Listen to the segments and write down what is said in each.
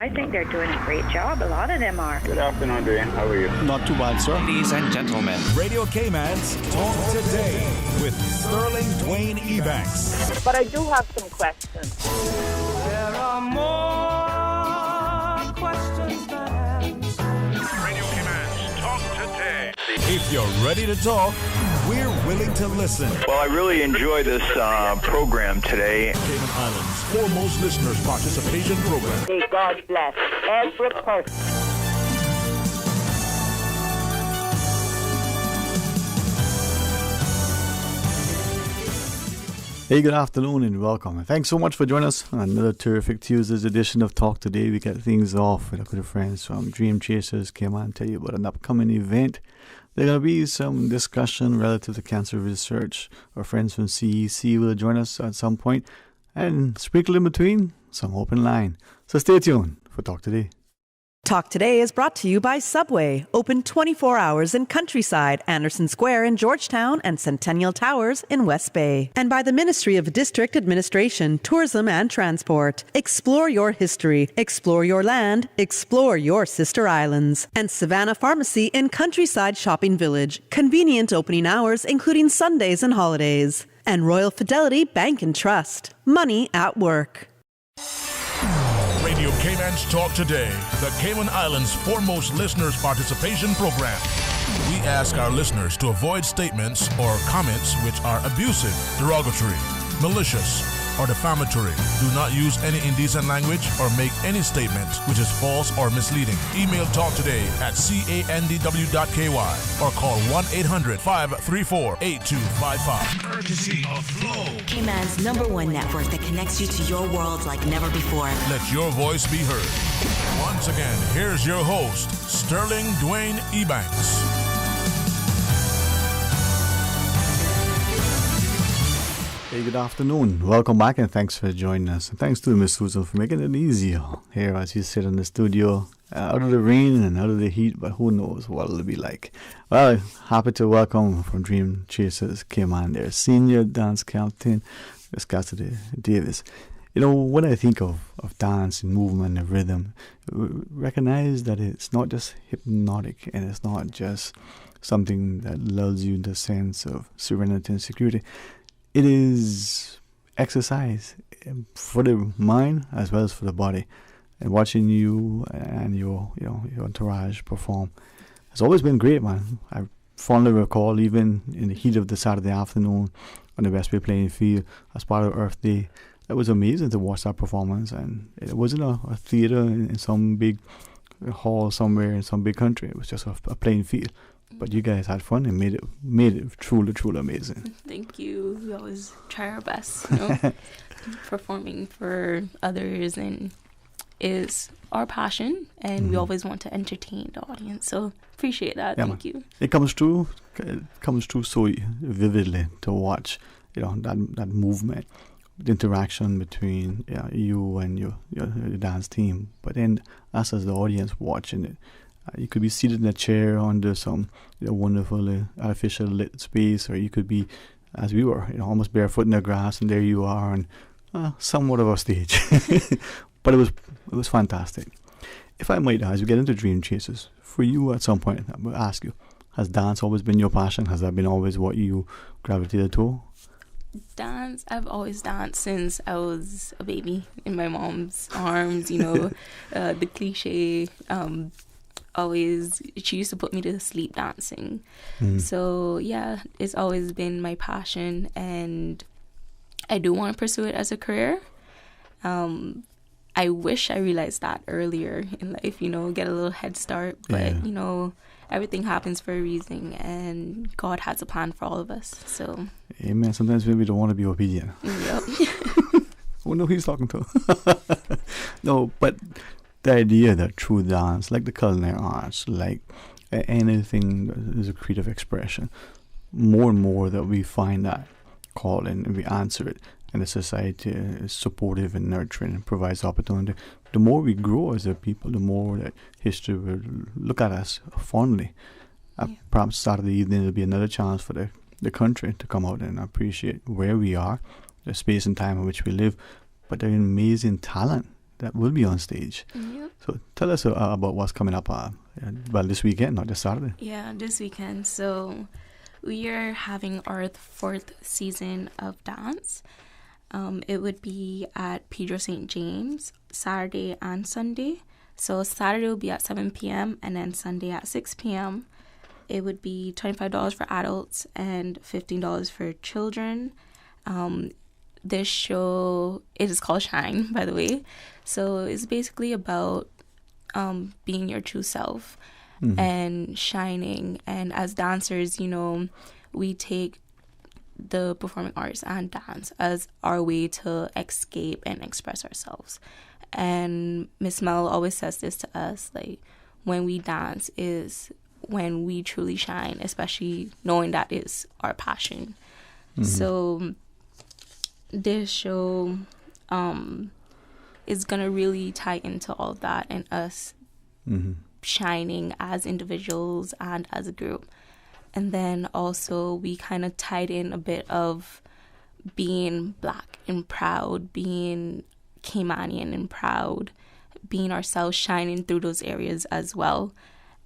I think they're doing a great job. A lot of them are. Good afternoon, Dwayne. How are you? Not too bad, sir. Ladies and gentlemen, Radio Cayman's Talk Today with Sterling Dwayne Ebanks. But I do have some questions. There are more questions than answers. Radio Cayman's Talk Today. If you're ready to talk, we're willing to listen. Well, I really enjoy this program today. Cayman Islands' foremost listeners participation program. May God bless every person. Hey, good afternoon and welcome. And thanks so much for joining us on another terrific Tuesday's edition of Talk Today. We get things off with our good friends from Dream Chasers. Came on to tell you about an upcoming event. There's going to be some discussion relative to cancer research. Our friends from CEC will join us at some point, and sprinkle in between some open line. So stay tuned for Talk Today. Talk Today is brought to you by Subway, open 24 hours in Countryside, Anderson Square in Georgetown, and Centennial Towers in West Bay. And by the Ministry of District Administration, Tourism and Transport. Explore your history, explore your land, explore your sister islands. And Savannah Pharmacy in Countryside Shopping Village, convenient opening hours including Sundays and holidays. And Royal Fidelity Bank and Trust, money at work. Radio Cayman's Talk Today, the Cayman Islands' foremost listeners participation program. We ask our listeners to avoid statements or comments which are abusive, derogatory, malicious, or defamatory. Do not use any indecent language or make any statement which is false or misleading. Email talktoday@candw.ky or call 1-800-534-8255. Courtesy of Flow, Cayman's #1 network that connects you to your world like never before. Let your voice be heard. Once again, here's your host, Sterling Dwayne Ebanks. Hey, good afternoon. Welcome back and thanks for joining us. And thanks to Miss Susan for making it easier here as you sit in the studio, out of the rain and out of the heat, but who knows what it'll be like. Well, happy to welcome from Dream Chasers, came on their senior dance captain, Miss Cassidy Davis. You know, when I think of dance and movement and rhythm, recognize that it's not just hypnotic and it's not just something that lulls you in the sense of serenity and security. It is exercise for the mind as well as for the body. And watching you and your entourage perform has always been great, man. I fondly recall even in the heat of the Saturday afternoon on the West Bay playing field as part of Earth Day. It was amazing to watch that performance, and it wasn't a theater in some big hall somewhere in some big country. It was just a playing field. But you guys had fun and made it truly, truly amazing. Thank you. We always try our best, you know. Performing for others and is our passion, and we always want to entertain the audience. So appreciate that. Yeah, Thank you. It comes through so vividly to watch, that movement, the interaction between you and your dance team. But then us as the audience watching it. You could be seated in a chair under some wonderful artificial lit space, or you could be, as we were, almost barefoot in the grass, and there you are on somewhat of a stage. But it was fantastic. If I might, as we get into Dream Chasers, for you at some point, I will ask you, has dance always been your passion? Has that been always what you gravitated to? Dance, I've always danced since I was a baby in my mom's arms, the cliche. She used to put me to sleep dancing. So yeah, it's always been my passion, and I do want to pursue it as a career. I wish I realized that earlier in life, get a little head start, but everything happens for a reason, and God has a plan for all of us. So amen. Sometimes we don't want to be obedient. Yep. I wonder who he's talking to. No, but the idea that through dance, like the culinary arts, like anything that is a creative expression, more and more that we find that calling and we answer it, and the society is supportive and nurturing and provides opportunity, the more we grow as a people, the more that history will look at us fondly. Perhaps start of the evening will be another chance for the country to come out and appreciate where we are, the space and time in which we live, but the amazing talent that will be on stage. Yep. So tell us about what's coming up. This weekend, not this Saturday. Yeah, this weekend. So we are having our 4th season of dance. It would be at Pedro St. James, Saturday and Sunday. So Saturday will be at 7 p.m. and then Sunday at 6 p.m. It would be $25 for adults and $15 for children. This show, it is called Shine, by the way. So it's basically about being your true self and shining. And as dancers, you know, we take the performing arts and dance as our way to escape and express ourselves. And Miss Mel always says this to us, like, when we dance is when we truly shine, especially knowing that is our passion. So this show is gonna really tie into all of that and us shining as individuals and as a group. And then also we kind of tied in a bit of being Black and proud, being Caymanian and proud, being ourselves, shining through those areas as well.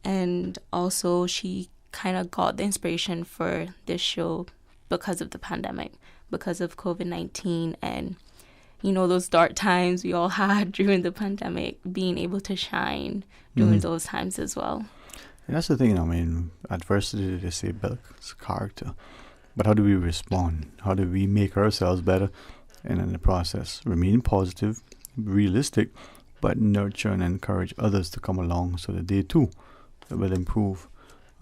And also she kind of got the inspiration for this show because of the pandemic, because of COVID-19 and, you know, those dark times we all had during the pandemic, being able to shine during those times as well. And that's the thing, I mean, adversity, they say, builds character. But how do we respond? How do we make ourselves better? And in the process, remain positive, realistic, but nurture and encourage others to come along so that they too will improve.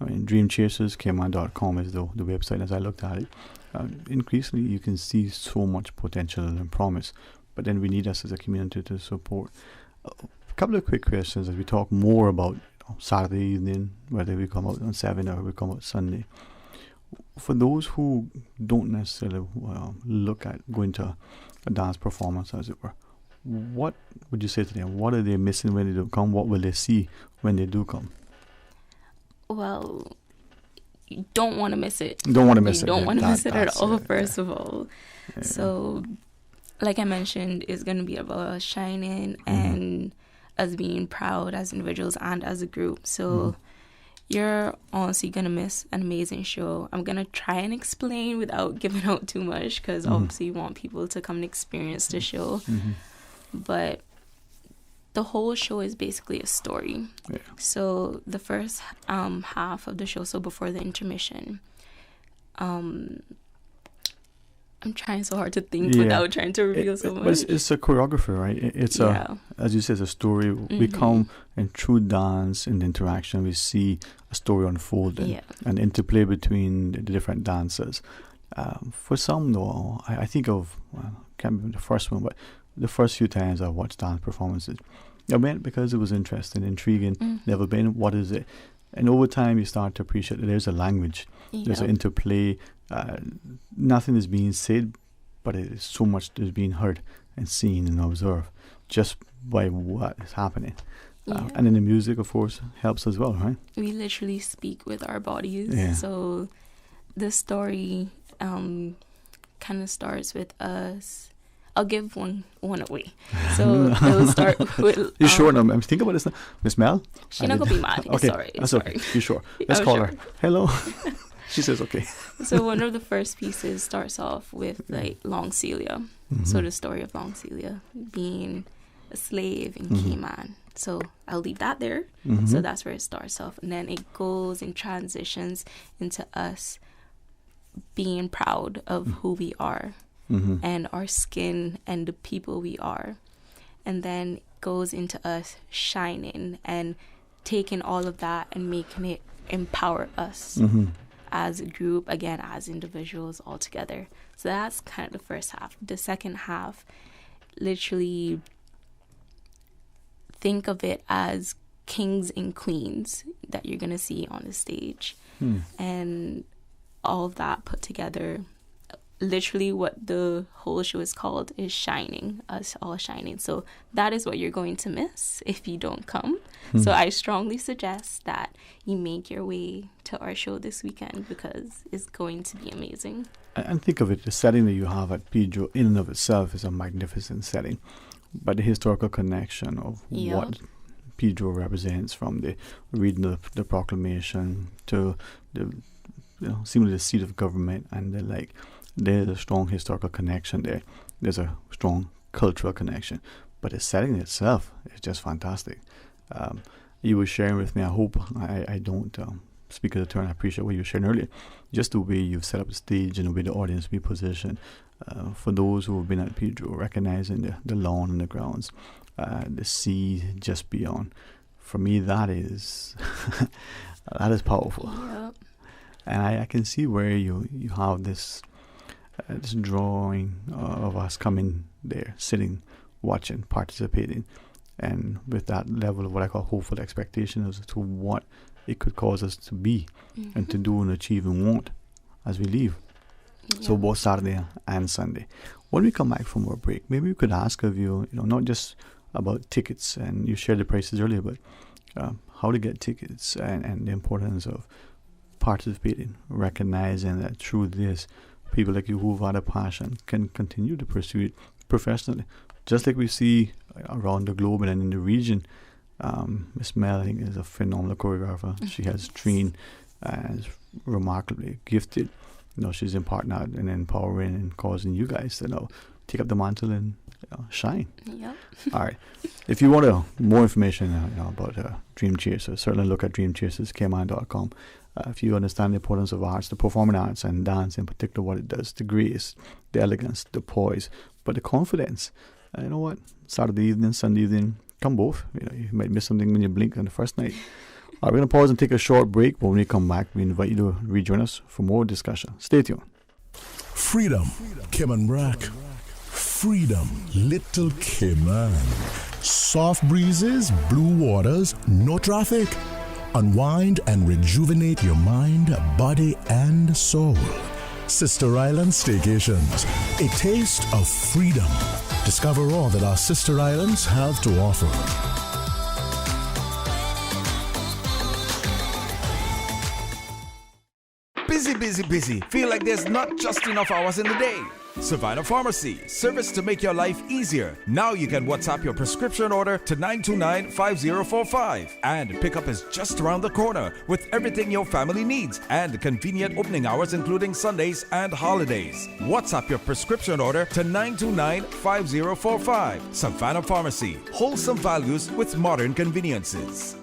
I mean, dreamchaserscayman.com is the website as I looked at it. Increasingly, you can see so much potential and promise, but then we need us as a community to support. A couple of quick questions as we talk more about Saturday evening, whether we come out on 7 or we come out Sunday. For those who don't necessarily look at going to a dance performance, as it were, what would you say to them? What are they missing when they do come? What will they see when they do come? Well, you don't want to miss it. Don't want to miss you it. Don't want to miss it at all, it, first of all. Yeah. So, like I mentioned, it's going to be about us shining and us being proud as individuals and as a group. So you're honestly going to miss an amazing show. I'm going to try and explain without giving out too much because obviously you want people to come and experience the show. But the whole show is basically a story. Yeah. So the first half of the show, so before the intermission, I'm trying so hard to think without trying to reveal so much. But it's a choreography, right? It's as you said, it's a story. We come and through dance and interaction, we see a story unfold and interplay between the different dancers. For some, though, I think of, I can't remember the first one, but the first few times I watched dance performances, I went because it was interesting, intriguing. Never been, what is it? And over time, you start to appreciate that there's a language, there's an interplay. Nothing is being said, but it is so much is being heard and seen and observed just by what is happening. And then the music, of course, helps as well, right? We literally speak with our bodies. So the story kind of starts with us. I'll give one away. So it will start with... You sure? No, I'm thinking about this now. Miss Mel? She's not going to be mad. Okay, It's okay. You sure? Let's call her. Hello. She says okay. So one of the first pieces starts off with like Long Celia. So the story of Long Celia being a slave in Cayman. So I'll leave that there. So that's where it starts off. And then it goes and transitions into us being proud of who we are. And our skin and the people we are. And then goes into us shining and taking all of that and making it empower us as a group, again, as individuals all together. So that's kind of the first half. The second half, literally think of it as kings and queens that you're going to see on the stage. And all of that put together. Literally what the whole show is called is shining, us all shining. So that is what you're going to miss if you don't come. So I strongly suggest that you make your way to our show this weekend because it's going to be amazing. And think of it, the setting that you have at Pedro in and of itself is a magnificent setting. but the historical connection of what Pedro represents, from the reading of the proclamation to the seemingly the seat of government, and there's a strong historical connection there. There's a strong cultural connection, but the setting itself is just fantastic. You were sharing with me, I hope I don't speak as a turn, I appreciate what you were sharing earlier, just the way you've set up the stage and the way the audience will be positioned. For those who have been at Pedro, recognizing the lawn and the grounds, the sea just beyond. For me, that is that is powerful. Yep. And I can see where you have this drawing of us coming there, sitting, watching, participating, and with that level of what I call hopeful expectation as to what it could cause us to be and to do and achieve and want as we leave. Yeah. So both Saturday and Sunday. When we come back from our break, maybe we could ask of you, not just about tickets, and you shared the prices earlier, but how to get tickets and the importance of participating, recognizing that through this, people like you who've had a passion can continue to pursue it professionally, just like we see around the globe and in the region. Miss Mel, I think, is a phenomenal choreographer. She has trained and is remarkably gifted. She's imparting out and empowering and causing you guys to take up the mantle and shine. Yep. All right. If you want more information about Dream Chasers, certainly look at dreamchaserscayman.com. If you understand the importance of arts, the performing arts and dance in particular, what it does, the grace, the elegance, the poise, but the confidence. You know what? Saturday evening, Sunday evening, come both. You might miss something when you blink on the first night. All right, we're going to pause and take a short break. But when we come back, we invite you to rejoin us for more discussion. Stay tuned. Freedom, Cayman Brack. Freedom, Little Cayman. Soft breezes, blue waters, no traffic. Unwind and rejuvenate your mind, body, and soul. Sister Island Staycations, a taste of freedom. Discover all that our sister islands have to offer. Busy. Feel like there's not just enough hours in the day. Savannah Pharmacy, service to make your life easier. Now you can WhatsApp your prescription order to 929-5045. And pickup is just around the corner with everything your family needs and convenient opening hours including Sundays and holidays. WhatsApp your prescription order to 929-5045. Savannah Pharmacy, wholesome values with modern conveniences.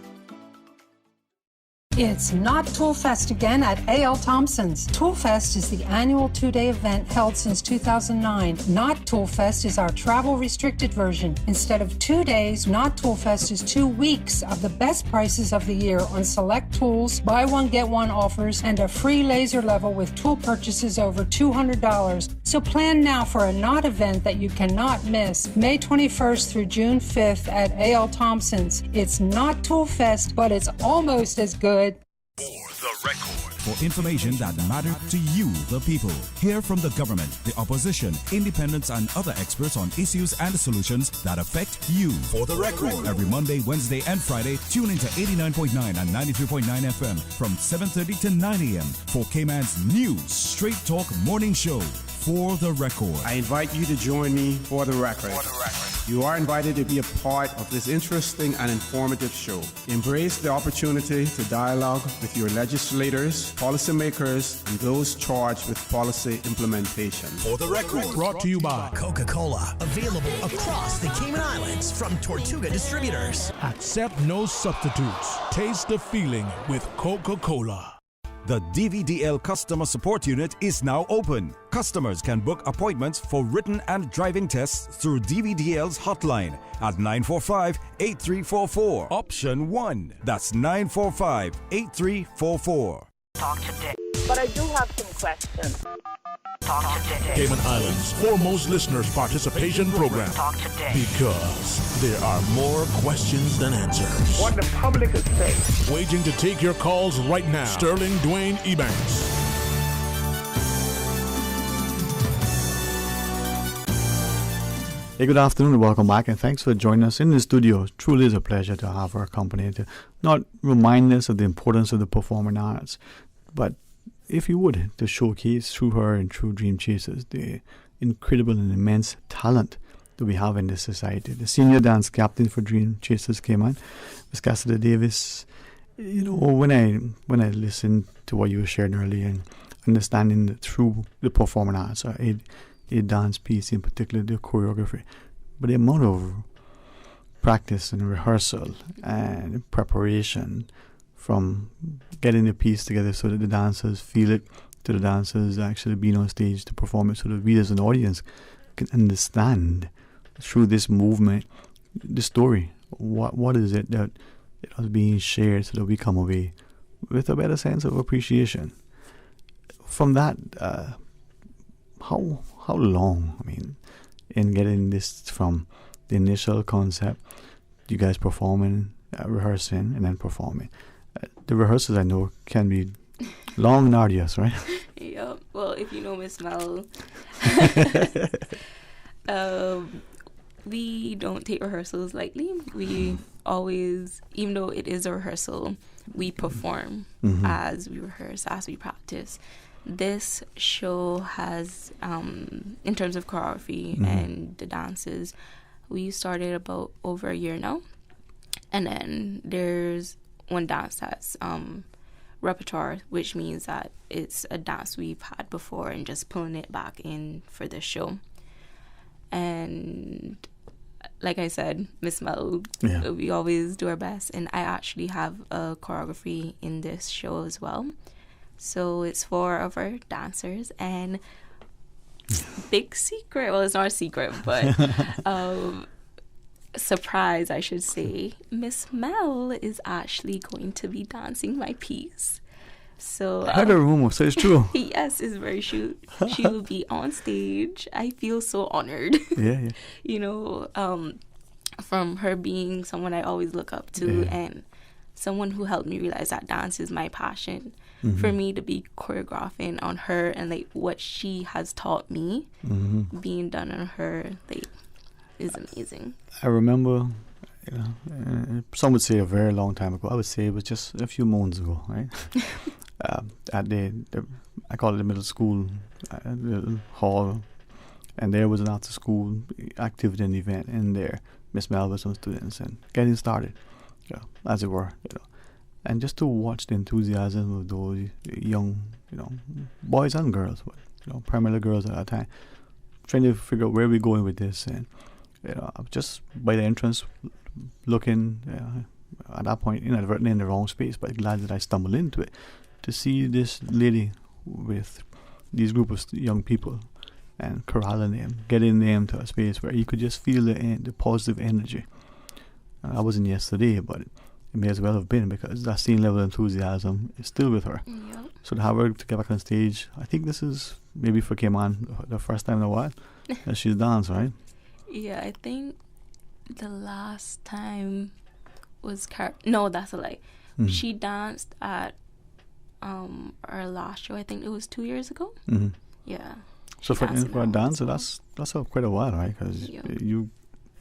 It's not Toolfest again at A.L. Thompson's. Toolfest is the annual two-day event held since 2009. Not Toolfest is our travel-restricted version. Instead of 2 days, Not Toolfest is 2 weeks of the best prices of the year on select tools, buy one, get one offers, and a free laser level with tool purchases over $200. So plan now for a Not event that you cannot miss. May 21st through June 5th at A.L. Thompson's. It's not Toolfest, but it's almost as good. For the record. For information that matters to you, the people. Hear from the government, the opposition, independents, and other experts on issues and solutions that affect you. For the record. Every Monday, Wednesday, and Friday, tune into 89.9 and 93.9 FM from 7:30 to 9 a.m. for Cayman's new Straight Talk morning show. For the record. I invite you to join me for the record. You are invited to be a part of this interesting and informative show. Embrace the opportunity to dialogue with your legislators, policymakers, and those charged with policy implementation. For the record. Brought to you by Coca-Cola. Available across the Cayman Islands from Tortuga Distributors. Accept no substitutes. Taste the feeling with Coca-Cola. The DVDL Customer Support Unit is now open. Customers can book appointments for written and driving tests through DVDL's hotline at 945-8344. Option 1. That's 945-8344. Talk today. But I do have some questions. Talk today. Cayman Islands' foremost listeners participation program. Talk today. Because there are more questions than answers. What the public is saying. Waging to take your calls right now. Sterling Dwayne Ebanks. Hey, good afternoon and welcome back, and thanks for joining us in the studio. It truly is a pleasure to have our company to not remind us of the importance of the performing arts, but if you would, to showcase through her and through Dream Chasers the incredible and immense talent that we have in this society. The senior dance captain for Dream Chasers came on, Miss Cassidy Davis. You know, when I listened to what you were sharing earlier and understanding that through the performing arts or a dance piece, in particular the choreography, but the amount of practice and rehearsal and preparation from getting the piece together so that the dancers feel it, to the dancers actually being on stage to perform it, so that we as an audience can understand through this movement the story. What is it that is being shared, so that we come away with a better sense of appreciation. From that, how long, I mean, in getting this from the initial concept, you guys performing, rehearsing, and then performing. The rehearsals, I know, can be long and arduous, right? Yeah. Well, if you know Miss Mel, we don't take rehearsals lightly. We always, even though it is a rehearsal, we perform as we rehearse, as we practice. This show has, in terms of choreography and the dances, we started about over a year now. And then there's one dance that's repertoire, which means that it's a dance we've had before and just pulling it back in for this show. And like I said, Miss Mel, we always do our best. And I actually have a choreography in this show as well. So it's 4 of our dancers, and big secret, well, it's not a secret, but surprise, I should say, Miss Mel is actually going to be dancing my piece. So I heard a rumor, so it's true. Yes, it's very true. She will be on stage. I feel so honored. Yeah. You know, from her being someone I always look up to, and someone who helped me realize that dance is my passion. For me to be choreographing on her and like what she has taught me being done on her, like, is amazing. I remember, you know, some would say a very long time ago. I would say it was just a few months ago, right? At the I call it the middle school the hall, and there was an after school activity and event in there. Miss Mel with some students and getting started, as it were, you know. And just to watch the enthusiasm of those young, you know, boys and girls, but, you know, primarily girls at that time, trying to figure out where we're going with this. And, you know, just by the entrance, looking at that point inadvertently in the wrong space, but glad that I stumbled into it, to see this lady with these group of young people and corralling them, getting them to a space where you could just feel the positive energy. I wasn't yesterday, but it may as well have been, because that same level of enthusiasm is still with her. Yep. So to have her to get back on stage, I think this is maybe for Cayman the first time in a while that she's danced, right? Yeah, I think the last time was no, that's a lie. She danced at our last show. I think it was 2 years ago. Yeah. So for a dancer, that's quite a while, right? Because you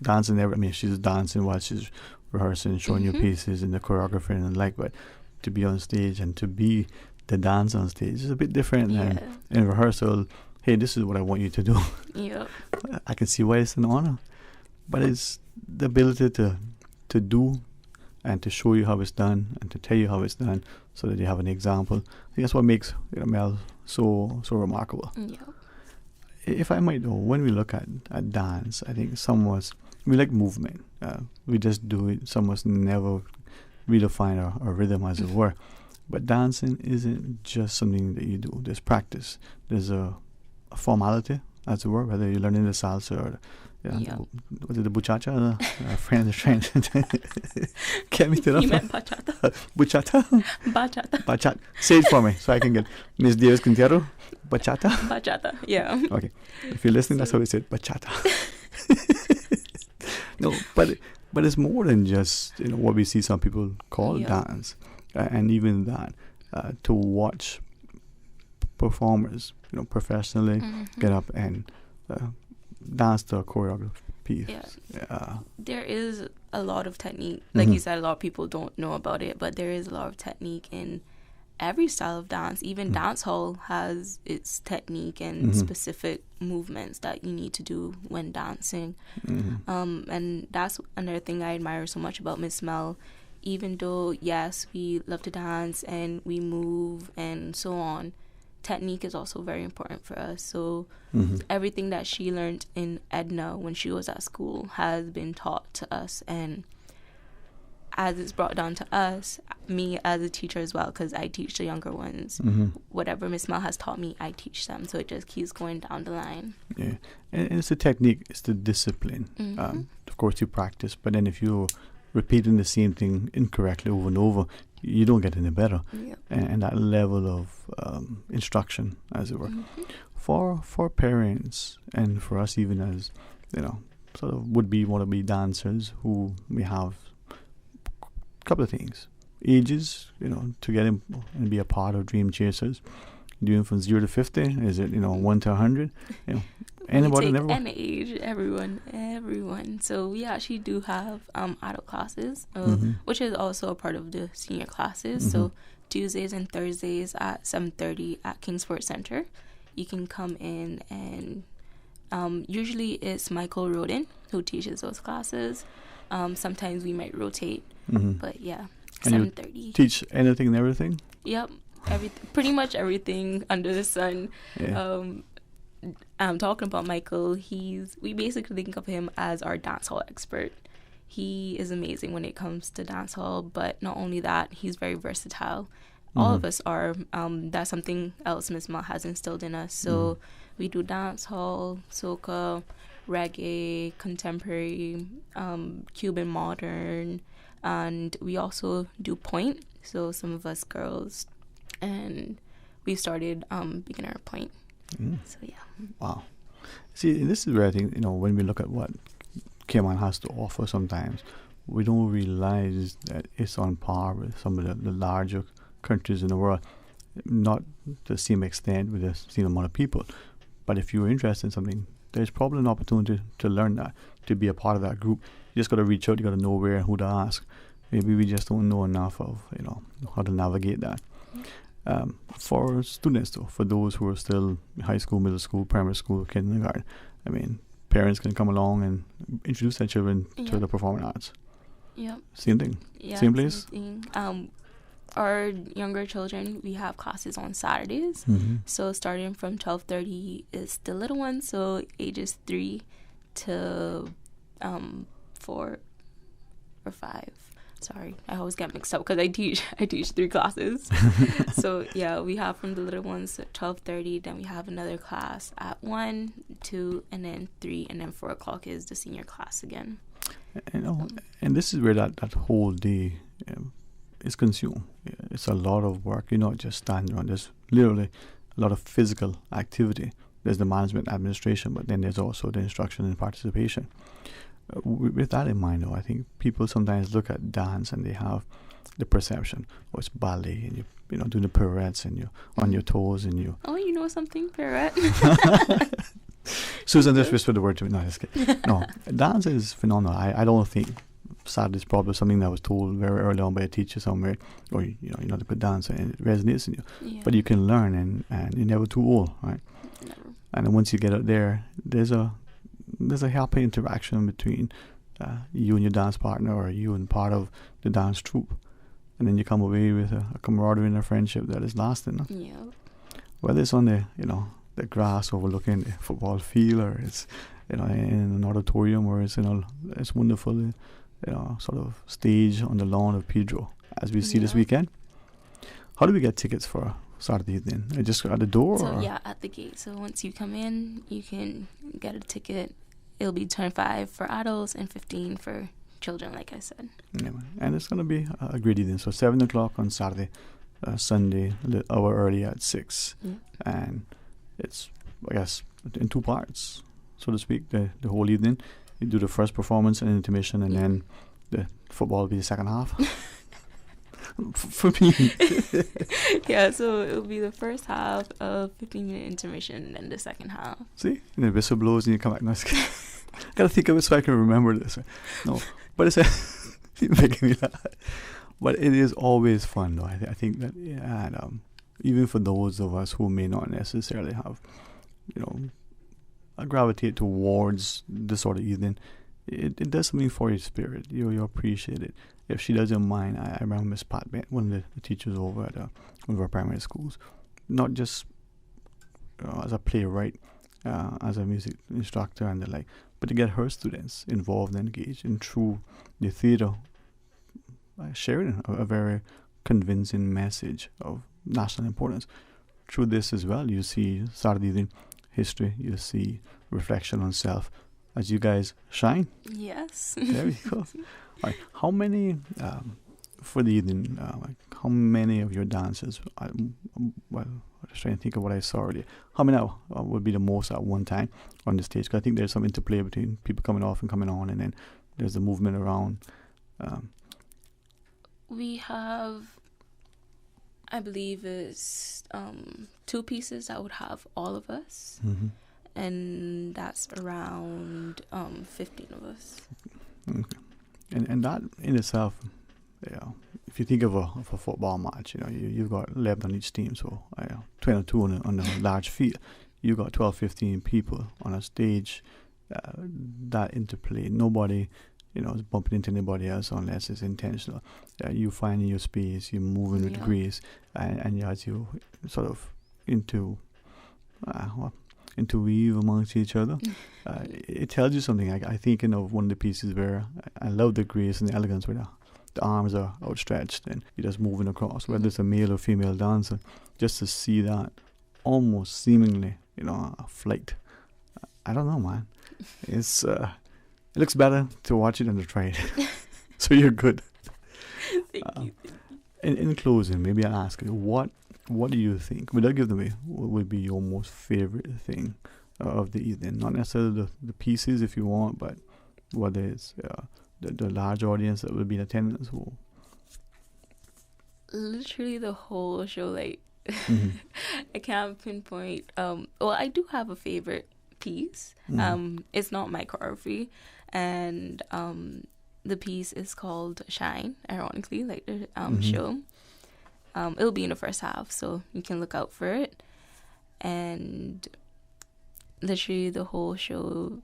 dancing every. I mean, she's dancing while she's rehearsing, showing you pieces and the choreography and like, but to be on stage and to be the dance on stage is a bit different than in rehearsal. Hey, this is what I want you to do. Yep. I can see why it's an honor, but it's the ability to do and to show you how it's done and to tell you how it's done, so that you have an example. I think that's what makes Mel so remarkable. Yep. If I might know, when we look at dance, I think we like movement. We just do it. Some of us never redefine our rhythm, as it were. But dancing isn't just something that you do. There's practice. There's a formality, as it were, whether you're learning the salsa or was it the buchacha? Friend. Get me to the. You meant bachata. Buchata? Bachata. Bachata. Say it for me so I can get Miss Davis Quintero. Bachata? Bachata, yeah. Okay. If you're listening, that's how we say it. Bachata. No, but it's more than just, you know, what we see some people call dance, and even that to watch performers, you know, professionally get up and dance to a choreographed piece. There is a lot of technique, like you said. A lot of people don't know about it, but there is a lot of technique in every style of dance. Even dance hall has its technique and specific movements that you need to do when dancing. And that's another thing I admire so much about Miss Mel. Even though, yes, we love to dance and we move and so on, technique is also very important for us. So everything that she learned in Edna when she was at school has been taught to us, and as it's brought down to us, me as a teacher as well, because I teach the younger ones. Whatever Miss Mel has taught me, I teach them. So it just keeps going down the line. Yeah, and it's the technique, it's the discipline. Of course, you practice, but then if you're repeating the same thing incorrectly over and over, you don't get any better. And that level of instruction, as it were, for parents and for us, even as sort of wanna-be dancers who may have couple of things. Ages, to get in and be a part of Dream Chasers. Doing from 0 to 50? Is it, 1 to 100? Anybody, we take never? any age, everyone. So we actually do have adult classes, which is also a part of the senior classes. So Tuesdays and Thursdays at 7:30 at Kingsport Center. You can come in, and usually it's Michael Rodin who teaches those classes. Sometimes we might rotate. But yeah, 7:30. Teach anything and everything? Yep, pretty much everything under the sun. I'm talking about Michael. We basically think of him as our dancehall expert. He is amazing when it comes to dancehall, but not only that, he's very versatile. All of us are. That's something else Miss Mel has instilled in us. So we do dancehall, soca, reggae, contemporary, Cuban modern. And we also do point, so some of us girls, and we started beginner point. So yeah. Wow. See, this is where I think, when we look at what Cayman has to offer sometimes, we don't realize that it's on par with some of the larger countries in the world. Not to the same extent with the same amount of people, but if you're interested in something, there's probably an opportunity to learn that, to be a part of that group. You just got to reach out, you got to know where and who to ask. Maybe we just don't know enough of, how to navigate that. For students though, for those who are still in high school, middle school, primary school, kindergarten, parents can come along and introduce their children to the performing arts. Same thing? Same place? Same thing. Our younger children, we have classes on Saturdays. So starting from 12:30 is the little ones, so ages 3 to 4 or 5. Sorry, I always get mixed up because I teach 3 classes. So yeah, we have from the little ones at 12:30. Then we have another class at 1, 2, and then 3, and then 4 o'clock is the senior class again. And this is where that whole day is consumed. It's a lot of work. You're not just standing around. There's literally a lot of physical activity. There's the management administration, but then there's also the instruction and participation. With that in mind, though, I think people sometimes look at dance and they have the perception, it's ballet, and you're doing the pirouettes, and you're on your toes, and you. Oh, you know something, pirouette. Susan just whispered the word to me. No, just kidding. No, dance is phenomenal. I don't think. Sadly, it's probably something that was told very early on by a teacher somewhere, or you're not a good dancer, and it resonates in you. But you can learn, and you're never too old, right? Never. And then once you get out there, there's a happy interaction between you and your dance partner, or you and part of the dance troupe, and then you come away with a camaraderie and a friendship that is lasting. Whether it's on the grass overlooking the football field, or it's in an auditorium, or it's wonderful sort of stage on the lawn of Pedro, as we see this weekend. How do we get tickets for Saturday evening? Just at the door? So yeah, at the gate. So once you come in, you can get a ticket. It'll be $25 for adults and $15 for children, like I said. Yeah, and it's going to be a great evening. So 7 o'clock on Saturday, Sunday, an hour early at 6. And it's, I guess, in 2 parts, so to speak, the whole evening. You do the first performance and intermission, and then the football will be the second half. For me. Yeah, so it'll be the first half of 15-minute intermission, and then the second half. See? And the whistle blows and you come back. No, I gotta think of it so I can remember this. No, but it's making me laugh. But it is always fun, though. I think that, and even for those of us who may not necessarily have, gravitate towards this sort of evening, it does something for your spirit. You appreciate it. If she doesn't mind, I remember Miss Pat Bent, one of the teachers over at one of our primary schools, not just as a playwright, as a music instructor and the like, but to get her students involved and engaged and through the theatre, sharing a very convincing message of national importance. Through this as well, you see Saturday evening history, you see reflection on self as you guys shine. Yes. There we go. All right. How many, for the evening, how many of your dancers, I'm just trying to think of what I saw earlier, how many would be the most at one time on the stage? Because I think there's some interplay between people coming off and coming on, and then there's the movement around. We have, I believe, is 2 pieces that would have all of us, and that's around 15 of us. Okay. And that in itself, if you think of a football match, you've got 11 on each team, so 22 on a large field. You've got 12, 15 people on a stage. That interplay, nobody is bumping into anybody else unless it's intentional. You find your space, you're moving with grace, and as you sort of interweave amongst each other, it tells you something. I think of one of the pieces where I love the grace and the elegance where the arms are outstretched and you're just moving across, whether it's a male or female dancer, just to see that almost seemingly, a flight. I don't know, man. It's it looks better to watch it than to try it. So you're good. Thank you. In closing, maybe I'll ask you, what do you think, without giving away, what would be your most favorite thing of the evening? Not necessarily the pieces if you want, but whether it's the large audience that will be in attendance. Literally the whole show, I can't pinpoint. Well, I do have a favorite piece. It's not my choreography, and the piece is called Shine, ironically, like the show. It'll be in the first half, so you can look out for it. And literally the whole show,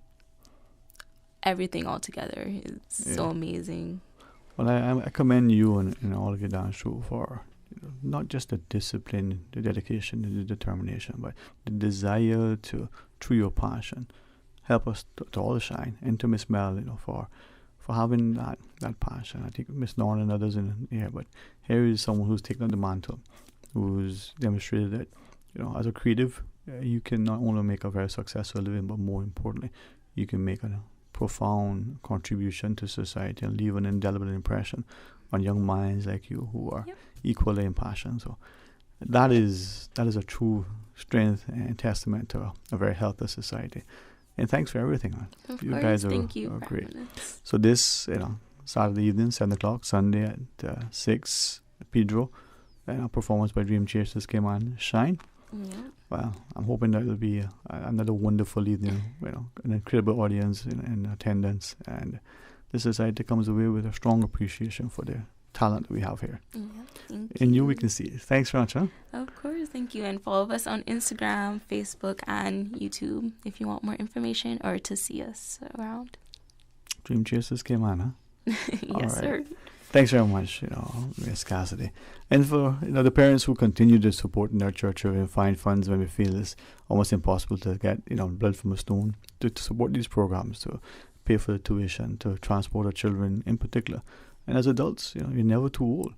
everything all together is so amazing. Well, I commend you and all of your dance crew for not just the discipline, the dedication, the determination, but the desire to, through your passion, help us to all shine. And to Miss Mel, for having that passion. I think Miss Norn and others in here, but here is someone who's taken on the mantle, who's demonstrated that, as a creative, you can not only make a very successful living, but more importantly, you can make a profound contribution to society and leave an indelible impression on young minds like you who are equally impassioned. So that is a true strength and testament to a very healthy society. And thanks for everything, man. Of you course, guys are great. So this, Saturday evening, 7 o'clock, Sunday at 6, Pedro, and a performance by Dream Chasers came on Shine. Yeah. Well, I'm hoping that it'll be another wonderful evening, an incredible audience in attendance, and the society comes away with a strong appreciation for the talent that we have here. Yeah, thank In you. you we can see it. Thanks very much, huh? Of course, thank you. And follow us on Instagram, Facebook, and YouTube if you want more information or to see us around. Dream Chasers came on, huh? Yes, sir. Thanks very much, Miss Cassidy. And for the parents who continue to support in our church and find funds when we feel it's almost impossible to get blood from a stone to support these programs, to pay for the tuition, to transport our children in particular. And as adults, you're never too old.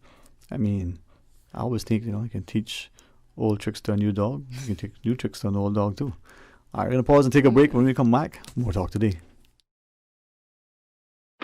I mean, I always think, you can teach old tricks to a new dog. You can teach new tricks to an old dog too. All right, we're going to pause and take a break. When we come back, more talk today.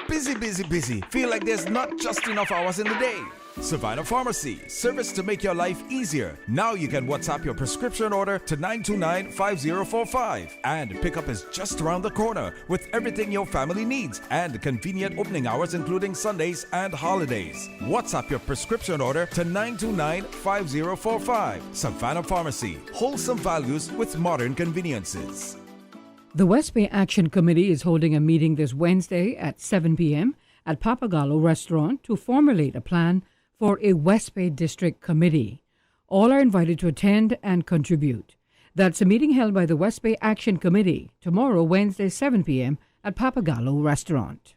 Busy, busy, busy. Feel like there's not just enough hours in the day. Savannah Pharmacy, service to make your life easier. Now you can WhatsApp your prescription order to 929-5045. And pickup is just around the corner with everything your family needs and convenient opening hours including Sundays and holidays. WhatsApp your prescription order to 929-5045. Savannah Pharmacy, wholesome values with modern conveniences. The West Bay Action Committee is holding a meeting this Wednesday at 7 p.m. at Papagallo Restaurant to formulate a plan for a West Bay District Committee. All are invited to attend and contribute. That's a meeting held by the West Bay Action Committee tomorrow, Wednesday, 7 p.m. at Papagallo Restaurant.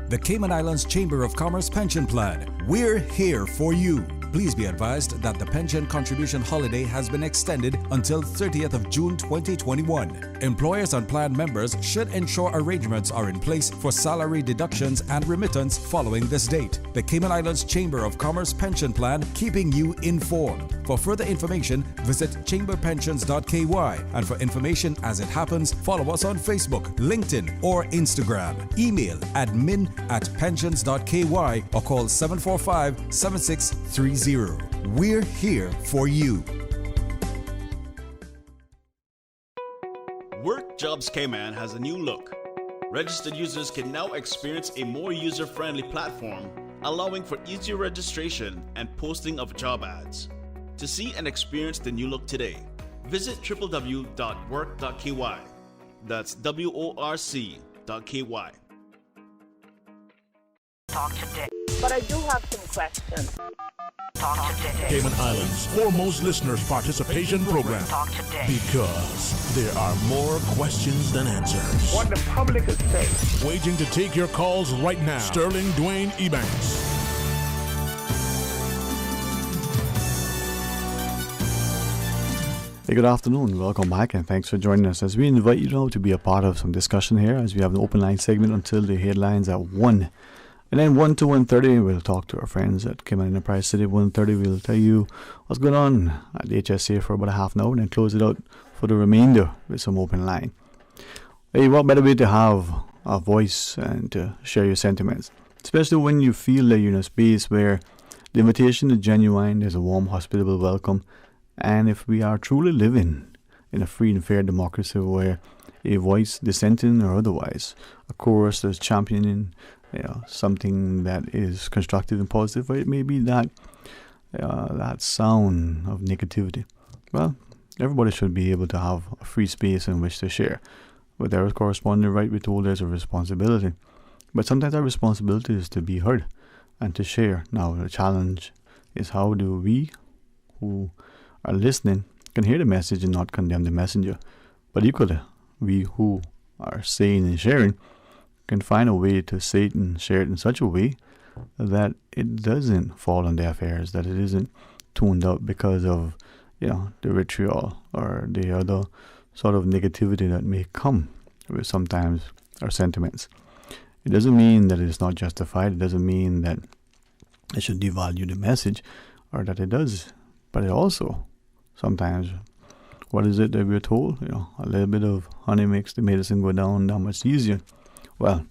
The Cayman Islands Chamber of Commerce Pension Plan. We're here for you. Please be advised that the pension contribution holiday has been extended until 30th of June 2021. Employers and plan members should ensure arrangements are in place for salary deductions and remittance following this date. The Cayman Islands Chamber of Commerce Pension Plan, keeping you informed. For further information, visit chamberpensions.ky, and for information as it happens, follow us on Facebook, LinkedIn, or Instagram. Email admin@pensions.ky or call 745-7630. We're here for you. Work Jobs Cayman has a new look. Registered users can now experience a more user-friendly platform, allowing for easier registration and posting of job ads. To see and experience the new look today, visit www.work.ky. That's WORC.ky. Talk today. But I do have some questions. Talk today. Cayman Islands' foremost listeners participation program. Talk today. Because there are more questions than answers. What the public is saying. Waging to take your calls right now. Sterling Dwayne Ebanks. Hey, good afternoon. Welcome back and thanks for joining us as we invite you now to be a part of some discussion here as we have an open line segment until the headlines at 1. And then 1 to 1:30, we'll talk to our friends at Cayman Enterprise City. 1:30, we'll tell you what's going on at the HSA for about a half an hour and then close it out for the remainder with some open line. Hey, what better way to have a voice and to share your sentiments, especially when you feel that you're in a space where the invitation is genuine, there's a warm, hospitable welcome, and if we are truly living in a free and fair democracy where a voice, dissenting or otherwise, a chorus that's championing something that is constructive and positive, or it may be that sound of negativity. Well, everybody should be able to have a free space in which to share. But there is corresponding right, we're told there's a responsibility. But sometimes our responsibility is to be heard and to share. Now, the challenge is how do we who are listening can hear the message and not condemn the messenger. But equally, we who are saying and sharing can find a way to say it and share it in such a way that it doesn't fall on deaf ears, that it isn't tuned out because of the ritual or the other sort of negativity that may come with sometimes our sentiments. It doesn't mean that it's not justified. It doesn't mean that it should devalue the message or that it does. But it also sometimes, what is it that we're told? A little bit of honey makes the medicine go down that much easier. Well,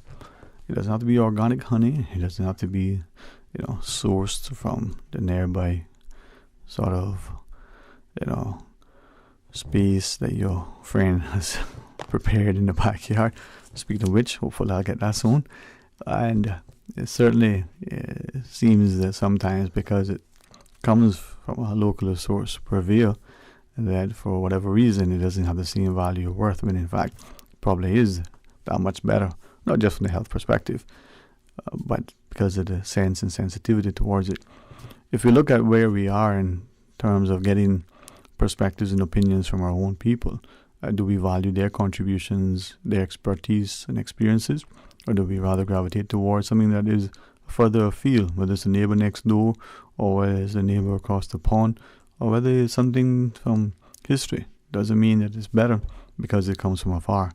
it doesn't have to be organic honey. It doesn't have to be, sourced from the nearby sort of, space that your friend has prepared in the backyard. Speaking of which, hopefully I'll get that soon. And it certainly seems that sometimes because it comes from a local source purveyor, that for whatever reason it doesn't have the same value or worth, when in fact it probably is that much better. Not just from the health perspective, but because of the sense and sensitivity towards it. If we look at where we are in terms of getting perspectives and opinions from our own people, do we value their contributions, their expertise and experiences, or do we rather gravitate towards something that is further afield, whether it's the neighbor next door, or whether it's the neighbor across the pond, or whether it's something from history? Doesn't mean that it's better because it comes from afar.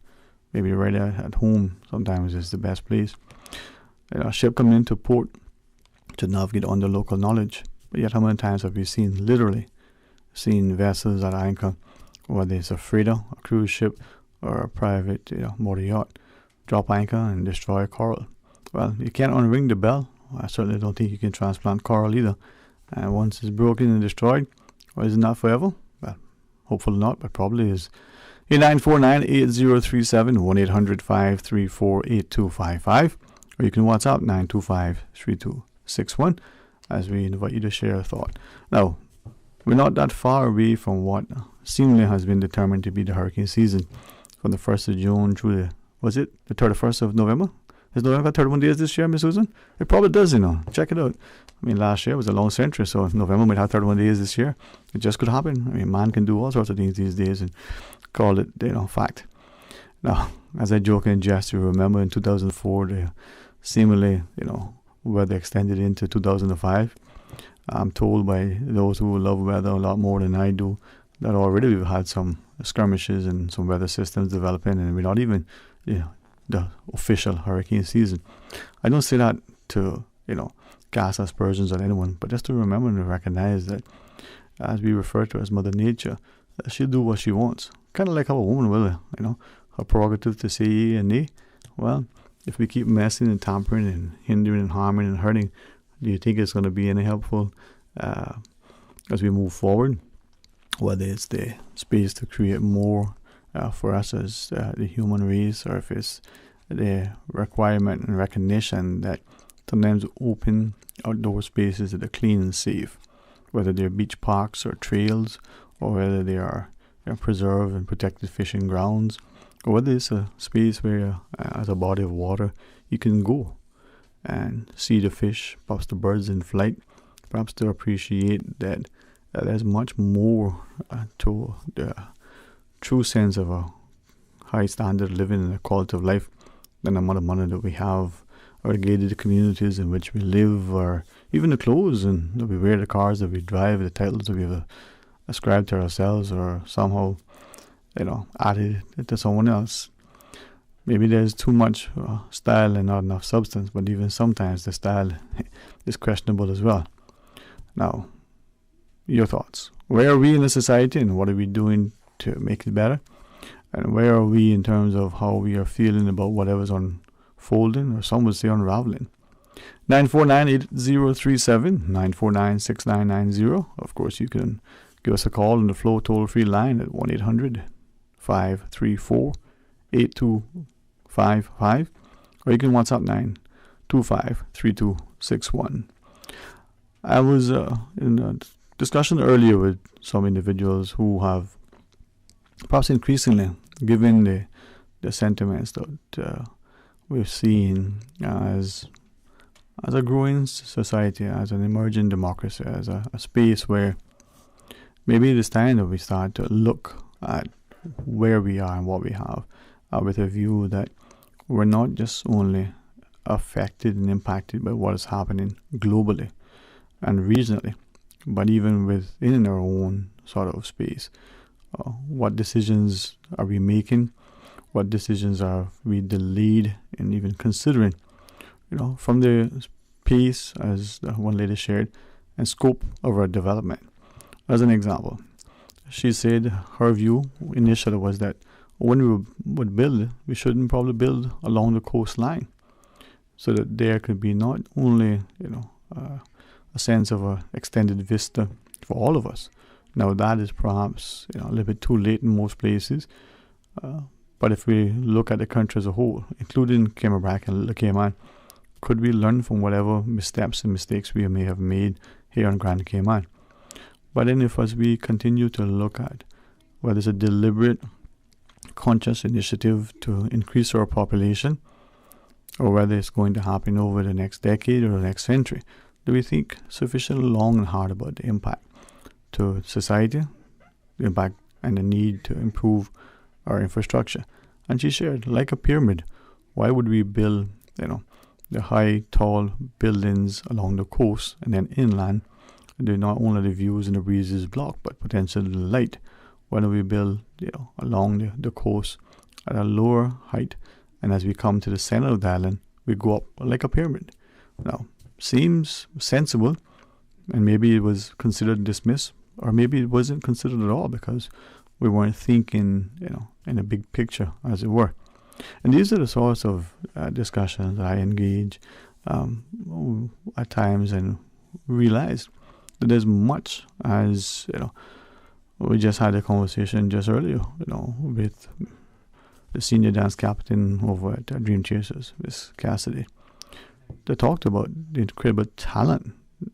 Maybe right at home sometimes is the best place. A ship coming into port to navigate under local knowledge. But yet how many times have we literally seen vessels at anchor, whether it's a freighter, a cruise ship, or a private motor yacht, drop anchor and destroy coral? Well, you can't unring the bell. I certainly don't think you can transplant coral either. And once it's broken and destroyed, well, is it not forever? Well, hopefully not, but probably is. 949-8037, 1-800-534-8255, or you can WhatsApp 925-3261 as we invite you to share a thought. Now, we're not that far away from what seemingly has been determined to be the hurricane season from the 1st of June through the 31st of November? Is November 31 days this year, Miss Susan? It probably does, Check it out. I mean, last year was a long century, so November might have 31 days this year. It just could happen. I mean, man can do all sorts of things these days and call it, fact. Now, as I joke and jest, you remember in 2004, they seemingly, weather extended into 2005. I'm told by those who love weather a lot more than I do that already we've had some skirmishes and some weather systems developing, and we're not even, the official hurricane season. I don't say that to, cast aspersions on anyone, but just to remember and recognize that, as we refer to as Mother Nature, she'll do what she wants. Kind of like how a woman will, her prerogative to say yea and nay. Well, if we keep messing and tampering and hindering and harming and hurting, do you think it's going to be any helpful as we move forward? Whether it's the space to create more for us as the human race, or if it's the requirement and recognition that sometimes open outdoor spaces that are clean and safe, whether they're beach parks or trails, or whether they are preserved and protected fishing grounds, or whether it's a space where, as a body of water, you can go and see the fish, perhaps the birds in flight, perhaps to appreciate that there's much more to the true sense of a high standard of living and a quality of life than the amount of money that we have, or the gated communities in which we live, or even the clothes and that we wear, the cars that we drive, the titles that we've ascribed to ourselves, or somehow, added it to someone else. Maybe there's too much style and not enough substance, but even sometimes the style is questionable as well. Now, your thoughts. Where are we in the society, and what are we doing to make it better? And where are we in terms of how we are feeling about whatever's unfolding, or some would say unraveling? 949-8037, 949-6990. Of course, you can give us a call on the Flow toll-free line at 1-800-534-8255, or you can WhatsApp 925-3261. I was in a discussion earlier with some individuals who have perhaps increasingly given the sentiments that we've seen as a growing society, as an emerging democracy, as a space where maybe it is time that we start to look at where we are and what we have, with a view that we're not just only affected and impacted by what is happening globally and regionally, but even within our own sort of space. What decisions are we making? What decisions are we delayed in even considering? From the pace, as the one lady shared, and scope of our development. As an example, she said her view initially was that when we would build, we shouldn't probably build along the coastline, so that there could be not only a sense of an extended vista for all of us. Now that is perhaps a little bit too late in most places, but if we look at the country as a whole, including Cameron and Little Cayman, could we learn from whatever missteps and mistakes we may have made here on Grand Cayman? But then if as we continue to look at whether it's a deliberate, conscious initiative to increase our population, or whether it's going to happen over the next decade or the next century, do we think sufficiently long and hard about the impact to society, the impact and the need to improve our infrastructure? And she shared, like a pyramid, why would we build, the high, tall buildings along the coast and then inland? Do not only the views and the breezes block, but potentially the light. Why don't we build, along the coast at a lower height, and as we come to the center of the island, we go up like a pyramid? Now, seems sensible, and maybe it was considered dismissed, or maybe it wasn't considered at all because we weren't thinking, in a big picture, as it were. And these are the sorts of discussions that I engage at times, and realize that there's much, as we just had a conversation just earlier, with the senior dance captain over at Dream Chasers, Miss Cassidy. They talked about the incredible talent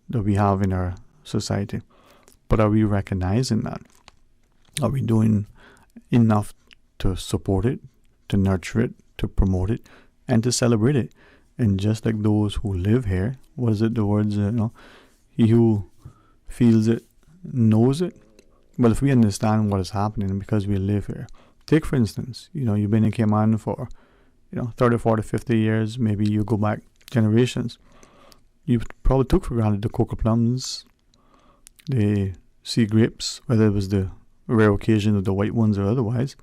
that we have in our society, but are we recognizing that? Are we doing enough to support it, to nurture it, to promote it, and to celebrate it? And just like those who live here, what is it, the words, he who feels it knows it. But if we understand what is happening because we live here, take for instance, you've been in Cayman for 30, 40, 50 years, maybe you go back generations. You probably took for granted the cocoa plums, the sea grapes, whether it was the rare occasion of the white ones or otherwise.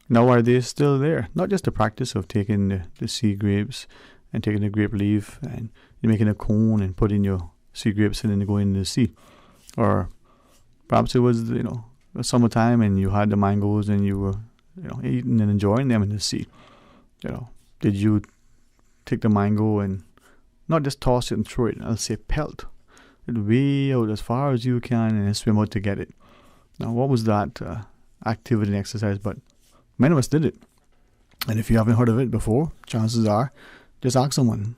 Now are they still there? Not just the practice of taking the sea grapes and taking the grape leaf and you're making a cone and putting your sea grapes in and going into the sea. Or perhaps it was, summertime and you had the mangoes and you were, eating and enjoying them in the sea. Did you take the mango and not just toss it and throw it, I'll say pelt it way out as far as you can and swim out to get it. Now, what was that activity and exercise? But many of us did it. And if you haven't heard of it before, chances are, just ask someone.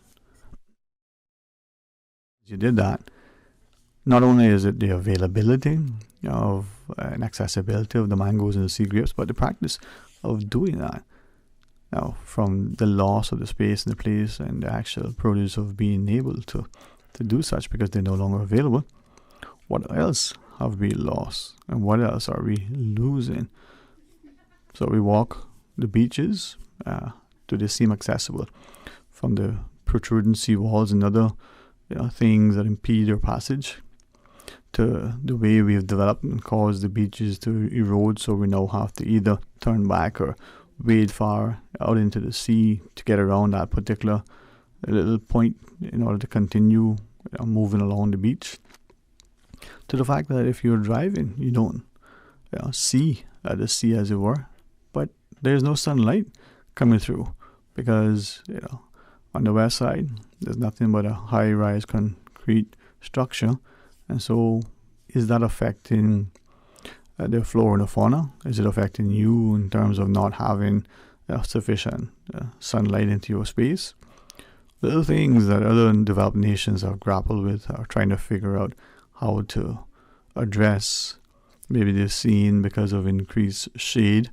You did that. Not only is it the availability of and accessibility of the mangoes and the sea grapes, but the practice of doing that. Now, from the loss of the space and the place and the actual produce of being able to do such because they're no longer available, what else have we lost? And what else are we losing? So we walk the beaches, do they seem accessible? From the protruding sea walls and other things that impede our passage, to the way we've developed and caused the beaches to erode, so we now have to either turn back or wade far out into the sea to get around that particular little point in order to continue moving along the beach. To the fact that if you're driving, you don't see the sea as it were, but there's no sunlight coming through because on the west side there's nothing but a high-rise concrete structure. And so is that affecting the flora and the fauna? Is it affecting you in terms of not having sufficient sunlight into your space? Little things that other developed nations have grappled with are trying to figure out how to address. Maybe they've seen because of increased shade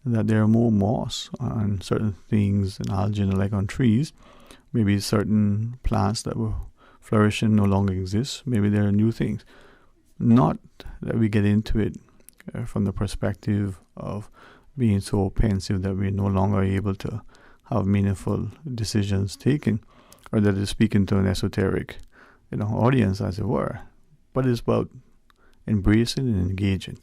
that there are more moss on certain things and algae and like on trees. Maybe certain plants that were flourishing no longer exist. Maybe there are new things. Not that we get into it from the perspective of being so pensive that we're no longer able to have meaningful decisions taken, or that it's speaking to an esoteric, audience, as it were. But it's about embracing and engaging.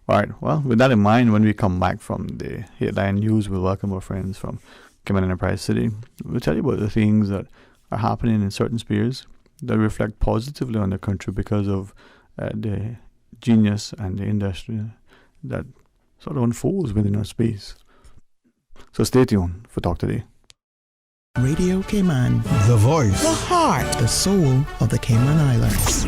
All right. Well, with that in mind, when we come back from the headline news, we'll welcome our friends from Cayman Enterprise City. We'll tell you about the things that are happening in certain spheres that reflect positively on the country because of the genius and the industry that sort of unfolds within our space. So stay tuned for Talk Today. Radio Cayman, the voice, the heart, the soul of the Cayman Islands.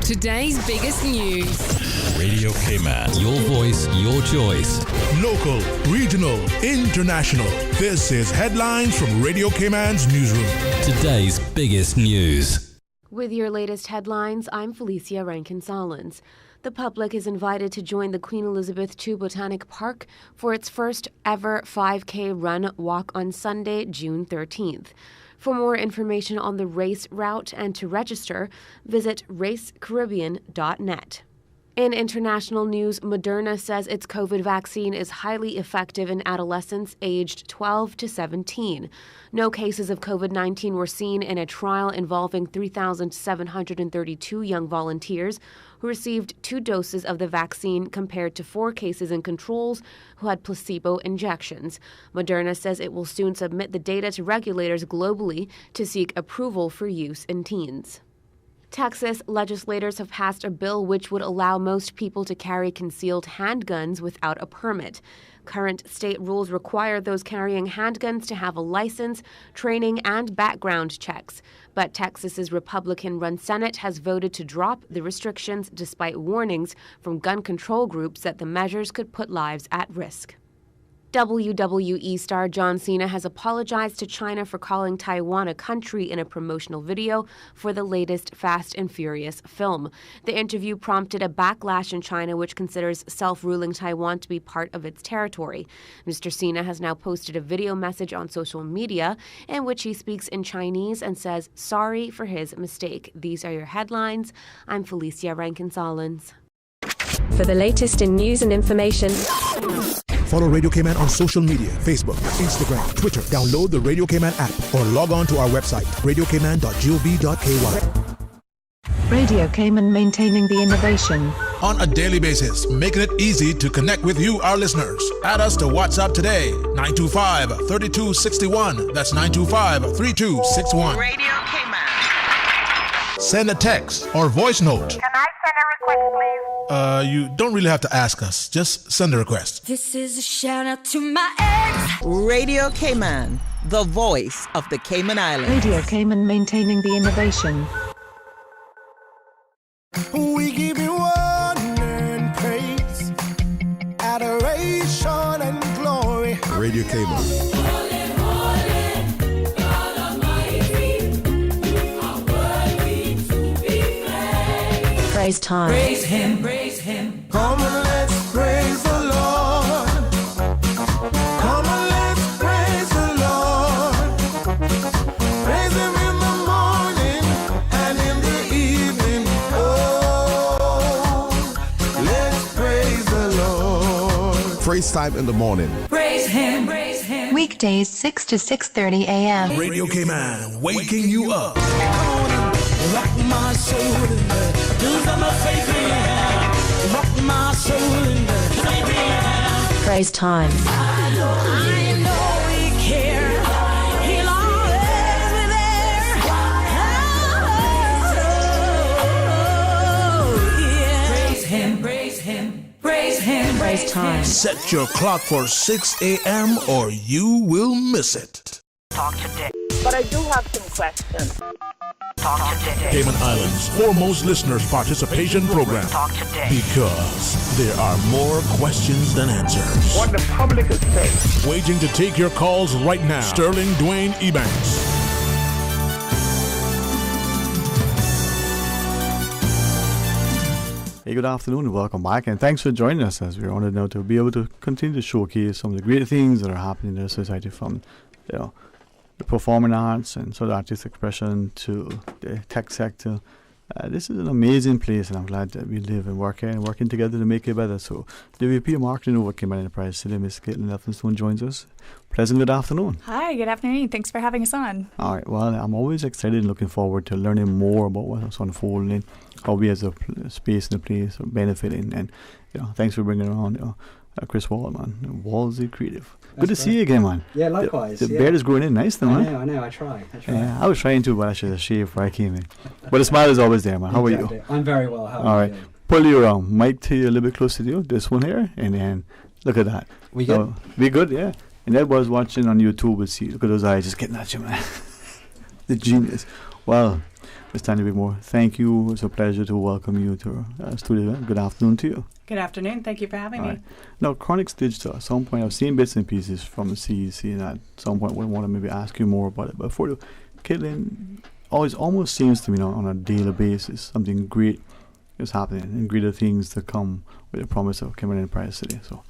Today's biggest news. Radio Cayman, your voice, your choice. Local, regional, international. This is headlines from Radio Cayman's newsroom. Today's biggest news. With your latest headlines, I'm Felicia Rankin-Solins. The public is invited to join the Queen Elizabeth II Botanic Park for its first ever 5K run walk on Sunday, June 13th. For more information on the race route and to register, visit racecaribbean.net. In international news, Moderna says its COVID vaccine is highly effective in adolescents aged 12 to 17. No cases of COVID-19 were seen in a trial involving 3,732 young volunteers who received 2 doses of the vaccine compared to 4 cases in controls who had placebo injections. Moderna says it will soon submit the data to regulators globally to seek approval for use in teens. Texas legislators have passed a bill which would allow most people to carry concealed handguns without a permit. Current state rules require those carrying handguns to have a license, training, and background checks. But Texas's Republican-run Senate has voted to drop the restrictions despite warnings from gun control groups that the measures could put lives at risk. WWE star John Cena has apologized to China for calling Taiwan a country in a promotional video for the latest Fast and Furious film. The interview prompted a backlash in China, which considers self-ruling Taiwan to be part of its territory. Mr. Cena has now posted a video message on social media in which he speaks in Chinese and says sorry for his mistake. These are your headlines. I'm Felicia Rankin-Solins. For the latest in news and information, follow Radio Cayman on social media, Facebook, Instagram, Twitter. Download the Radio Cayman app or log on to our website, radiocayman.gov.ky. Radio Cayman, maintaining the innovation. On a daily basis, making it easy to connect with you, our listeners. Add us to WhatsApp today, 925-3261. That's 925-3261. Radio Cayman. Send a text or voice note. Can I send a request, please? You don't really have to ask us. Just send a request. This is a shout out to my ex. Radio Cayman, the voice of the Cayman Islands. Radio Cayman, maintaining the innovation. We give you honor and praise, adoration and glory. Radio Cayman. Praise time. Praise him, praise him. Come and let's praise the Lord. Come and let's praise the Lord. Praise him in the morning and in the evening. Oh, let's praise the Lord. Praise time in the morning. Praise him, praise him. Weekdays 6 to 6:30 a.m. Radio Cayman, waking you up. Rock my soul in the dues of my faith in your hand. Rock my soul in the faith in your hand. Praise time. I know he cares. He'll always be there. Oh, yeah. Praise him, praise him, praise him. Praise time. Set your clock for 6 a.m. or you will miss it. Talk today. But I do have some questions. Talk today. Cayman Islands' foremost listeners participation program. Talk today. Because there are more questions than answers. What the public is saying. Waiting to take your calls right now. Sterling Dwayne Ebanks. Hey, good afternoon and welcome back, and thanks for joining us as we're honored now to be able to continue to showcase some of the great things that are happening in our society, from the performing arts and sort of artistic expression to the tech sector. This is an amazing place, and I'm glad that we live and work here and working together to make it better. So, the VP of Marketing over Cayman Enterprise City, Ms. Caitlin Elphinstone, joins us. Pleasant good afternoon. Hi, good afternoon. Thanks for having us on. All right, well, I'm always excited and looking forward to learning more about what's unfolding, how we as a space and a place are benefiting, and thanks for bringing around Chris Wall, man. Wallsy Creative. Good to see you again, man. Yeah, likewise. The beard is growing in nice, though, man. I know. I try. Yeah, I was trying to, but I should have shaved before I came in. But the smile is always there, man. How are you? I'm very well. How All are right. you? Pull you around. Mic to you a little bit closer to you. This one here, and then look at that. We good? We good, yeah. And that was watching on YouTube would see. Look at those eyes just getting at you, man. The genius. Well, Ms. Tanya Bigmore, thank you. It's a pleasure to welcome you to our studio. Good afternoon to you. Good afternoon. Thank you for having me. Right. Now, Chronix Digital, at some point, I've seen bits and pieces from the CEC, and at some point, I want to maybe ask you more about it. But for you, Caitlin, almost seems to me on a daily basis, something great is happening, and greater things to come with the promise of Cayman Enterprise City. So,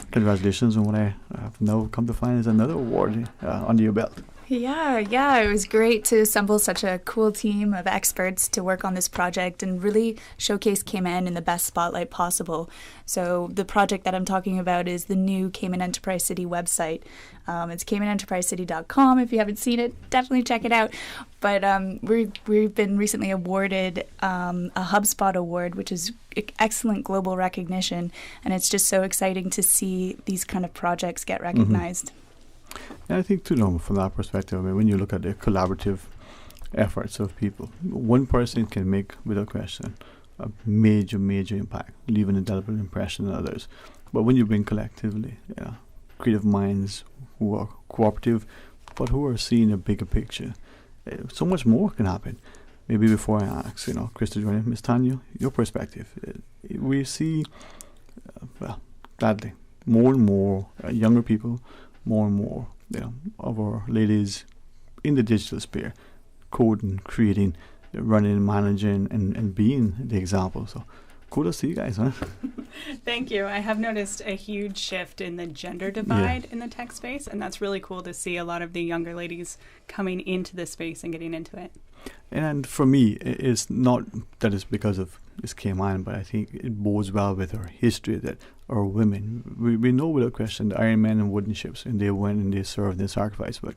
congratulations on what I have now come to find is another award under your belt. Yeah, it was great to assemble such a cool team of experts to work on this project and really showcase Cayman in the best spotlight possible. So the project that I'm talking about is the new Cayman Enterprise City website. It's CaymanEnterpriseCity.com. If you haven't seen it, definitely check it out. But we've been recently awarded a HubSpot award, which is excellent global recognition, and it's just so exciting to see these kind of projects get recognized. Mm-hmm. And I think, too, from that perspective, I mean, when you look at the collaborative efforts of people, one person can make, without question, a major impact, leave an indelible impression on others. But when you bring collectively, creative minds who are cooperative, but who are seeing a bigger picture, so much more can happen. Maybe before I ask, Chris to join in, Ms. Tanya, your perspective. We see, gladly, more and more younger people, more and more of our ladies in the digital sphere, coding, creating, running, managing, and being the example. So kudos to you guys, huh? Thank you. I have noticed a huge shift in the gender divide in the tech space, and that's really cool to see a lot of the younger ladies coming into the space and getting into it. And for me, it's not that it's because of this came on, but I think it bodes well with our history that our women, we know without question the Iron Man and wooden ships, and they went and they served and sacrificed, but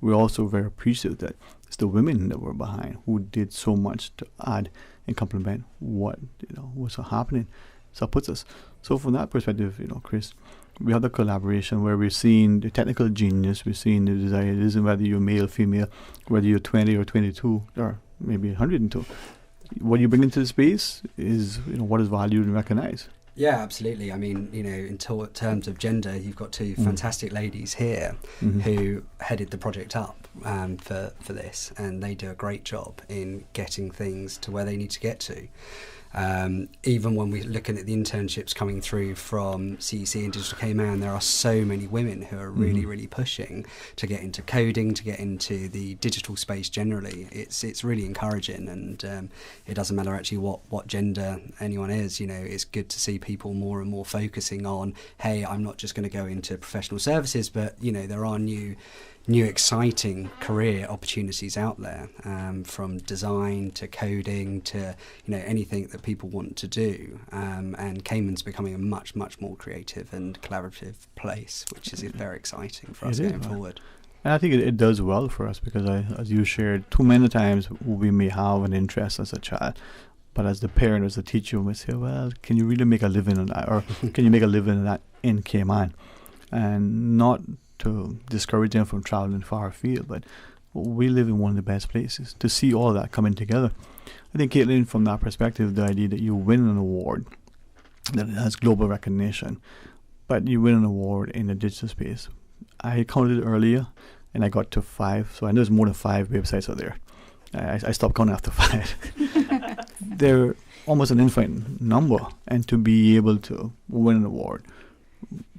we're also very appreciative that it's the women that were behind who did so much to add and complement what was happening. So it puts us. So from that perspective, Chris, we have the collaboration where we're seeing the technical genius, we're seeing the desire. It isn't whether you're male, female, whether you're 20 or 22 or maybe 102. What you bring into the space is what is valued and recognized. Yeah, absolutely. I mean, in terms of gender, you've got two fantastic ladies here who headed the project up for this, and they do a great job in getting things to where they need to get to. Even when we're looking at the internships coming through from CEC and Digital Cayman, there are so many women who are really, really pushing to get into coding, to get into the digital space generally. It's really encouraging, and it doesn't matter actually what gender anyone is. It's good to see people more and more focusing on, hey, I'm not just going to go into professional services, but there are new exciting career opportunities out there, from design to coding to anything that people want to do, and Cayman's becoming a much more creative and collaborative place, which is very exciting for us going forward. And I think it does well for us because as you shared, too many times we may have an interest as a child, but as the parent, as a teacher, we say, well, can you really make a living on that, or can you make a living on that in Cayman? And not to discourage them from traveling far afield, but we live in one of the best places to see all that coming together. I think, Caitlin, from that perspective, the idea that you win an award that has global recognition, but you win an award in the digital space. I counted earlier, and I got to 5, so I know there's more than 5 websites out there. I stopped counting after 5. They're almost an infinite number, and to be able to win an award,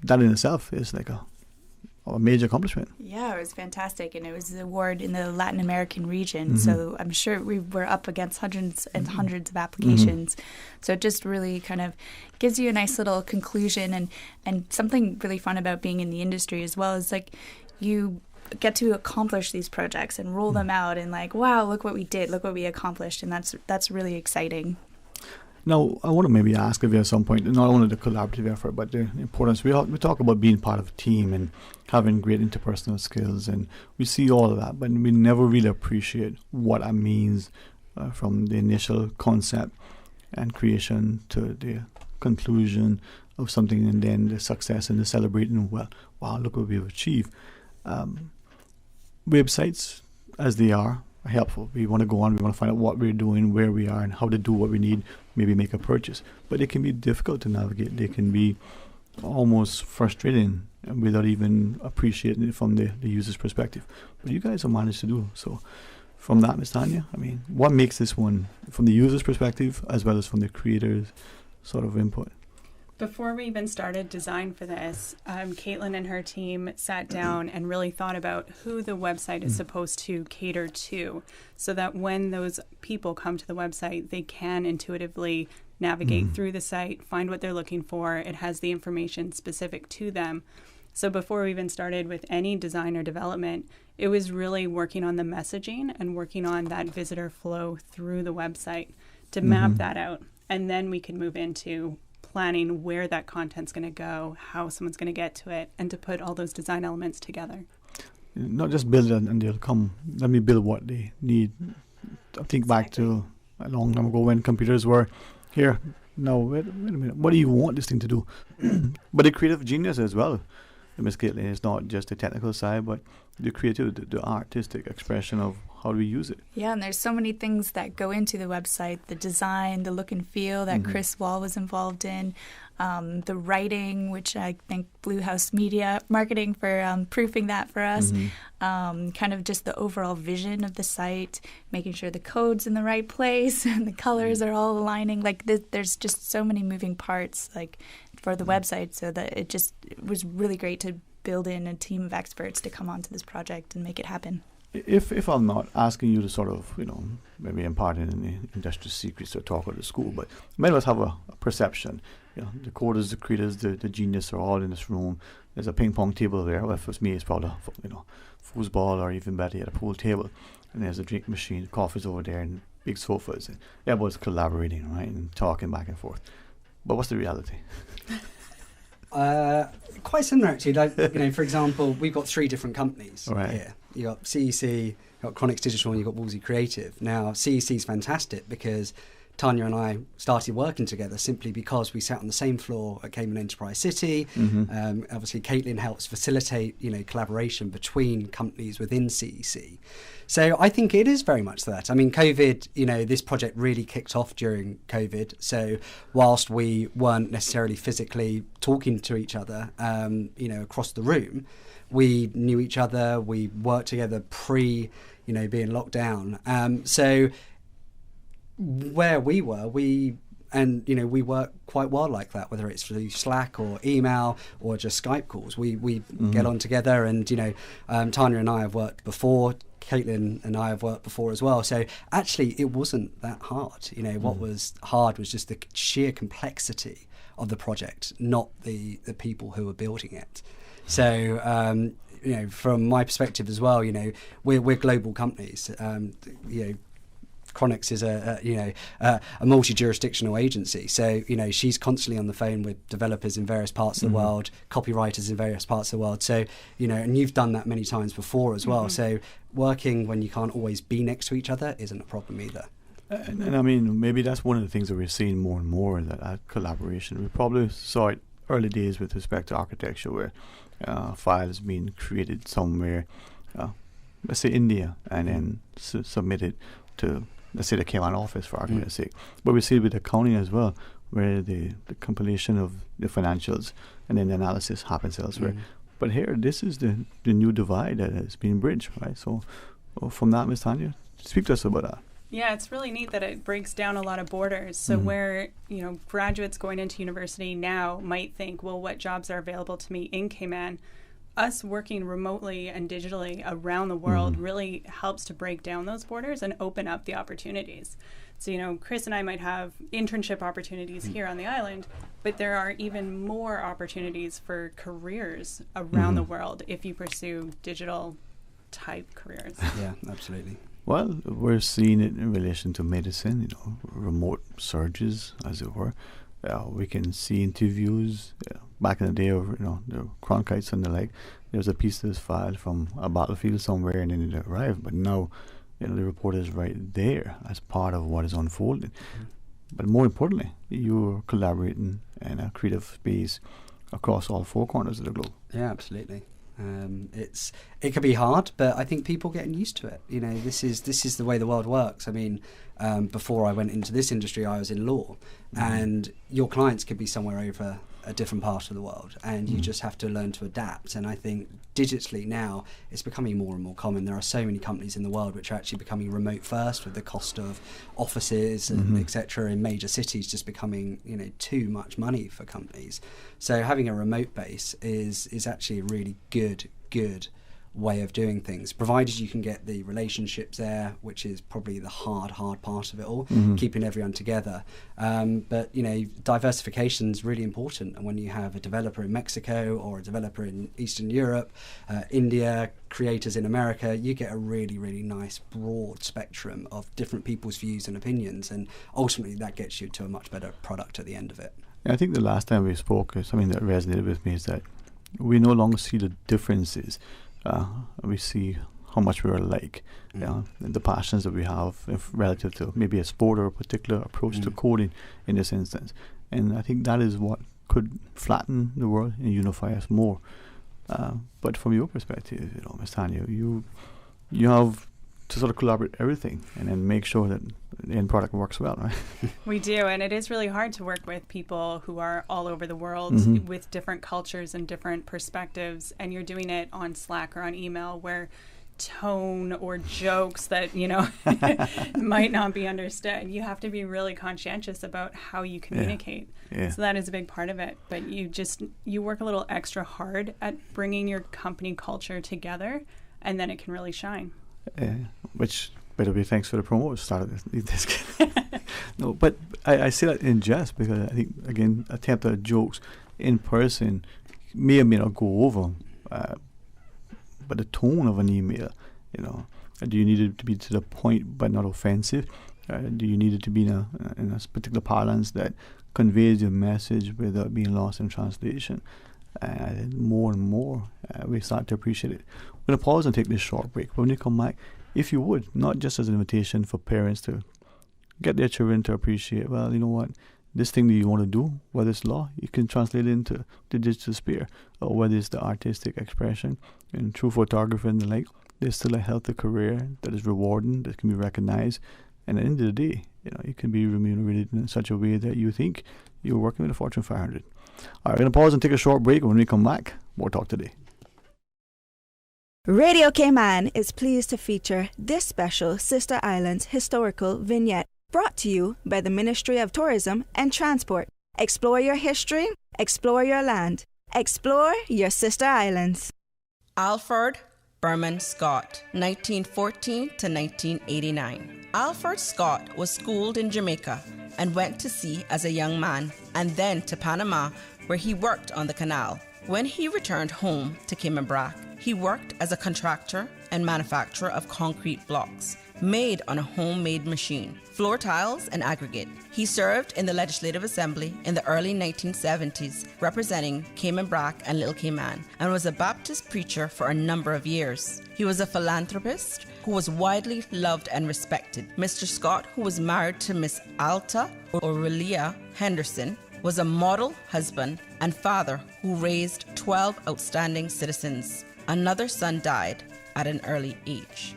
that in itself is like a major accomplishment. Yeah, it was fantastic, and it was an award in the Latin American region, so I'm sure we were up against hundreds and hundreds of applications. So it just really kind of gives you a nice little conclusion, and something really fun about being in the industry as well is like you get to accomplish these projects and roll them out and like, wow, look what we did, look what we accomplished, and that's really exciting. Now, I want to maybe ask of you at some point, not only the collaborative effort, but the importance. We talk about being part of a team and having great interpersonal skills, and we see all of that, but we never really appreciate what that means from the initial concept and creation to the conclusion of something, and then the success and the celebrating, well, wow, look what we've achieved. Websites, as they are helpful. We want to go on, we want to find out what we're doing, where we are, and how to do what we need, maybe make a purchase. But it can be difficult to navigate. They can be almost frustrating without even appreciating it from the user's perspective. But you guys have managed to do so. From that, Ms. Tanya, I mean, what makes this one, from the user's perspective, as well as from the creator's sort of input? Before we even started design for this, Caitlin and her team sat down and really thought about who the website is supposed to cater to, so that when those people come to the website, they can intuitively navigate through the site, find what they're looking for. It has the information specific to them. So before we even started with any design or development, it was really working on the messaging and working on that visitor flow through the website to map that out. And then we could move into planning where that content's going to go, how someone's going to get to it, and to put all those design elements together. Not just build it and they'll come. Let me build what they need. I think back to a long time ago when computers were here. No, wait a minute. What do you want this thing to do? But the creative genius as well, Ms. Caitlin, is not just the technical side, but the creative, the artistic expression of how do we use it. Yeah, and there's so many things that go into the website, the design, the look and feel that Chris Wall was involved in, the writing, which I thank Blue House Media Marketing for proofing that for us, kind of just the overall vision of the site, making sure the code's in the right place and the colors are all aligning. Like there's just so many moving parts. Like for the website, so that it was really great to build in a team of experts to come onto this project and make it happen. If I'm not asking you to sort of, maybe impart any industry secrets or talk at the school, but many of us have a perception. The coders, the creators, the genius are all in this room. There's a ping pong table there. Well, for me, it's probably, foosball, or even better yet, a pool table. And there's a drink machine, coffee's over there, and big sofas. And everybody's collaborating, right, and talking back and forth. But what's the reality? Quite similar, actually. Like, for example, we've got 3 different companies here. You got CEC, you got Chronix Digital, and you got Wolsey Creative. Now, CEC is fantastic because Tanya and I started working together simply because we sat on the same floor at Cayman Enterprise City. Obviously, Caitlin helps facilitate, collaboration between companies within CEC. So I think it is very much that. I mean, COVID, this project really kicked off during COVID. So whilst we weren't necessarily physically talking to each other, across the room, we knew each other. We worked together being locked down. So where we were, we work quite well like that, whether it's through Slack or email or just Skype calls. We get on together, and Tanya and I have worked before. Caitlin and I have worked before as well. So actually, it wasn't that hard. What was hard was just the sheer complexity of the project, not the people who were building it. So from my perspective as well, we're global companies. Chronix is a multi-jurisdictional agency. So, she's constantly on the phone with developers in various parts of the world, copywriters in various parts of the world. So, and you've done that many times before as well. So working when you can't always be next to each other isn't a problem either. And I mean, maybe that's one of the things that we're seeing more and more, that collaboration. We probably saw it early days with respect to architecture, where files being created somewhere, let's say India, and then submitted to, let's say, the Cayman office, for argument's sake. But we see it with accounting as well, where the compilation of the financials and then the analysis happens elsewhere. But here, this is the new divide that has been bridged, right? So from that, Ms. Tanya, speak to us about that. Yeah, it's really neat that it breaks down a lot of borders. So where, graduates going into university now might think, well, what jobs are available to me in Cayman? Us working remotely and digitally around the world really helps to break down those borders and open up the opportunities. So, Chris and I might have internship opportunities here on the island, but there are even more opportunities for careers around the world if you pursue digital type careers. Yeah, absolutely. Well, we're seeing it in relation to medicine, remote surges, as it were. We can see interviews. Back in the day of the Cronkites and the like, there was a piece of this file from a battlefield somewhere, and then it arrived. But now, the report is right there as part of what is unfolding. But more importantly, you're collaborating in a creative space across all 4 corners of the globe. Yeah, absolutely. It can be hard, but I think people are getting used to it. This is the way the world works. I mean, before I went into this industry, I was in law, and your clients could be somewhere over a different part of the world, and you just have to learn to adapt. And I think digitally now it's becoming more and more common. There are so many companies in the world which are actually becoming remote first, with the cost of offices and etc. in major cities just becoming too much money for companies. So having a remote base is actually a really good way of doing things, provided you can get the relationships there, which is probably the hard part of it all, keeping everyone together. But diversification is really important, and when you have a developer in Mexico or a developer in Eastern Europe, India, creators in America, you get a really, really nice broad spectrum of different people's views and opinions, and ultimately that gets you to a much better product at the end of it. I think the last time we spoke, something that resonated with me is that we no longer see the differences. We see how much we're alike, and the passions that we have relative to maybe a sport or a particular approach to coding in this instance. And I think that is what could flatten the world and unify us more. But from your perspective, Ms. Tanya, you have to sort of collaborate everything and then make sure that the end product works well, right? We do, and it is really hard to work with people who are all over the world with different cultures and different perspectives, and you're doing it on Slack or on email where tone or jokes that, you know, might not be understood. You have to be really conscientious about how you communicate. Yeah. So that is a big part of it. But you work a little extra hard at bringing your company culture together, and then it can really shine. Which, by the way, thanks for the promo. Started this. No, but I say that in jest because I think, again, attempt at jokes in person may or may not go over. But the tone of an email, you know, do you need it to be to the point but not offensive? Do you need it to be in a particular parlance that conveys your message without being lost in translation? More and more, we start to appreciate it. We're going to pause and take this short break. When we come back, if you would, not just as an invitation for parents to get their children to appreciate, well, you know what, this thing that you want to do, whether it's law, you can translate it into the digital sphere, or whether it's the artistic expression and true photography and the like, there's still a healthy career that is rewarding, that can be recognized, and at the end of the day, you know, you can be remunerated in such a way that you think you're working with a Fortune 500. All right, we're going to pause and take a short break. When we come back, more talk today. Radio Cayman is pleased to feature this special Sister Islands historical vignette, brought to you by the Ministry of Tourism and Transport. Explore your history, explore your land, explore your sister islands. Alfred Berman Scott, 1914 to 1989. Alfred Scott was schooled in Jamaica and went to sea as a young man, and then to Panama, where he worked on the canal. When he returned home to Cayman Brac, he worked as a contractor and manufacturer of concrete blocks made on a homemade machine, floor tiles and aggregate. He served in the Legislative Assembly in the early 1970s, representing Cayman Brac and Little Cayman, and was a Baptist preacher for a number of years. He was a philanthropist who was widely loved and respected. Mr. Scott, who was married to Miss Alta Aurelia Henderson, was a model husband and father who raised 12 outstanding citizens. Another son died at an early age.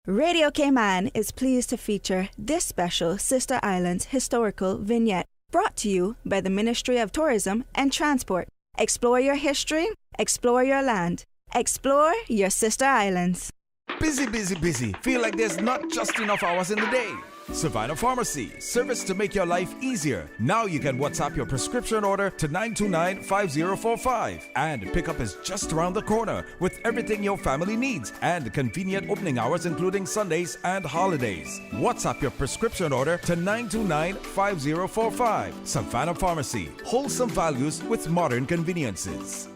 Radio Cayman is pleased to feature this special Sister Islands historical vignette, brought to you by the Ministry of Tourism and Transport. Explore your history, explore your land, explore your sister islands. Busy, busy, busy. Feel like there's not just enough hours in the day. Savannah Pharmacy, service to make your life easier. Now you can WhatsApp your prescription order to 929-5045. And pickup is just around the corner with everything your family needs and convenient opening hours including Sundays and holidays. WhatsApp your prescription order to 929-5045. Savannah Pharmacy, wholesome values with modern conveniences.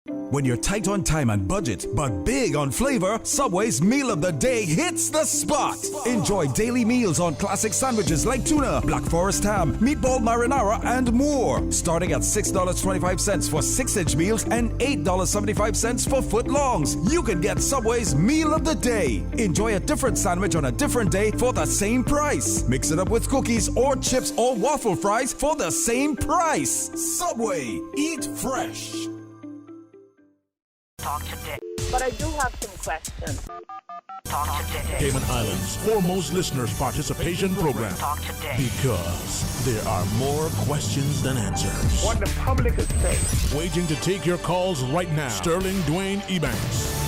When you're tight on time and budget, but big on flavor, Subway's Meal of the Day hits the spot. Enjoy daily meals on classic sandwiches like tuna, Black Forest ham, meatball marinara, and more. Starting at $6.25 for 6-inch meals and $8.75 for footlongs. You can get Subway's Meal of the Day. Enjoy a different sandwich on a different day for the same price. Mix it up with cookies or chips or waffle fries for the same price. Subway, eat fresh. Talk today. But I do have some questions. Talk today. Cayman Islands' foremost listeners' participation program. Talk today. Because there are more questions than answers. What the public is saying. Waging to take your calls right now. Sterling Dwayne Ebanks.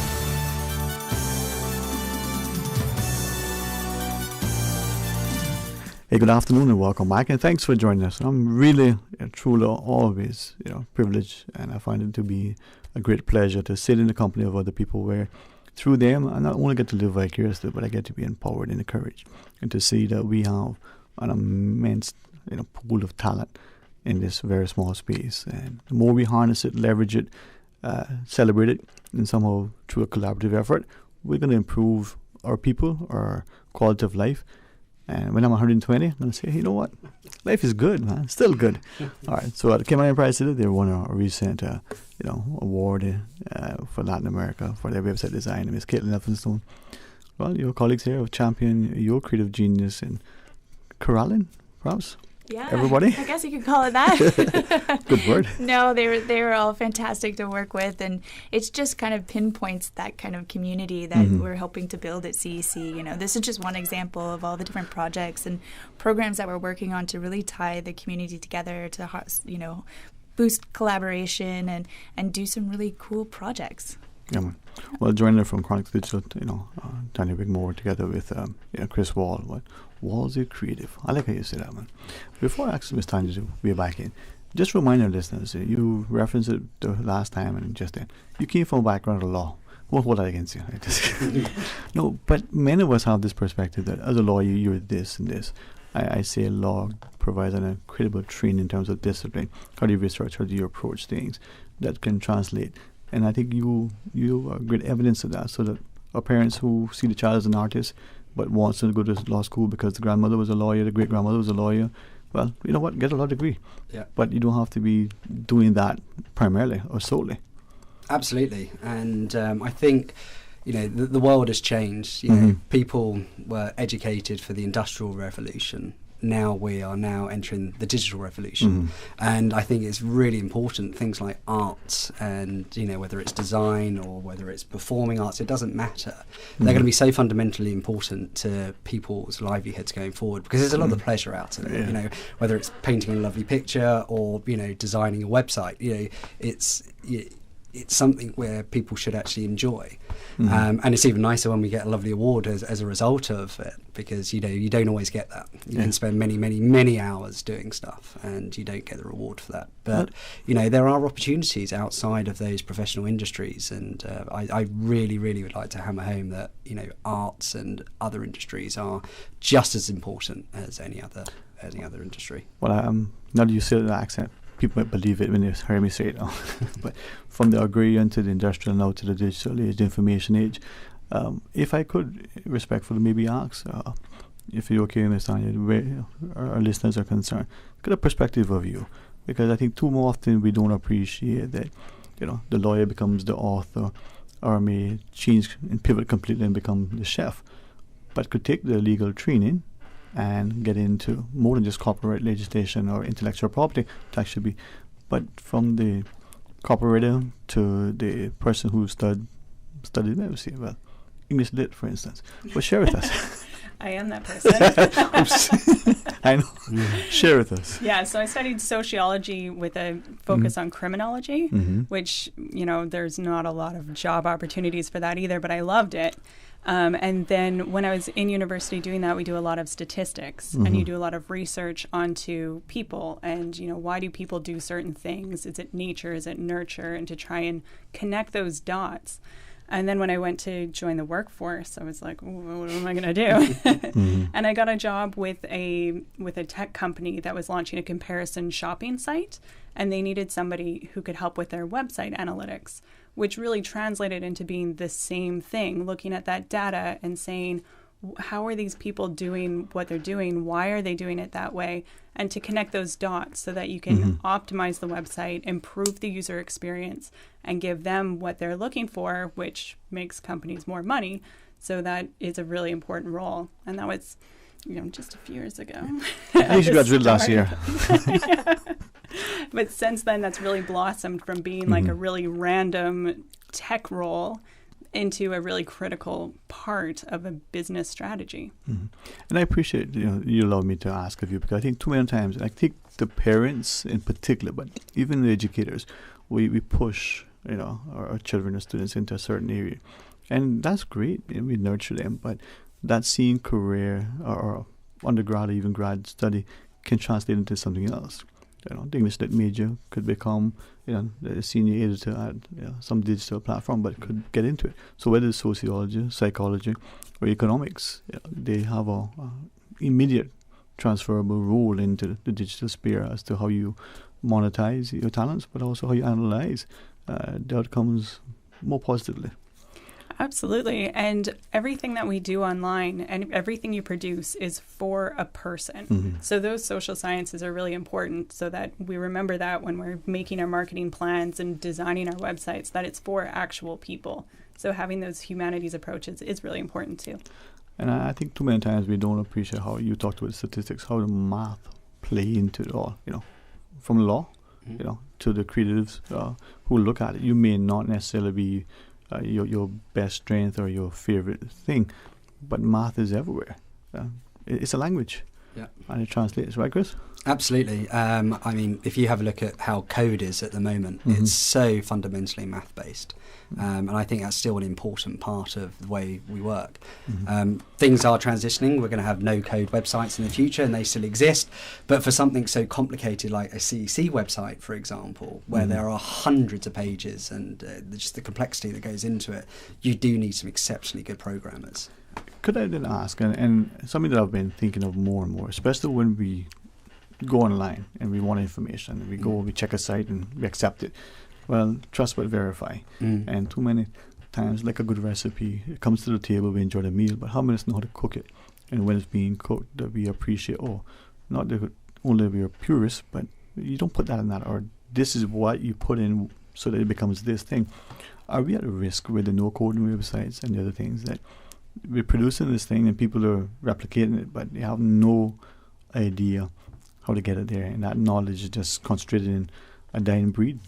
Hey, good afternoon and welcome back, and thanks for joining us. I'm really, truly, always, privileged, and I find it to be a great pleasure to sit in the company of other people where, through them, I not only get to live vicariously, but I get to be empowered and encouraged, and to see that we have an immense, pool of talent in this very small space. And the more we harness it, leverage it, celebrate it, and somehow through a collaborative effort, we're going to improve our people, our quality of life. And when I'm 120, I'm going to say, hey, you know what? Life is good, man. Still good. All right. So at the Cayman Enterprise today, they won a recent, award for Latin America for their website design. Ms. Caitlin Elphinstone. Well, your colleagues here have championed your creative genius in Corrallin, perhaps? Yeah, everybody? I guess you could call it that. Good word. No, they were all fantastic to work with, and it's just kind of pinpoints that kind of community that we're hoping to build at CEC. This is just one example of all the different projects and programs that we're working on to really tie the community together to, boost collaboration and do some really cool projects. Yeah, man. Well, joining from Chronix Digital, Tanya Wigmore together with Chris Wall. What Wall's it creative? I like how you say that, man. Before I ask Ms. Tanya to be back in, just remind our listeners, you referenced it the last time and just then. You came from a background of law. Won't hold that against you. No, but many of us have this perspective that as a lawyer, you're this and this. I say law provides an incredible training in terms of discipline. How do you research? How do you approach things that can translate? And I think you are great evidence of that, so that our parents who see the child as an artist but wants to go to law school because the grandmother was a lawyer, the great-grandmother was a lawyer, well, you know what, get a law degree. Yeah. But you don't have to be doing that primarily or solely. Absolutely. And I think, the world has changed. People were educated for the Industrial Revolution. Now we are entering the digital revolution. And I think it's really important, things like arts and, whether it's design or whether it's performing arts, it doesn't matter. They're going to be so fundamentally important to people's livelihoods going forward, because there's a lot of pleasure out of it, whether it's painting a lovely picture or, designing a website, it's something where people should actually enjoy. And it's even nicer when we get a lovely award as a result of it, because you don't always get that. You can spend many, many, many hours doing stuff and you don't get the reward for that. But there are opportunities outside of those professional industries, and I really, really would like to hammer home that arts and other industries are just as important as any other industry. Well, now that you say the accent, people might believe it when they hear me say it. But from the agrarian to the industrial, now to the digital age, the information age, if I could respectfully maybe ask, if you're okay, Ms. Tanya, where our listeners are concerned, get a perspective of you, because I think too often we don't appreciate that, the lawyer becomes the author, or may change and pivot completely and become the chef, but could take the legal training and get into more than just copyright legislation or intellectual property to actually be, but from the copywriter to the person who studied English Lit, for instance. Well, share with us. I am that person. I know. Share with us. Yeah, so I studied sociology with a focus on criminology, which, there's not a lot of job opportunities for that either, but I loved it. And then when I was in university doing that, we do a lot of statistics and you do a lot of research onto people and, why do people do certain things? Is it nature? Is it nurture? And to try and connect those dots. And then when I went to join the workforce, I was like, what am I going to do? And I got a job with a tech company that was launching a comparison shopping site, and they needed somebody who could help with their website analytics, which really translated into being the same thing, looking at that data and saying, how are these people doing what they're doing? Why are they doing it that way? And to connect those dots so that you can optimize the website, improve the user experience, and give them what they're looking for, which makes companies more money. So that is a really important role. And that was, just a few years ago. I think you graduated last year. But since then, that's really blossomed from being like a really random tech role into a really critical part of a business strategy. And I appreciate you allow me to ask of you, because I think too many times, I think the parents in particular, but even the educators, we push our children or students into a certain area, and that's great, and we nurture them, but that same career or undergrad or even grad study can translate into something else. The English Lit major could become a senior editor at some digital platform, but could get into it. So whether it's sociology, psychology, or economics, they have a immediate transferable role into the digital sphere as to how you monetize your talents, but also how you analyze the outcomes more positively. Absolutely. And everything that we do online and everything you produce is for a person. So those social sciences are really important, so that we remember that when we're making our marketing plans and designing our websites, that it's for actual people. So having those humanities approaches is really important too. And I think too many times we don't appreciate how you talked about statistics, how the math play into it all, from law, to the creatives who look at it. You may not necessarily be your best strength or your favorite thing, but math is everywhere. It's a language. and it translates, right, Chris? Absolutely. I mean, if you have a look at how code is at the moment, it's so fundamentally math-based. And I think that's still an important part of the way we work. Things are transitioning. We're going to have no-code websites in the future, and they still exist. But for something so complicated like a CEC website, for example, where there are hundreds of pages and just the complexity that goes into it, you do need some exceptionally good programmers. Could I then ask, and something that I've been thinking of more and more, especially when we go online and we want information, and we check a site and we accept it. Well, trust but verify. And too many times, like a good recipe, it comes to the table, we enjoy the meal, but how many of us know how to cook it? And when it's being cooked, that we appreciate, not that only we are purists, but you don't put that in that, or this is what you put in so that it becomes this thing. Are we at a risk with the no-coding websites and the other things that we're producing this thing and people are replicating it, but they have no idea how to get it there, and that knowledge is just concentrated in a dying breed?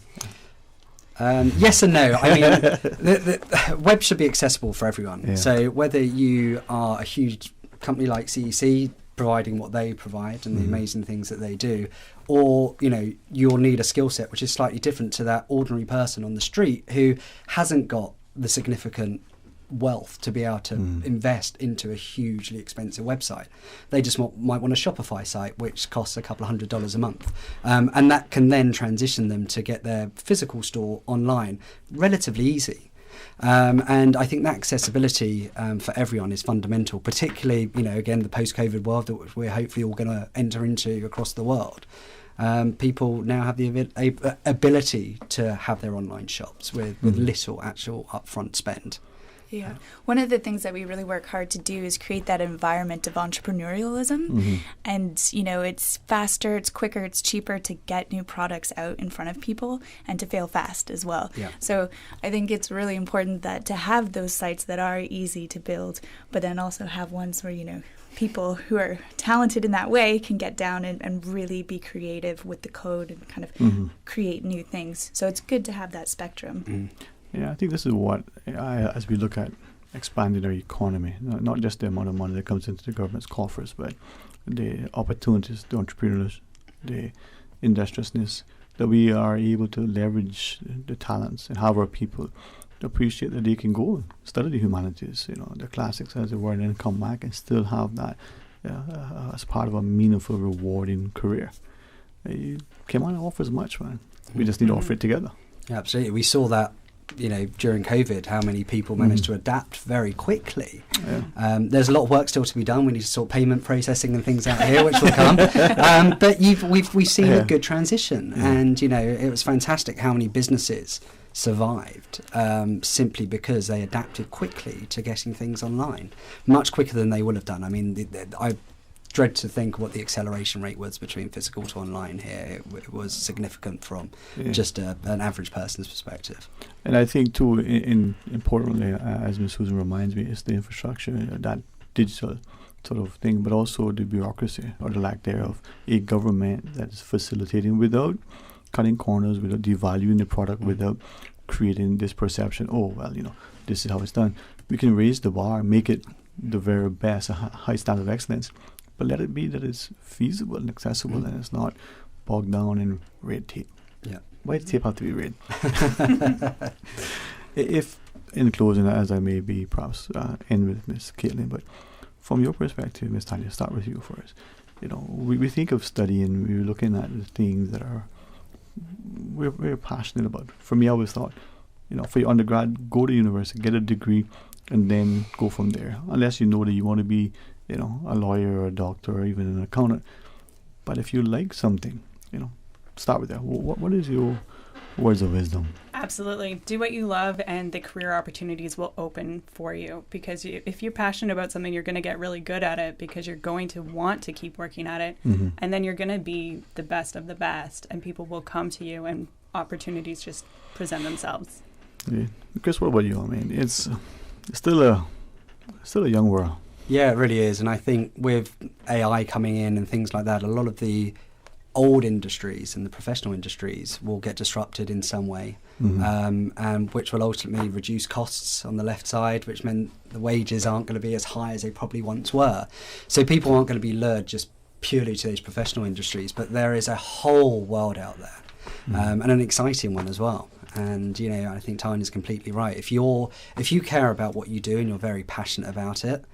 Yes and no. I mean, the web should be accessible for everyone. Yeah. So whether you are a huge company like CEC, providing what they provide and the amazing things that they do, or you'll need a skill set which is slightly different to that ordinary person on the street who hasn't got the significant wealth to be able to invest into a hugely expensive website. They just might want a Shopify site which costs a couple of $100 a month, and that can then transition them to get their physical store online relatively easy. And I think that accessibility for everyone is fundamental, particularly again the post-COVID world that we're hopefully all going to enter into across the world. People now have the ability to have their online shops with little actual upfront spend. Yeah. One of the things that we really work hard to do is create that environment of entrepreneurialism. And, it's faster, it's quicker, it's cheaper to get new products out in front of people and to fail fast as well. Yeah. So I think it's really important that to have those sites that are easy to build, but then also have ones where, people who are talented in that way can get down and really be creative with the code and kind of create new things. So it's good to have that spectrum. Yeah, I think this is what, as we look at expanding our economy, not just the amount of money that comes into the government's coffers, but the opportunities, the entrepreneurs, the industriousness, that we are able to leverage the talents and have our people appreciate that they can go and study the humanities, the classics as it were, and then come back and still have that as part of a meaningful, rewarding career. Cayman offers much, man. We just need to offer it together. Yeah, absolutely. We saw that during COVID, how many people managed to adapt very quickly. Yeah. There's a lot of work still to be done. We need to sort payment processing and things out here, which will come. But we've seen a good transition, and it was fantastic how many businesses survived simply because they adapted quickly to getting things online, much quicker than they would have done. I mean, I dread to think what the acceleration rate was between physical to online here. It was significant from just an average person's perspective. And I think too, importantly, as Ms. Susan reminds me, is the infrastructure, that digital sort of thing, but also the bureaucracy or the lack thereof. A government that is facilitating without cutting corners, without devaluing the product, without creating this perception, this is how it's done. We can raise the bar, make it the very best, a high standard of excellence, but let it be that it's feasible and accessible and it's not bogged down in red tape. Yeah. Why does tape have to be red? If, in closing, as I may be perhaps end with Ms. Caitlin, but from your perspective, Ms. Tanya, start with you first. We think of studying, we're looking at the things that are we're passionate about. For me, I always thought, for your undergrad, go to university, get a degree, and then go from there. Unless you know that you want to be a lawyer or a doctor or even an accountant. But if you like something, start with that. What is your words of wisdom? Absolutely. Do what you love and the career opportunities will open for you, because if you're passionate about something, you're going to get really good at it because you're going to want to keep working at it. And then you're going to be the best of the best and people will come to you and opportunities just present themselves. Yeah. Chris, what about you? I mean, it's still a young world. Yeah, it really is. And I think with AI coming in and things like that, a lot of the old industries and the professional industries will get disrupted in some way, and which will ultimately reduce costs on the left side, which meant the wages aren't going to be as high as they probably once were. So people aren't going to be lured just purely to those professional industries, but there is a whole world out there, and an exciting one as well. And you know, I think Tyne is completely right. If you care about what you do and you're very passionate about it,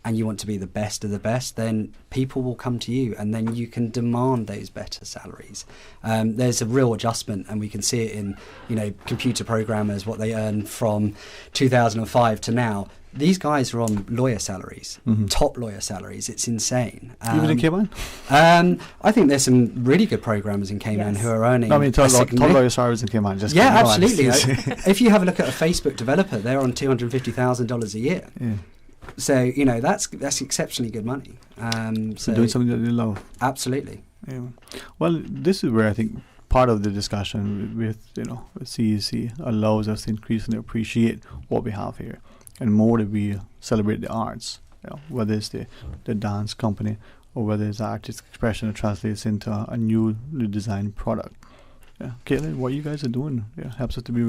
and you want to be the best of the best, then people will come to you, and then you can demand those better salaries. There's a real adjustment, and we can see it in, you know, computer programmers, what they earn from 2005 to now. These guys are on lawyer salaries, top lawyer salaries. It's insane. Even in Cayman? I think there's some really good programmers in Cayman who are earning. I mean, top lawyer salaries in Cayman. Just yeah, absolutely. If you have a look at a Facebook developer, they're on $250,000 a year. Yeah. So, you know, that's exceptionally good money. So doing something that they love. Absolutely. Yeah. Well, this is where I think part of the discussion with CEC allows us to increasingly appreciate what we have here, and more that we celebrate the arts, whether it's the dance company or whether it's artistic expression that translates into a newly designed product. Yeah, Caitlin, what you guys are doing helps us to be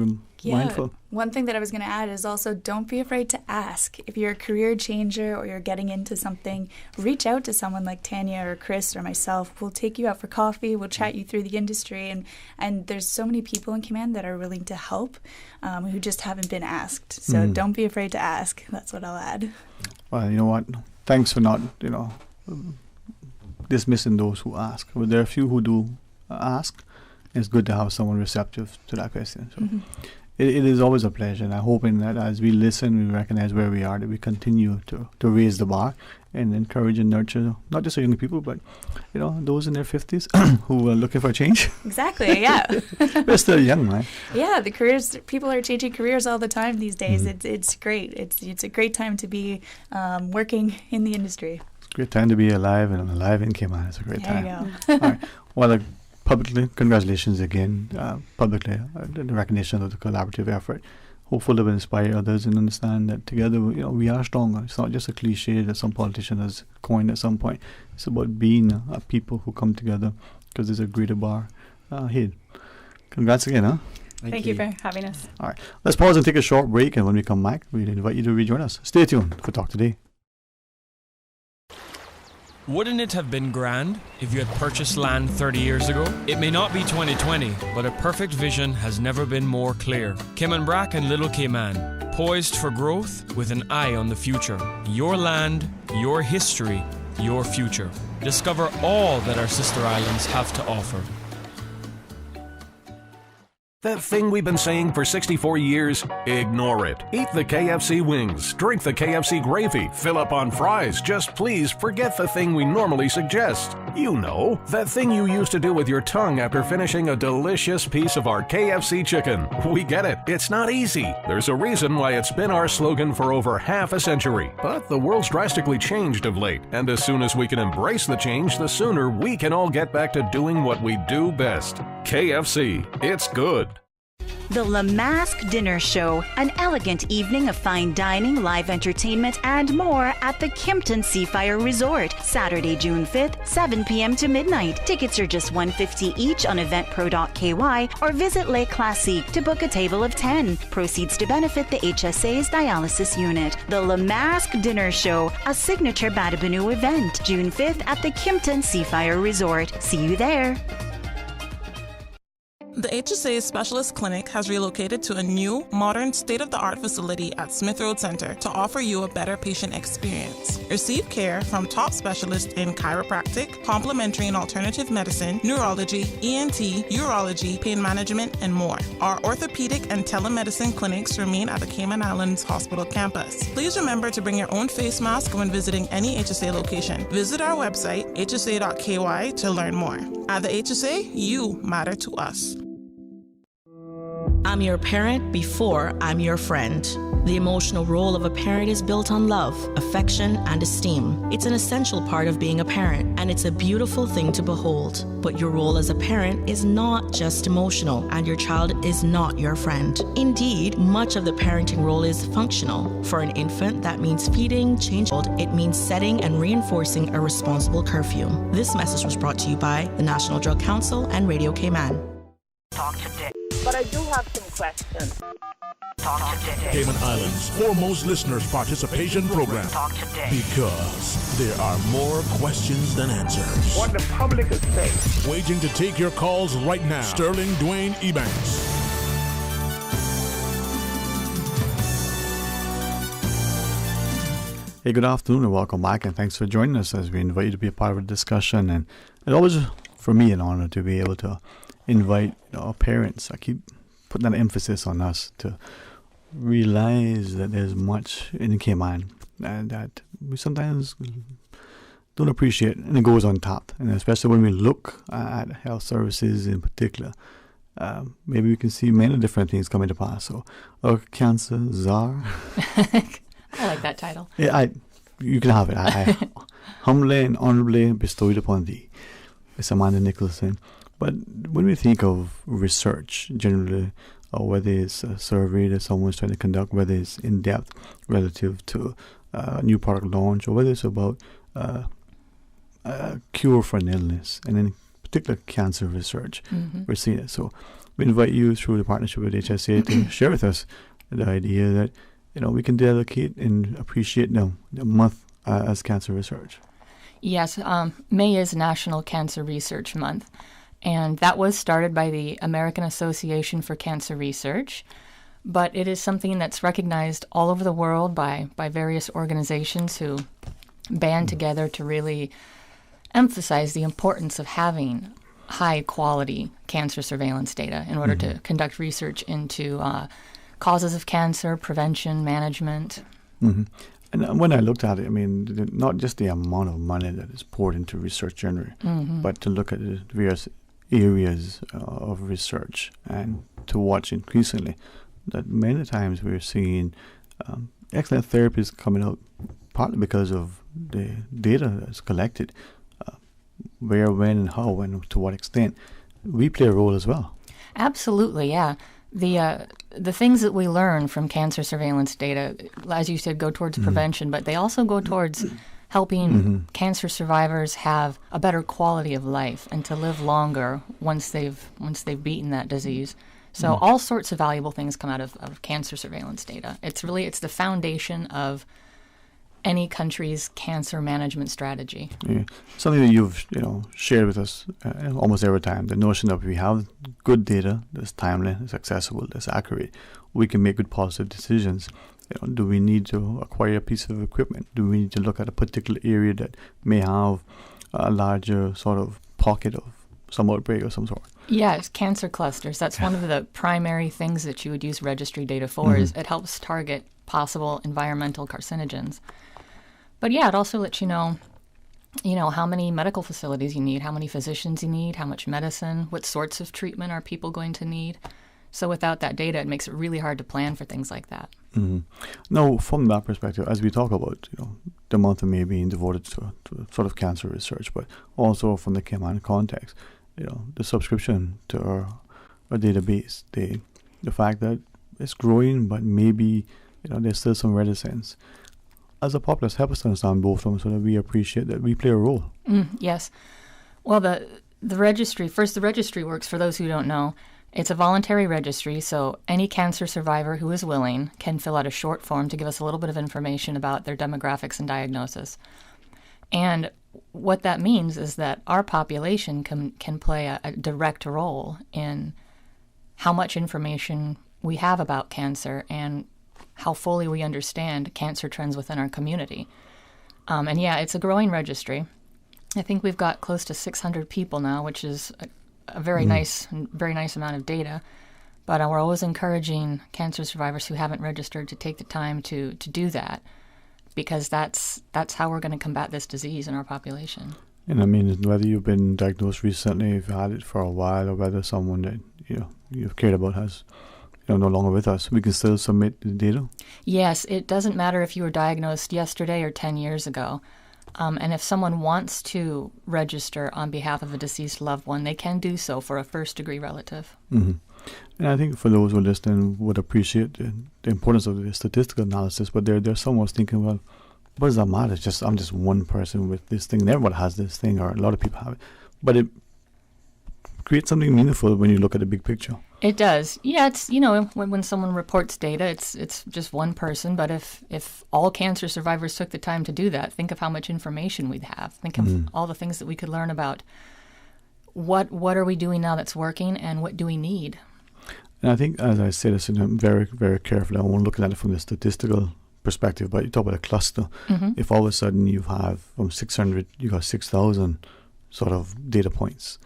mindful. One thing that I was going to add is also don't be afraid to ask. If you're a career changer or you're getting into something, reach out to someone like Tanya or Chris or myself. We'll take you out for coffee. We'll chat you through the industry. And there's so many people in Cayman that are willing to help who just haven't been asked. So don't be afraid to ask. That's what I'll add. Well, you know what? Thanks for not, dismissing those who ask. But there are a few who do ask. It's good to have someone receptive to that question. So it is always a pleasure, and I'm hoping that as we listen, we recognize where we are, that we continue to raise the bar and encourage and nurture not just our young people, but those in their 50s who are looking for a change. Exactly, yeah. We're still young, man. Yeah, people are changing careers all the time these days. It's great. It's a great time to be working in the industry. It's a great time to be alive, and alive in Cayman. It's a great time. There you go. All right. Well, publicly, congratulations again, publicly, the recognition of the collaborative effort. Hopefully it will inspire others and understand that together, we are stronger. It's not just a cliche that some politician has coined at some point. It's about being a people who come together because there's a greater bar ahead. Congrats again, huh? Thank you for having us. All right. Let's pause and take a short break, and when we come back, we invite you to rejoin us. Stay tuned for Talk Today. Wouldn't it have been grand if you had purchased land 30 years ago? It may not be 2020, but a perfect vision has never been more clear. Cayman Brac and Little Cayman, poised for growth with an eye on the future. Your land, your history, your future. Discover all that our sister islands have to offer. That thing we've been saying for 64 years, ignore it. Eat the KFC wings, drink the KFC gravy, fill up on fries. Just please forget the thing we normally suggest. You know, that thing you used to do with your tongue after finishing a delicious piece of our KFC chicken. We get it. It's not easy. There's a reason why it's been our slogan for over half a century. But the world's drastically changed of late, and as soon as we can embrace the change, the sooner we can all get back to doing what we do best. KFC. It's good. The Le Masque Dinner Show, an elegant evening of fine dining, live entertainment, and more at the Kimpton Seafire Resort, Saturday, June 5th, 7 p.m. to midnight. Tickets are just $150 each on eventpro.ky or visit Les Classiques to book a table of 10. Proceeds to benefit the HSA's dialysis unit. The Le Masque Dinner Show, a signature Batabanu event, June 5th at the Kimpton Seafire Resort. See you there. The HSA Specialist Clinic has relocated to a new, modern, state-of-the-art facility at Smith Road Center to offer you a better patient experience. Receive care from top specialists in chiropractic, complementary and alternative medicine, neurology, ENT, urology, pain management, and more. Our orthopedic and telemedicine clinics remain at the Cayman Islands Hospital campus. Please remember to bring your own face mask when visiting any HSA location. Visit our website, hsa.ky, to learn more. At the HSA, you matter to us. I'm your parent before I'm your friend. The emotional role of a parent is built on love, affection, and esteem. It's an essential part of being a parent, and it's a beautiful thing to behold. But your role as a parent is not just emotional, and your child is not your friend. Indeed, much of the parenting role is functional. For an infant, that means feeding, changing. It means setting and reinforcing a responsible curfew. This message was brought to you by the National Drug Council and Radio Cayman. Talk today. But I do have some questions. Cayman Islands' foremost listeners participation program. Because there are more questions than answers. What the public is saying. Waiting to take your calls right now. Sterling Dwayne Ebanks. Hey, good afternoon and welcome back, and thanks for joining us as we invite you to be a part of the discussion. And it's always, for me, an honor to be able to invite our parents. I keep putting that emphasis on us to realize that there's much in Cayman and that we sometimes don't appreciate, and it goes untapped. And especially when we look at health services in particular, maybe we can see many different things coming to pass. So, our cancer czar. I like that title. Yeah, you can have it. I humbly and honorably bestow it upon thee. It's Amanda Nicholson. But when we think of research, generally, or whether it's a survey that someone's trying to conduct, whether it's in depth relative to a new product launch, or whether it's about a cure for an illness, and in particular cancer research, we're seeing it. So we invite you through the partnership with HSA to share with us the idea that we can dedicate and appreciate the month as cancer research. Yes, May is National Cancer Research Month, and that was started by the American Association for Cancer Research, but it is something that's recognized all over the world by various organizations who band together to really emphasize the importance of having high-quality cancer surveillance data in order to conduct research into causes of cancer, prevention, management. And when I looked at it, I mean, not just the amount of money that is poured into research generally, but to look at the various areas of research and to watch increasingly that many times we're seeing excellent therapies coming out partly because of the data that's collected, where, when, and how, and to what extent. We play a role as well. Absolutely, yeah. The things that we learn from cancer surveillance data, as you said, go towards prevention, but they also go towards helping cancer survivors have a better quality of life and to live longer once they've beaten that disease. So all sorts of valuable things come out of cancer surveillance data. It's the foundation of any country's cancer management strategy. Yeah. Something that you've shared with us almost every time, the notion that we have good data that's timely, that's accessible, that's accurate, we can make good positive decisions. Do we need to acquire a piece of equipment? Do we need to look at a particular area that may have a larger sort of pocket of some outbreak of some sort? Yes, cancer clusters. That's one of the primary things that you would use registry data for. Is it helps target possible environmental carcinogens. But yeah, it also lets you know how many medical facilities you need, how many physicians you need, how much medicine, what sorts of treatment are people going to need. So without that data, it makes it really hard to plan for things like that. Now, from that perspective, as we talk about the month of May being devoted to sort of cancer research, but also from the Cayman context, the subscription to our database, the fact that it's growing, but maybe there's still some reticence. As a populace, help us understand both of them so that we appreciate that we play a role. Yes. Well, the registry works, for those who don't know. It's a voluntary registry, so any cancer survivor who is willing can fill out a short form to give us a little bit of information about their demographics and diagnosis. And what that means is that our population can play a direct role in how much information we have about cancer and how fully we understand cancer trends within our community. And yeah, it's a growing registry. I think we've got close to 600 people now, which is a very nice amount of data. But we're always encouraging cancer survivors who haven't registered to take the time to do that, because that's how we're going to combat this disease in our population. And I mean, whether you've been diagnosed recently, if you've had it for a while, or whether someone that you've cared about has no longer with us, we can still submit the data? Yes, it doesn't matter if you were diagnosed yesterday or 10 years ago. And if someone wants to register on behalf of a deceased loved one, they can do so for a first-degree relative. And I think for those who are listening would appreciate the importance of the statistical analysis, but there's someone thinking, well, what does that matter? I'm just one person with this thing. Everyone has this thing, or a lot of people have it. But it creates something meaningful when you look at the big picture. It does. Yeah, it's, you know, when someone reports data, it's just one person. But if all cancer survivors took the time to do that, think of how much information we'd have. Think of all the things that we could learn about what are we doing now that's working and what do we need. And I think, as I said, this, I'm very, very careful. I won't look at it from the statistical perspective, but you talk about a cluster. If all of a sudden you have from 600, you got 6,000 sort of data points.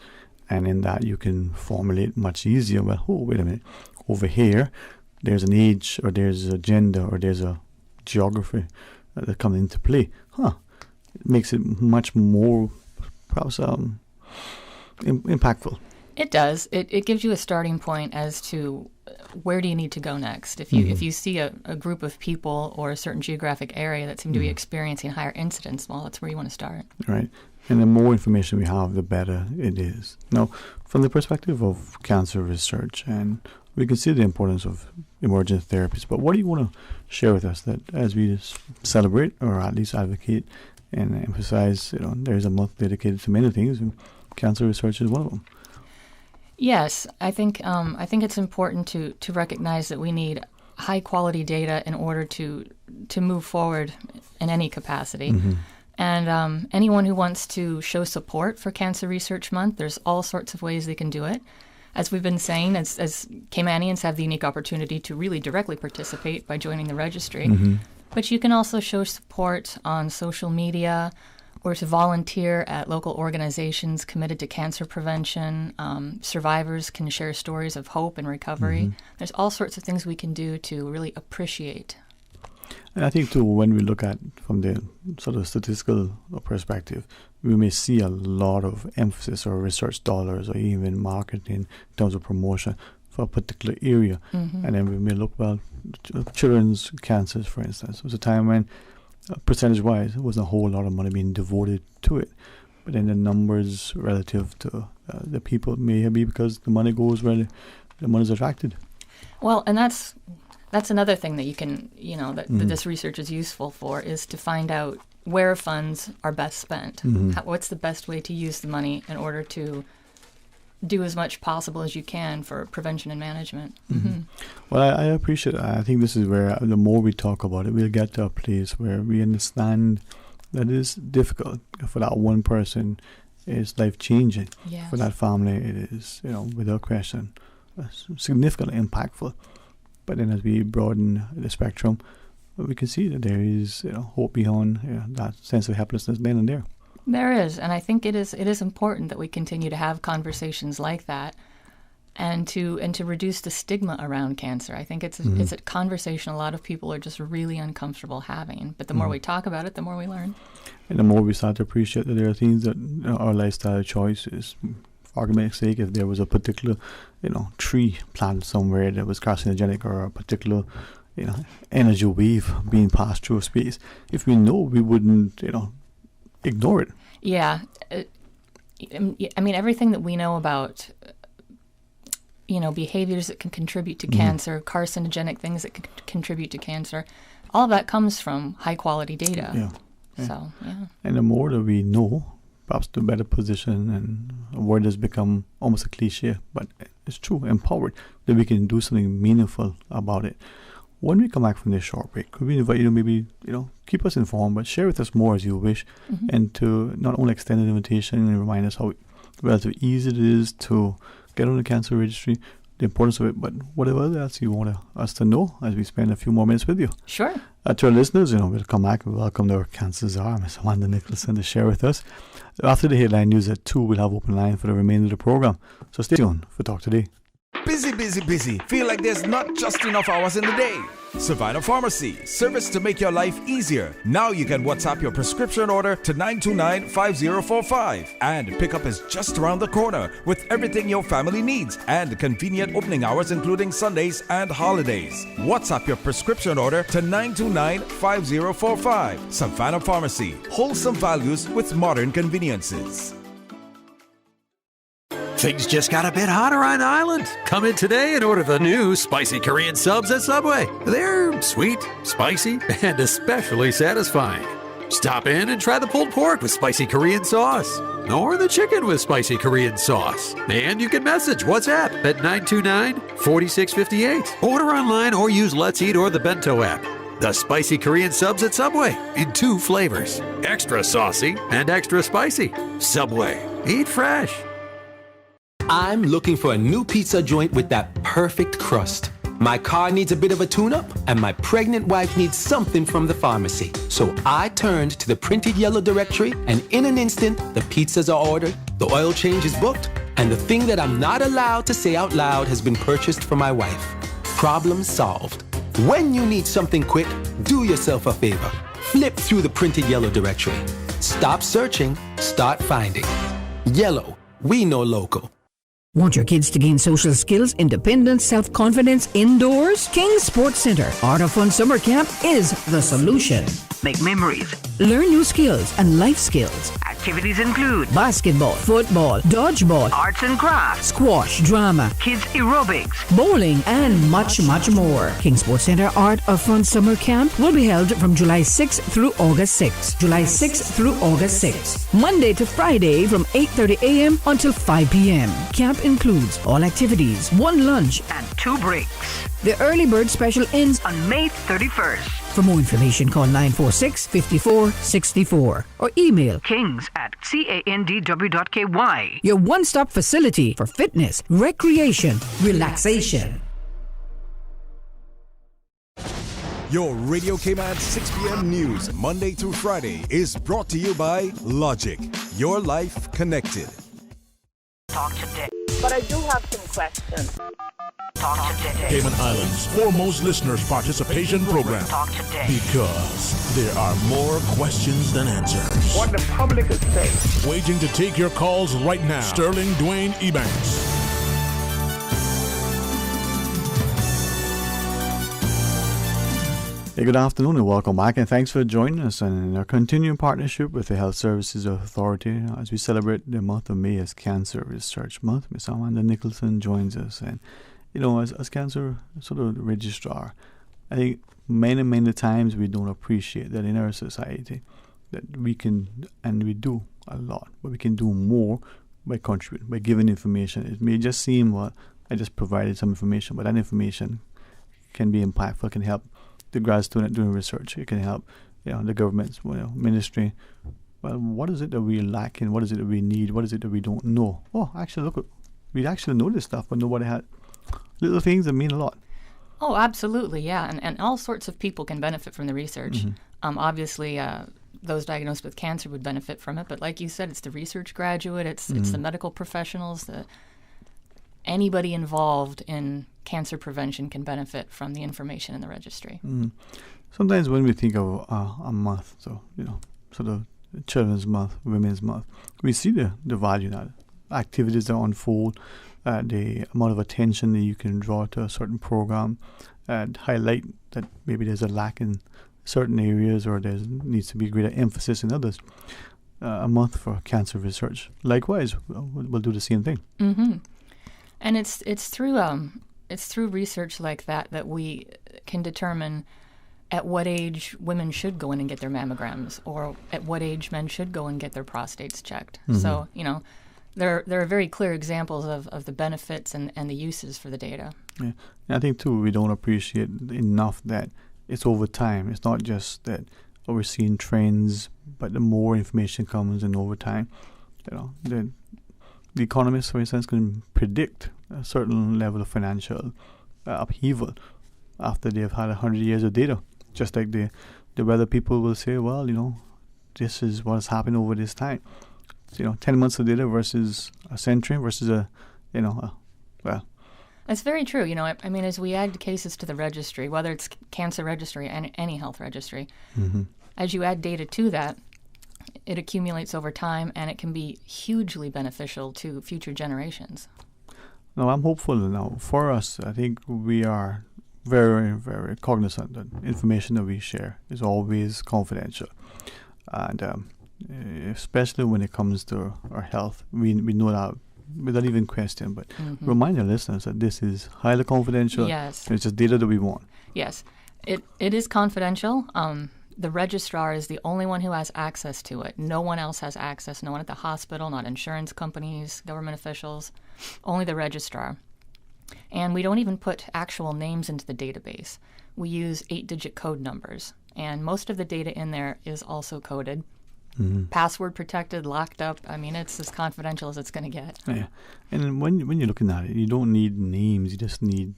And in that, you can formulate much easier. Well, oh, wait a minute. Over here, there's an age, or there's a gender, or there's a geography that comes into play. It makes it much more, perhaps, impactful. It does. It gives you a starting point as to where do you need to go next. If you see a group of people or a certain geographic area that seem to be experiencing higher incidence, well, that's where you want to start. Right. And the more information we have, the better it is. Now, from the perspective of cancer research, and we can see the importance of emergent therapies, but what do you want to share with us that as we celebrate, or at least advocate and emphasize, you know, there's a month dedicated to many things, and cancer research is one of them? Yes, I think it's important to recognize that we need high quality data in order to move forward in any capacity. And anyone who wants to show support for Cancer Research Month, there's all sorts of ways they can do it. As we've been saying, as Caymanians have the unique opportunity to really directly participate by joining the registry. But you can also show support on social media or to volunteer at local organizations committed to cancer prevention. Survivors can share stories of hope and recovery. There's all sorts of things we can do to really appreciate. And I think, too, when we look at from the sort of statistical perspective, we may see a lot of emphasis or research dollars or even marketing in terms of promotion for a particular area. And then we may look, well, children's cancers, for instance. It was a time when, percentage-wise, there wasn't a whole lot of money being devoted to it. But then the numbers relative to the people may be because the money goes where the money is attracted. Well, and that's another thing that you can, you know, that this research is useful for, is to find out where funds are best spent. What's the best way to use the money in order to do as much possible as you can for prevention and management. Well, I appreciate it. I think this is where the more we talk about it, we'll get to a place where we understand that it is difficult. For that one person, it's life-changing. Yes. For that family, it is, you know, without question, significantly impactful. But then as we broaden the spectrum, we can see that there is, you know, hope beyond, you know, that sense of helplessness then and there. There is, and I think it is important that we continue to have conversations like that, and to reduce the stigma around cancer. I think it's a conversation a lot of people are just really uncomfortable having. But the more we talk about it, the more we learn. And the more we start to appreciate that there are things that, you know, our lifestyle choices. For argument's sake, if there was a particular, you know, tree planted somewhere that was carcinogenic, or a particular, you know, energy wave being passed through space, if we know, we wouldn't, you know, ignore it. Yeah. I mean, everything that we know about, you know, behaviors that can contribute to cancer, carcinogenic things that can contribute to cancer, all of that comes from high-quality data. Yeah. So, yeah. And the more that we know, perhaps the better position, and a word has become almost a cliche, but it's true, empowered, that we can do something meaningful about it. When we come back from this short break, could we invite you to maybe, you know, keep us informed, but share with us more as you wish, and to not only extend an invitation and remind us how relatively easy it is to get on the cancer registry, the importance of it, but whatever else you want us to know as we spend a few more minutes with you. Sure. To our listeners, you know, we'll come back and welcome our cancer czar, Ms. Amanda Nicholson, to share with us. After the headline news at 2, we'll have open line for the remainder of the program. So stay tuned for Talk Today. Busy, busy, busy. Feel like there's not just enough hours in the day. Savannah Pharmacy, service to make your life easier. Now you can WhatsApp your prescription order to 929-5045. And pickup is just around the corner with everything your family needs and convenient opening hours including Sundays and holidays. WhatsApp your prescription order to 929-5045. Savannah Pharmacy, wholesome values with modern conveniences. Things just got a bit hotter on the island. Come in today and order the new spicy Korean subs at Subway. They're sweet, spicy, and especially satisfying. Stop in and try the pulled pork with spicy Korean sauce, or the chicken with spicy Korean sauce. And you can message WhatsApp at 929-4658. Order online or use Let's Eat or the Bento app. The spicy Korean subs at Subway in 2 flavors, extra saucy and extra spicy. Subway, eat fresh. I'm looking for a new pizza joint with that perfect crust. My car needs a bit of a tune-up, and my pregnant wife needs something from the pharmacy. So I turned to the printed yellow directory, and in an instant, the pizzas are ordered, the oil change is booked, and the thing that I'm not allowed to say out loud has been purchased for my wife. Problem solved. When you need something quick, do yourself a favor. Flip through the printed yellow directory. Stop searching, start finding. Yellow, we know local. Want your kids to gain social skills, independence, self-confidence indoors? King's Sports Center Art of Fun Summer Camp is the solution. Make memories. Learn new skills and life skills. Activities include Basketball, football, dodgeball, arts and crafts, squash, drama, kids aerobics, bowling, and much, much more. King Sports Center Art of Fun Summer Camp will be held from July 6th through August 6th. July 6th through August 6th. Monday to Friday from 8:30 a.m. until 5 p.m. Camp includes all activities, 1 lunch, and 2 breaks. The early bird special ends on May 31st. For more information, call 946-5464 or email kings@candw.ky. Your one-stop facility for fitness, recreation, relaxation. Your Radio Cayman 6 p.m. news, Monday through Friday, is brought to you by Logic. Your life connected. Talk today. But I do have some questions. Talk today. Cayman Islands' foremost listeners participation program. Talk today. Because there are more questions than answers. What the public is saying. Waiting to take your calls right now. Sterling Dwayne Ebanks. Hey, good afternoon and welcome back, and thanks for joining us in our continuing partnership with the Health Services Authority as we celebrate the month of May as Cancer Research Month. Ms. Amanda Nicholson joins us, and as cancer sort of registrar, I think many times we don't appreciate that in our society that we can, and we do a lot, but we can do more by contributing, by giving information. It may just seem, well, I just provided some information, but that information can be impactful, can help the grad student doing research. It can help, the government's ministry. Well, what is it that we lack and what is it that we need? What is it that we don't know? Oh, actually, look, we actually know this stuff, but nobody had little things that mean a lot. Oh, absolutely, yeah. And all sorts of people can benefit from the research. Mm-hmm. Obviously, those diagnosed with cancer would benefit from it, but like you said, it's the research graduate, it's the medical professionals, anybody involved in cancer prevention can benefit from the information in the registry. Sometimes when we think of a month, so sort of Children's Month, Women's Month, we see the value in that. Activities that unfold, the amount of attention that you can draw to a certain program, and highlight that maybe there's a lack in certain areas or there needs to be greater emphasis in others. A month for cancer research, likewise, we'll do the same thing. Mm-hmm. And it's through research like that we can determine at what age women should go in and get their mammograms, or at what age men should go and get their prostates checked. Mm-hmm. So there are very clear examples of the benefits and the uses for the data. Yeah, and I think too we don't appreciate enough that it's over time. It's not just that we're seeing trends, but the more information comes in over time, the economists, for instance, can predict a certain level of financial upheaval after they've had 100 years of data. Just like the weather people will say, well, this is what's happened over this time. 10 months of data versus a century versus well. That's very true. I mean, as we add cases to the registry, whether it's cancer registry and any health registry, as you add data to that, it accumulates over time, and it can be hugely beneficial to future generations. No, I'm hopeful now. For us, I think we are very, very cognizant that information that we share is always confidential. And especially when it comes to our health, we know that without even question, but remind our listeners that this is highly confidential. Yes. It's just data that we want. Yes. It is confidential. the registrar is the only one who has access to it. No one else has access. No one at the hospital, not insurance companies, government officials, only the registrar. And we don't even put actual names into the database. We use 8-digit code numbers. And most of the data in there is also coded. Mm-hmm. Password protected, locked up. I mean, it's as confidential as it's going to get. Yeah. And when you're looking at it, you don't need names. You just need,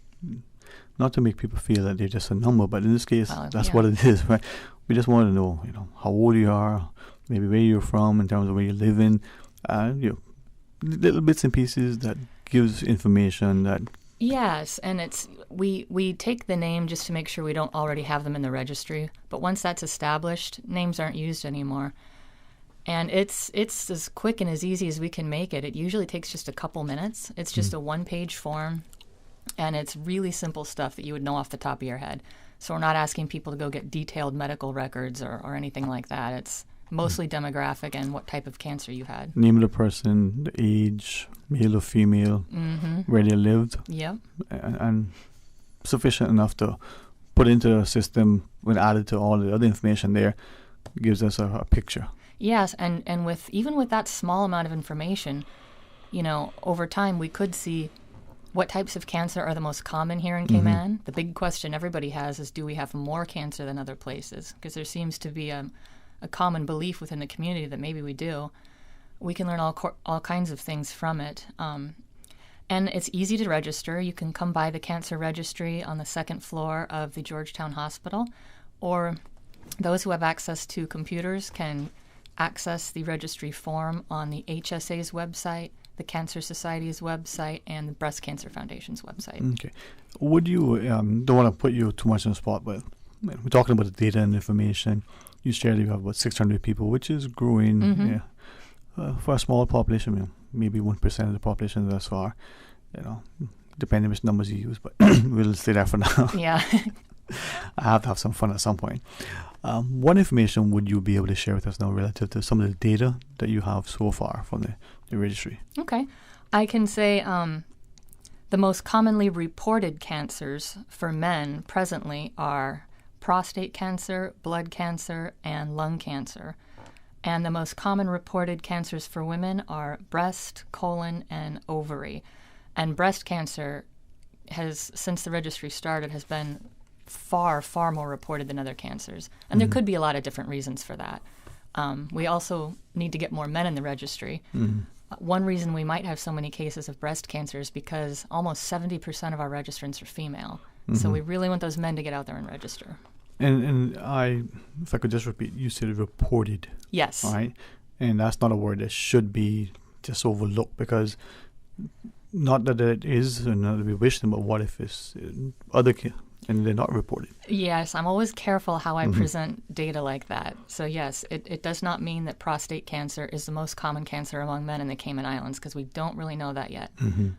not to make people feel that they're just a number, but in this case, that's what it is, right? We just want to know, how old you are, maybe where you're from in terms of where you live in, little bits and pieces that gives information that. Yes, and we take the name just to make sure we don't already have them in the registry. But once that's established, names aren't used anymore. And it's as quick and as easy as we can make it. It usually takes just a couple minutes. It's just a one-page form, and it's really simple stuff that you would know off the top of your head. So we're not asking people to go get detailed medical records or anything like that. It's mostly demographic and what type of cancer you had. Name of the person, the age, male or female, where they lived. Yep. And sufficient enough to put into the system when added to all the other information there, gives us a picture. Yes, and even with that small amount of information, over time we could see what types of cancer are the most common here in Cayman. The big question everybody has is, do we have more cancer than other places? Because there seems to be a common belief within the community that maybe we do. We can learn all kinds of things from it. And it's easy to register. You can come by the cancer registry on the second floor of the Georgetown Hospital, or those who have access to computers can access the registry form on the HSA's website, the Cancer Society's website, and the Breast Cancer Foundation's website. Okay. Would you, don't want to put you too much on the spot, but we're talking about the data and information. You shared you have about 600 people, which is growing for a small population, maybe 1% of the population thus far, depending which numbers you use, but we'll stay there for now. Yeah. I have to have some fun at some point. What information would you be able to share with us now relative to some of the data that you have so far from the registry? Okay. I can say the most commonly reported cancers for men presently are prostate cancer, blood cancer, and lung cancer. And the most common reported cancers for women are breast, colon, and ovary. And breast cancer has, since the registry started, has been far, far more reported than other cancers. And there could be a lot of different reasons for that. We also need to get more men in the registry. One reason we might have so many cases of breast cancer is because almost 70% of our registrants are female. So we really want those men to get out there and register. And if I could just repeat, you said reported. Yes. Right? And that's not a word that should be just overlooked, because not that it is, and not that we wish them, but what if it's and they're not reported? Yes, I'm always careful how I present data like that. So yes, it does not mean that prostate cancer is the most common cancer among men in the Cayman Islands, because we don't really know that yet.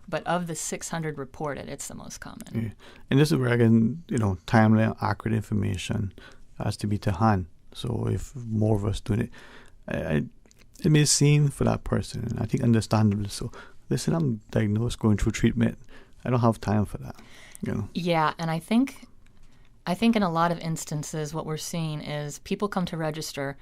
But of the 600 reported, it's the most common. Yeah. And this is where, again, timely and accurate information has to be to hand. So if more of us doing it, it may seem for that person, and I think understandably so, listen, I'm diagnosed, going through treatment, I don't have time for that. Yeah, and I think in a lot of instances what we're seeing is people come to register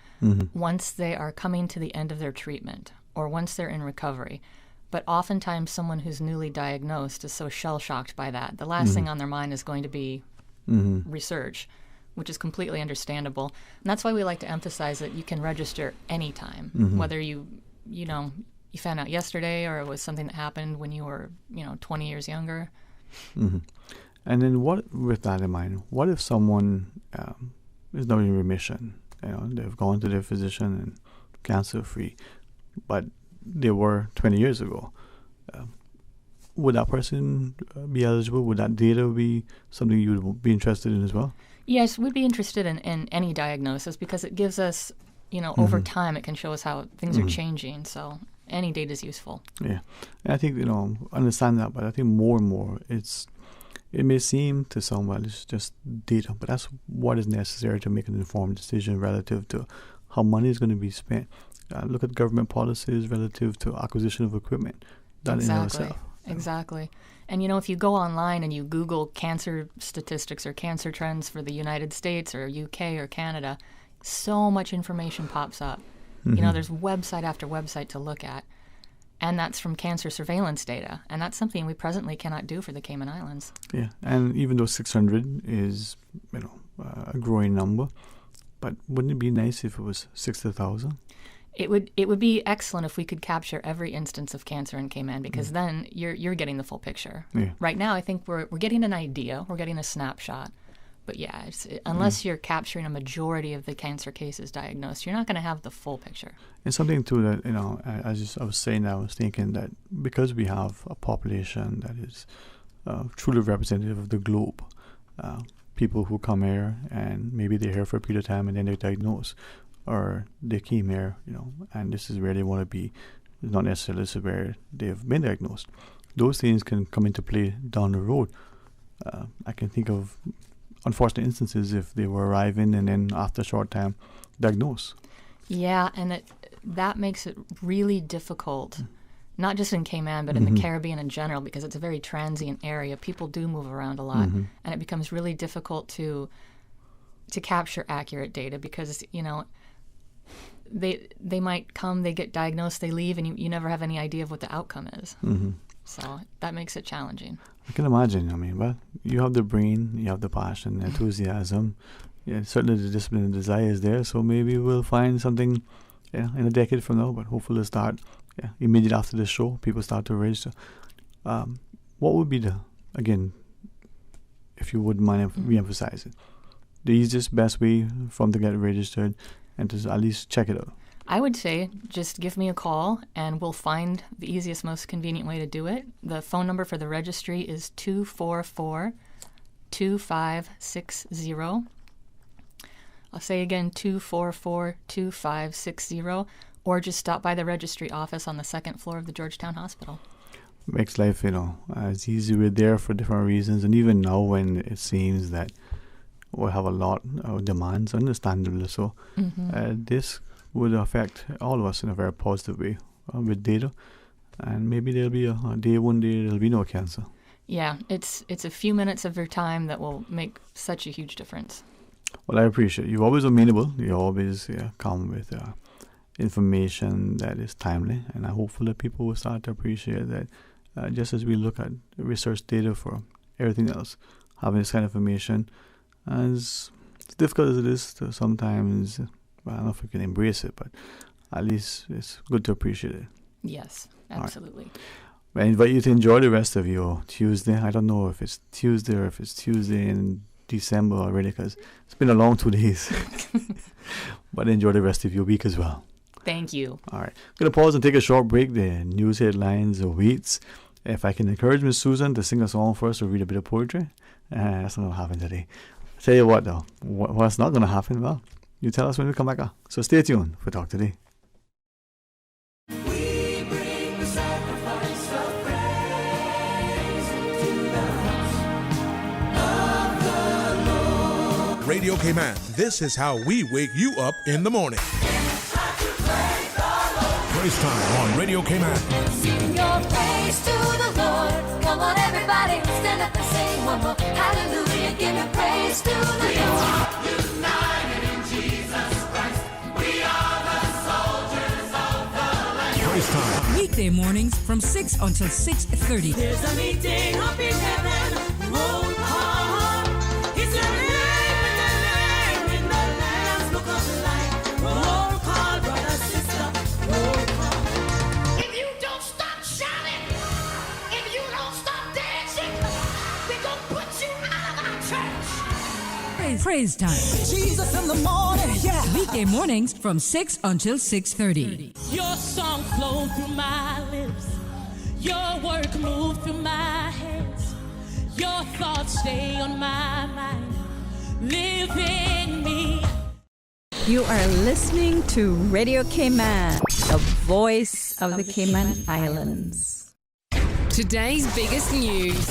once they are coming to the end of their treatment or once they're in recovery. But oftentimes someone who's newly diagnosed is so shell-shocked by that. The last thing on their mind is going to be research, which is completely understandable. And that's why we like to emphasize that you can register anytime, whether you found out yesterday or it was something that happened when you were 20 years younger. And then with that in mind, what if someone is not in remission? They've gone to their physician and cancer-free, but they were 20 years ago. Would that person be eligible? Would that data be something you would be interested in as well? Yes, we'd be interested in any diagnosis, because it gives us, over time it can show us how things are changing. So any data is useful. Yeah. And I think, understand that, but I think more and more it may seem to someone it's just data, but that's what is necessary to make an informed decision relative to how money is going to be spent. Look at government policies relative to acquisition of equipment. That in itself. Exactly. And if you go online and you Google cancer statistics or cancer trends for the United States or UK or Canada, so much information pops up. Mm-hmm. You know, there's website after website to look at. And that's from cancer surveillance data. And that's something we presently cannot do for the Cayman Islands. Yeah, and even though 600 is, a growing number, but wouldn't it be nice if it was 60,000? It would be excellent if we could capture every instance of cancer in Cayman, because then you're getting the full picture. Yeah. Right now, I think we're getting an idea, we're getting a snapshot. But yeah, unless you're capturing a majority of the cancer cases diagnosed, you're not going to have the full picture. And something too that, as I was saying, I was thinking that because we have a population that is truly representative of the globe, people who come here and maybe they're here for a period of time and then they're diagnosed, or they came here, and this is where they want to be, not necessarily this is where they've been diagnosed. Those things can come into play down the road. I can think of unfortunate instances if they were arriving and then after a short time diagnosed. Yeah, and that makes it really difficult, not just in Cayman, but in the Caribbean in general, because it's a very transient area. People do move around a lot, and it becomes really difficult to capture accurate data because, they might come, they get diagnosed, they leave, and you never have any idea of what the outcome is. So that makes it challenging. I can imagine. But you have the brain, you have the passion, the enthusiasm. Yeah, certainly the discipline and desire is there. So maybe we'll find something in a decade from now. But hopefully it'll start immediately after the show. People start to register. What would be again, if you wouldn't mind re-emphasize it, the easiest, best way for them to get registered and to at least check it out? I would say just give me a call and we'll find the easiest, most convenient way to do it. The phone number for the registry is 244-2560. I'll say again, 244-2560, or just stop by the registry office on the second floor of the Georgetown Hospital. Makes life, as easy. We're there for different reasons, and even now when it seems that we'll have a lot of demands, understandably so, this would affect all of us in a very positive way with data, and maybe there'll be one day there'll be no cancer. Yeah, it's a few minutes of your time that will make such a huge difference. Well, I appreciate it. You're always amenable. You always come with information that is timely, and I hope that people will start to appreciate that. Just as we look at research data for everything else, having this kind of information, as difficult as it is to sometimes. I don't know if we can embrace it, but at least it's good to appreciate it. Yes, absolutely. Right. I invite you to enjoy the rest of your Tuesday. I don't know if it's Tuesday or if it's Tuesday in December already, because it's been a long 2 days. But enjoy the rest of your week as well. Thank you. All right. I'm going to pause and take a short break. The news headlines awaits. If I can encourage Miss Susan to sing a song for us or read a bit of poetry, that's not going to happen today. I'll tell you what, though. What's not going to happen? Well, you tell us when we come back. So stay tuned for Talk Today. We bring the sacrifice of praise into the house of the Lord. Radio Cayman, this is how we wake you up in the morning. Praise time on Radio Cayman. Sing your praise to the Lord. Come on, everybody, stand up and sing one more. Hallelujah, give your praise to the Lord. We are united in Jesus Christ. We are the soldiers of the Lamb. Praise time. Weekday mornings from 6 until 6:30. There's a meeting up in heaven. Roll call. It's your name in the Lamb's book of life. Roll call, brother, sister. Roll call. If you don't stop shouting, if you don't stop dancing, we're going to put you out of our church. Praise time. Jesus in the morning, yeah. Weekday mornings from 6 until 6:30. Your song flowed through my lips. Your work moved through my hands. Your thoughts stay on my mind. Live in me. You are listening to Radio Cayman, the voice of the Cayman Islands. Today's biggest news.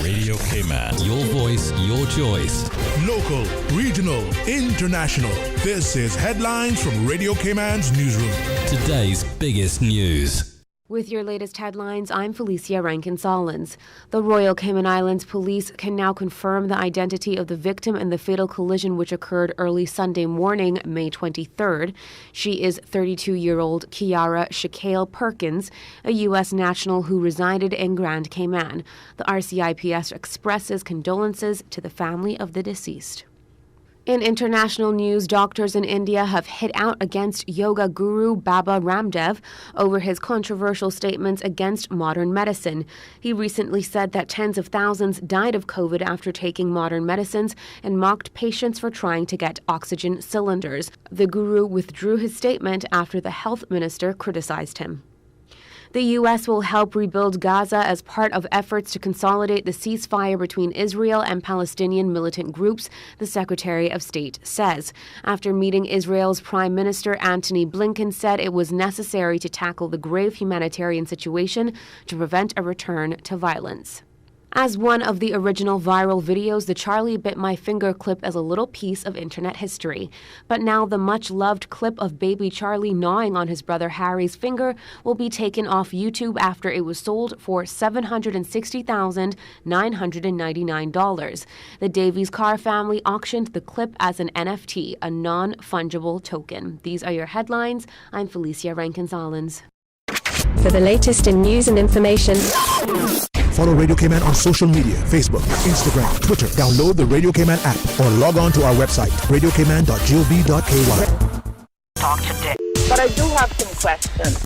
Radio Cayman, your voice, your choice. Local, regional, international. This is Headlines from Radio Cayman's newsroom. Today's biggest news. With your latest headlines, I'm Felicia Rankin-Solins. The Royal Cayman Islands Police can now confirm the identity of the victim in the fatal collision which occurred early Sunday morning, May 23rd. She is 32-year-old Kiara Shakale Perkins, a U.S. national who resided in Grand Cayman. The RCIPS expresses condolences to the family of the deceased. In international news, doctors in India have hit out against yoga guru Baba Ramdev over his controversial statements against modern medicine. He recently said that tens of thousands died of COVID after taking modern medicines and mocked patients for trying to get oxygen cylinders. The guru withdrew his statement after the health minister criticized him. The U.S. will help rebuild Gaza as part of efforts to consolidate the ceasefire between Israel and Palestinian militant groups, the Secretary of State says. After meeting Israel's Prime Minister, Antony Blinken said it was necessary to tackle the grave humanitarian situation to prevent a return to violence. As one of the original viral videos, the Charlie Bit My Finger clip is a little piece of internet history. But now the much-loved clip of baby Charlie gnawing on his brother Harry's finger will be taken off YouTube after it was sold for $760,999. The Davies Carr family auctioned the clip as an NFT, a non-fungible token. These are your headlines. I'm Felicia Rankin-Solins. For the latest in news and information, follow Radio Cayman on social media, Facebook, Instagram, Twitter. Download the Radio Cayman app or log on to our website, radiocayman.gov.ky. Talk today. But I do have some questions.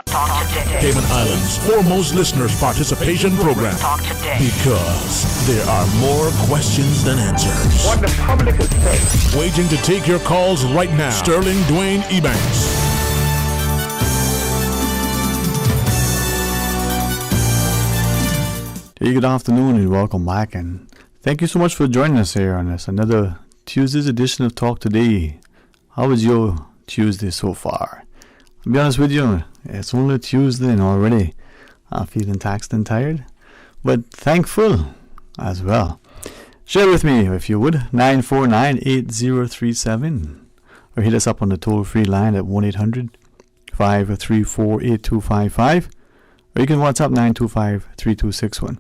Talk today. Cayman Islands' foremost listeners participation program. Talk today. Because there are more questions than answers. What the public is saying. Waiting to take your calls right now. Sterling Dwayne Ebanks. Hey, good afternoon and welcome back, and thank you so much for joining us here on this another Tuesday's edition of Talk Today. How was your Tuesday so far? I'll be honest with you, it's only Tuesday and already I'm feeling taxed and tired, but thankful as well. Share with me, if you would, 949-8037, or hit us up on the toll-free line at 1-800-534-8255, or you can WhatsApp 925-3261.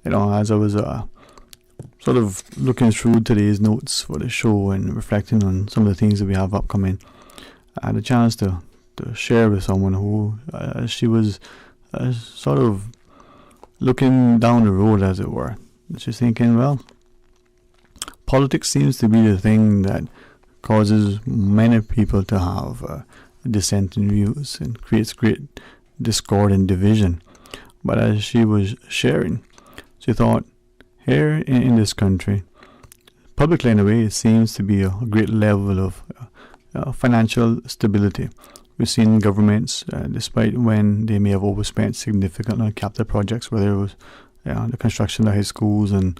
You know, as I was sort of looking through today's notes for the show and reflecting on some of the things that we have upcoming, I had a chance to share with someone who she was sort of looking down the road, as it were. She's thinking, well, politics seems to be the thing that causes many people to have dissenting views and creates great discord and division. But as she was sharing, she thought, here in this country, publicly in a way, it seems to be a great level of financial stability. We've seen governments, despite when they may have overspent significantly on capital projects, whether it was the construction of high schools and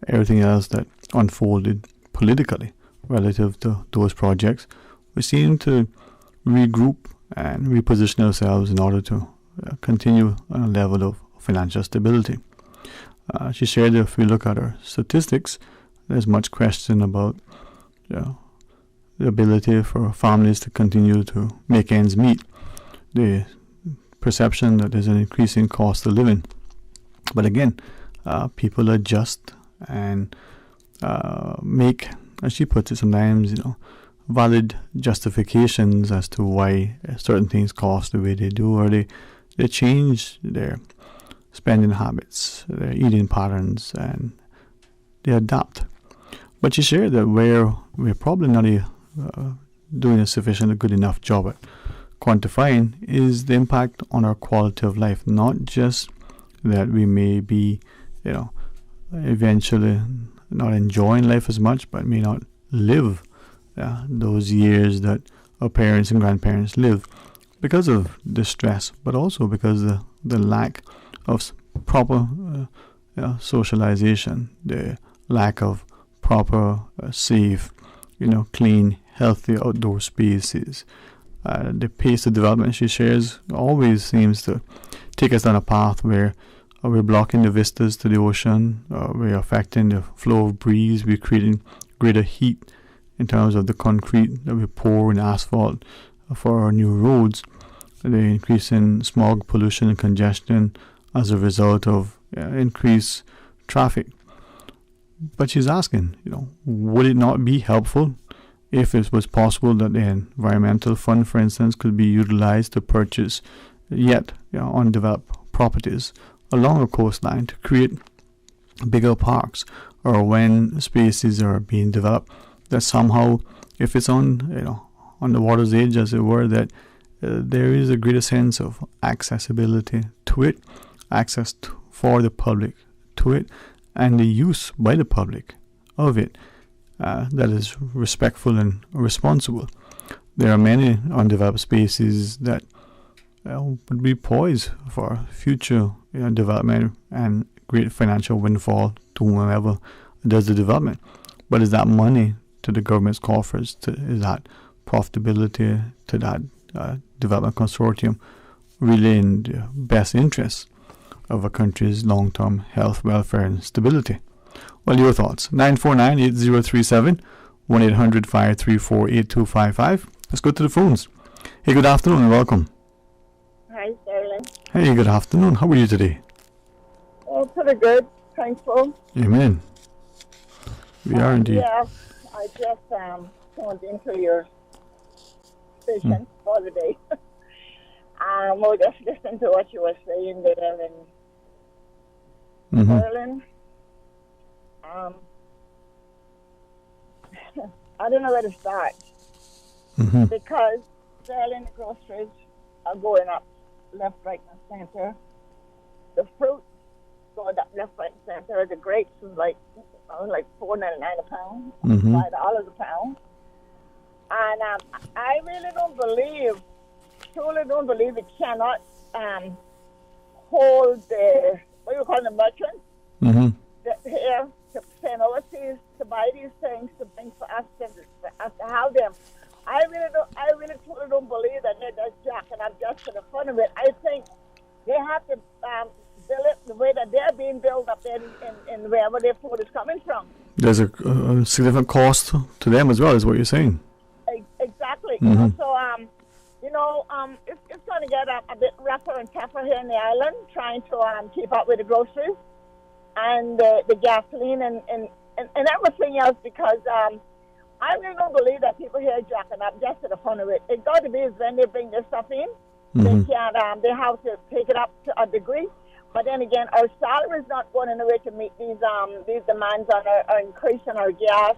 everything else that unfolded politically relative to those projects, we seem to regroup and reposition ourselves in order to continue on a level of financial stability. She shared that if we look at our statistics, there's much question about the ability for families to continue to make ends meet, the perception that there's an increasing cost of living. But again, people adjust and make, as she puts it sometimes, valid justifications as to why certain things cost the way they do, or they change their spending habits, their eating patterns, and they adapt. But she shared that where we're probably not doing a sufficient, good enough job at quantifying is the impact on our quality of life. Not just that we may be, eventually not enjoying life as much, but may not live those years that our parents and grandparents lived because of the stress, but also because of the lack of proper socialization, the lack of proper, safe, clean, healthy outdoor spaces. The pace of development she shares always seems to take us down a path where we're blocking the vistas to the ocean, we're affecting the flow of breeze, we're creating greater heat in terms of the concrete that we pour in asphalt for our new roads. the increase in smog, pollution, and congestion as a result of increased traffic. But she's asking, would it not be helpful if it was possible that the environmental fund, for instance, could be utilized to purchase yet undeveloped properties along a coastline to create bigger parks, or when spaces are being developed, that somehow, if it's on the water's edge, as it were, that there is a greater sense of accessibility to it, access for the public to it, and the use by the public of it that is respectful and responsible. There are many undeveloped spaces that would be poised for future development and great financial windfall to whomever does the development. But is that money to the government's coffers? Is that profitability to that development consortium really in the best interest of a country's long-term health, welfare, and stability? Well, your thoughts. 949-8037, 1-800-534-8255. Let's go to the phones. Hey, good afternoon and welcome. Hi, Sterling. Hey, good afternoon. How are you today? Oh, pretty good. Thankful. Amen. We are indeed. Yeah, I just tuned into your station for the day. We'll just listen to what you were saying there in Berlin. I don't know where to start because Sterling groceries are going up left, right, and center. The fruit going up left, right, and center. The grapes is like $4.99 a pound, $5 a pound. And I really truly don't believe it cannot hold the, what do you call the merchants? Here to send overseas to buy these things to bring for us to have them. I really truly don't believe that they're just jacking up just for the fun of it. I think they have to build it the way that they're being built up in wherever their food is coming from. There's a significant cost to them as well, is what you're saying. Exactly. So, it's going to get a bit rougher and tougher here in the island, trying to keep up with the groceries and the gasoline and everything else, because I really don't believe that people here are jacking up just for the fun of it. It's got to be when they bring their stuff in, they can't. They have to take it up to a degree. But then again, our salary is not going in a way to meet these demands on our increase in our gas,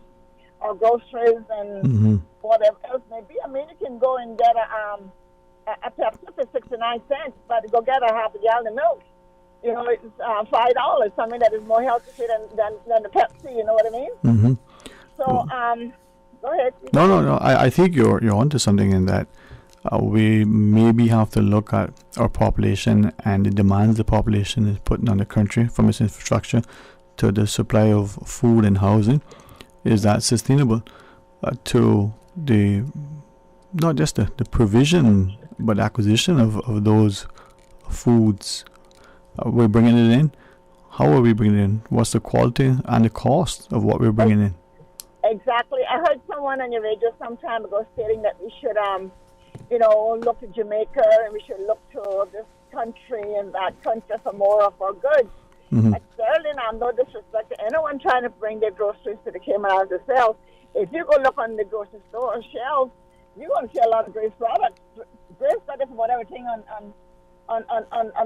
our groceries, and whatever else may be. I mean, you can go and get a Pepsi for 69 cents, but go get a half a gallon of milk. It's $5. Something that is more healthy than the Pepsi. You know what I mean? So, go ahead. No. I think you're onto something in that. We maybe have to look at our population and the demands the population is putting on the country, from its infrastructure to the supply of food and housing. Is that sustainable to the not just the provision but acquisition of those foods? We're bringing it in. How are we bringing it in? What's the quality and the cost of what we're bringing in? Exactly. I heard someone on your radio some time ago stating that we should look to Jamaica and we should look to this country and that country for more of our goods. But Sterling, I'm no disrespect to anyone trying to bring their groceries to the Cayman Islands to sell. If you go look on the grocery store shelves, you're going to see a lot of great products. Great products from everything on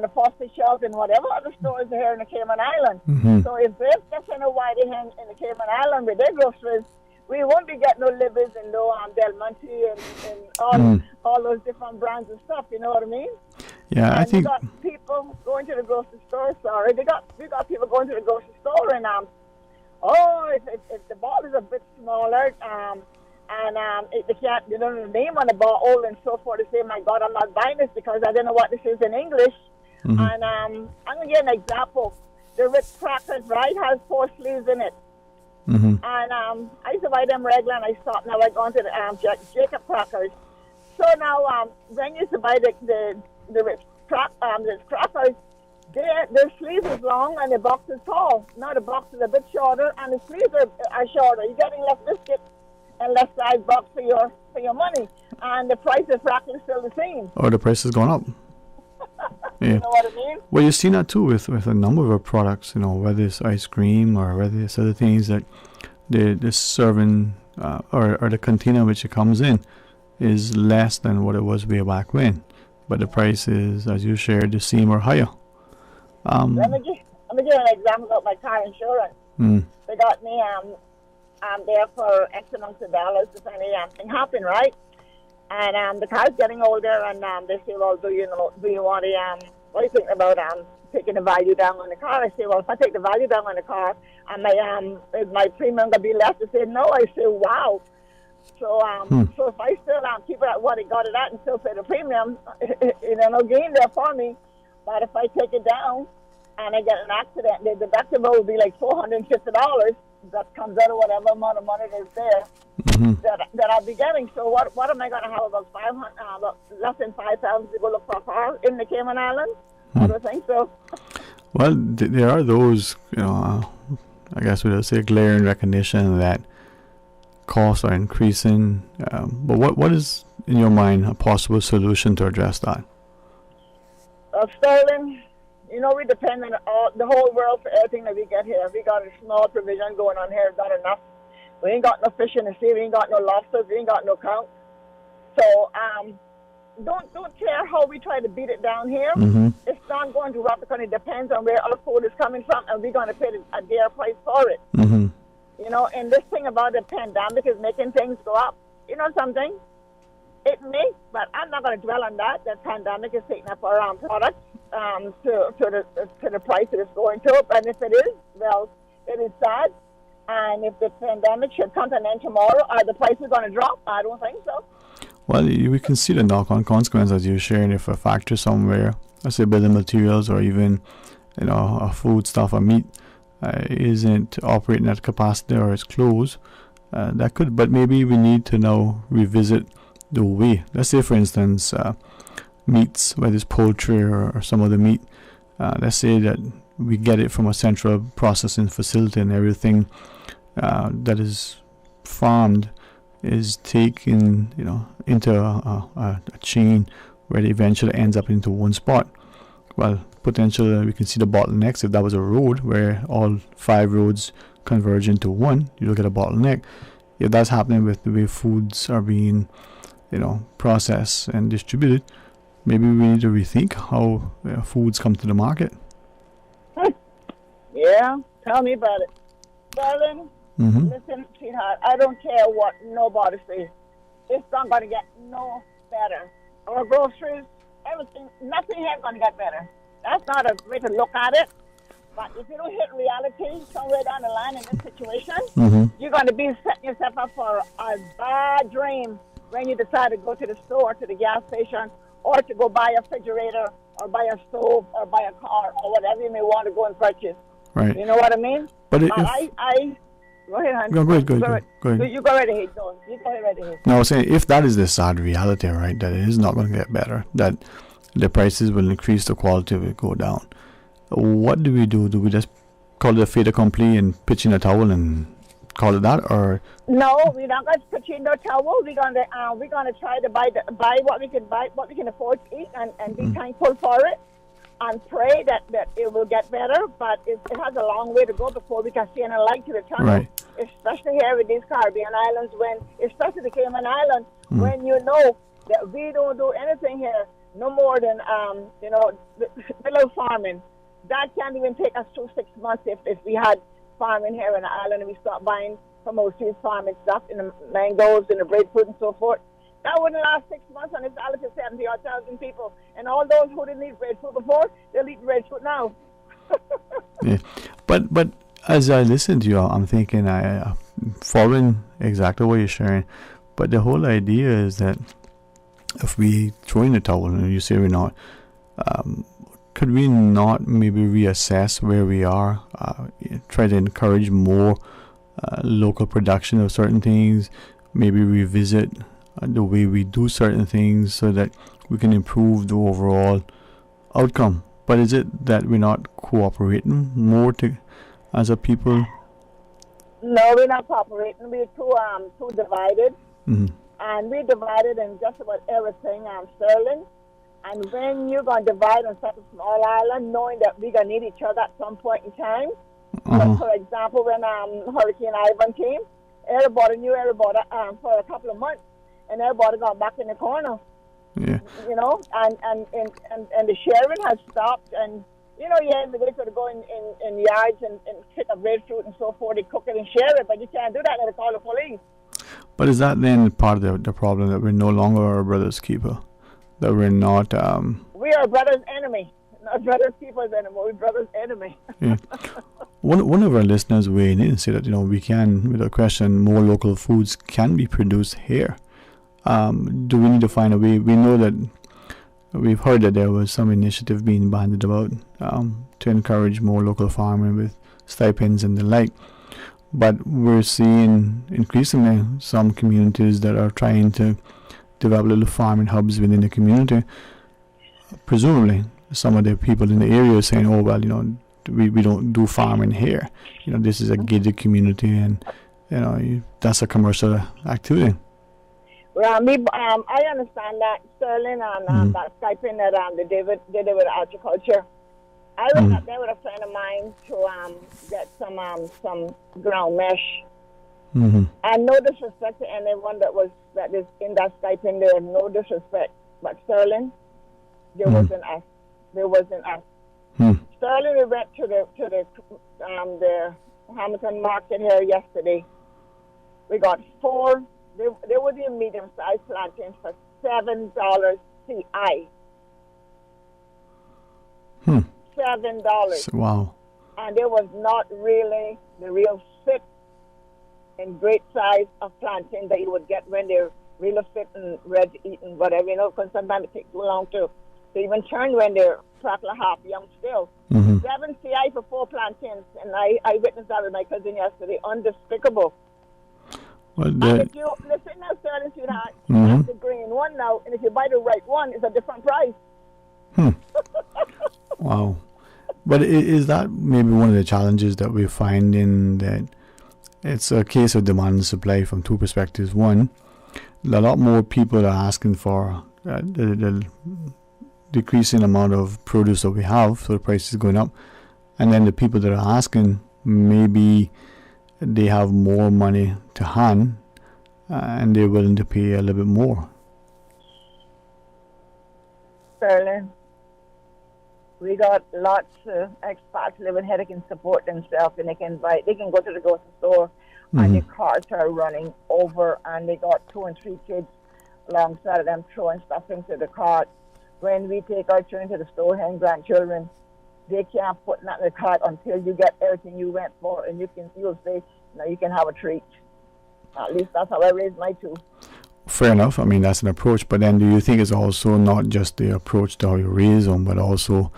the Foster shelves and whatever other stores are here in the Cayman Islands. So if Grace doesn't know why they're in the Cayman Island with their groceries, we won't be getting no Libby's and no Del Monte and all those different brands and stuff. You know what I mean? Yeah, and I think. We got people going to the grocery store. Sorry, we got people going to the grocery store and if the ball is a bit smaller they can't, they don't know the name on the ball and so forth. They say, my God, I'm not buying this because I don't know what this is in English. And I'm gonna give an example. The Ritz crackers, right, has 4 sleeves in it. And I used to buy them regular, and I stopped. Now I go on to the Jacob crackers. So now, when you used to buy the Ritz crackers, their sleeves is long and the box is tall. Now the box is a bit shorter and the sleeves are shorter. You're getting less biscuit and less size box for your money. and the price is practically still the same. Or the price has gone up. Yeah. You know what I mean? Well, you've seen that too with a number of our products, whether it's ice cream or whether it's other things that the serving or the container which it comes in is less than what it was way back when. But the price is, as you shared, the same or higher. Let me give an example of my car insurance. They got me there for X amount of dollars if anything happened, right? And the car's getting older, and they say, well, do you want to, what are you thinking about taking the value down on the car? I say, well, if I take the value down on the car, and is my premium going to be less? They say, no. I say, wow. So so if I still keep it at what I got it at and still pay the premium, no gain there for me. But if I take it down and I get an accident, the deductible will be like $450. That comes out of whatever amount of money is there that I'll be getting. So what am I going to have about less than $5,000 to go look for a car in the Cayman Islands? I don't think so. Well, there are those, I guess we would say glaring recognition that costs are increasing. But what is, in your mind, a possible solution to address that? Sterling, we depend on the whole world for everything that we get here. We got a small provision going on here, not enough. We ain't got no fish in the sea. We ain't got no lobsters. We ain't got no count. So don't care how we try to beat it down here. It's not going to work because it depends on where our food is coming from, and we're going to pay a dear price for it. And this thing about the pandemic is making things go up. You know something? It may, but I'm not going to dwell on that. The pandemic is taking up our products to the price it is going to. And if it is, well, it is sad. And if the pandemic should come to an end tomorrow, are the prices going to drop? I don't think so. Well, we can see the knock-on consequences you're sharing if a factory somewhere, let's say building materials or even, a food stuff or meat isn't operating at capacity or is closed. That could, but maybe we need to now revisit the way. Let's say, for instance, meats, whether it's poultry or some other meat. Let's say that we get it from a central processing facility and everything that is farmed is taken, into a chain where it eventually ends up into one spot. Well, potentially we can see the bottlenecks. If that was a road where all 5 roads converge into one, you look at a bottleneck. If that's happening with the way foods are being, processed and distributed, maybe we need to rethink how foods come to the market. Yeah, tell me about it. Darling, listen, sweetheart, I don't care what nobody says. It's not going to get no better. Our groceries, everything, nothing here is going to get better. That's not a way to look at it. But if you don't hit reality somewhere down the line in this situation, you're going to be setting yourself up for a bad dream when you decide to go to the store, to the gas station, or to go buy a refrigerator, or buy a stove, or buy a car, or whatever you may want to go and purchase. Right. You know what I mean? But go ahead, honey. Go ahead. You go right ahead, John. You go right ahead. No, I was saying, if that is the sad reality, right, that it is not going to get better, that the prices will increase, the quality will go down, what do we do? Do we just call it a fait accompli and pitch in a towel and call it that, or? No, we're not going to pitch in no towel. We're going to try to buy what we can afford to eat, and be thankful for it, and pray that it will get better. But it has a long way to go before we can see any light to the tunnel. Right. Especially here with these Caribbean islands, especially the Cayman Islands, when you know that we don't do anything here, no more than the little farming. That can't even take us through 6 months if we had farming here in the island and we start buying from overseas farming stuff, in the mangoes and the breadfruit and so forth. That wouldn't last 6 months on this island to 70,000 people. And all those who didn't eat breadfruit before, they'll eat breadfruit now. Yeah. But as I listen to you, I'm thinking, I following exactly what you're sharing. But the whole idea is that if we throw in the towel, and you say we're not, could we not maybe reassess where we are, try to encourage more local production of certain things, maybe revisit the way we do certain things so that we can improve the overall outcome? But is it that we're not cooperating more as a people? No, we're not cooperating. We're too divided. and we divided in just about everything on Sterling. And when you're going to divide on such a small island, knowing that we're going to need each other at some point in time. So for example, when Hurricane Ivan came, everybody knew everybody for a couple of months, and everybody got back in the corner. Yeah. You know, and the sharing has stopped, and you know, they could go in yards and pick up breadfruit and so forth, they cook it and share it, but you can't do that, and they call the police. But is that then part of the problem, that we're no longer a brother's keeper? That we're not... We are brother's enemy. Not brother's keeper's enemy, we're brother's enemy. Yeah. One of our listeners weighed in and said that, you know, we can, without question, more local foods can be produced here. Do we need to find a way? We know that we've heard that there was some initiative being bandied about to encourage more local farming with stipends and the like. But we're seeing increasingly some communities that are trying to develop little farming hubs within the community. Presumably, some of the people in the area are saying, oh, well, you know, we don't do farming here. You know, this is a gated community, and, you know, that's a commercial activity. Well, I understand that, Sterling, and that stipend that they did with agriculture. I was up there with a friend of mine to get some ground mesh. And no disrespect to anyone that is in that stipend there, no disrespect. But Sterling, there wasn't us. There wasn't us. Sterling, we went to the Hamilton market here yesterday. We got 4. They were the medium-sized plantains for $7 CI. $7. Wow. And there was not really the real fit and great size of plantain that you would get when they're really fit and ready to eat and whatever, you know, because sometimes it takes too long to even turn when they're practically half young still. 7 CI for 4 plantains, and I witnessed that with my cousin yesterday. Undespicable. Well, and if you listen now, Sterling, sweetheart, that's the green one now, and if you buy the right one, it's a different price. Wow. But is that maybe one of the challenges that we're finding, that it's a case of demand and supply from two perspectives? One, a lot more people are asking for the decreasing amount of produce that we have, so the price is going up. And then the people that are asking, maybe they have more money to hand, and they're willing to pay a little bit more. Sterling, we got lots of expats living here that can support themselves, and they can go to the grocery store, and the carts are running over, and they got 2 and 3 kids alongside of them throwing stuff into the cart. When we take our children to the store here and grandchildren, they can't put that in the cart until you get everything you went for, and you'll say, now you can have a treat. At least that's how I raised my 2. Fair enough. I mean, that's an approach. But then do you think it's also not just the approach to how you raise them, but also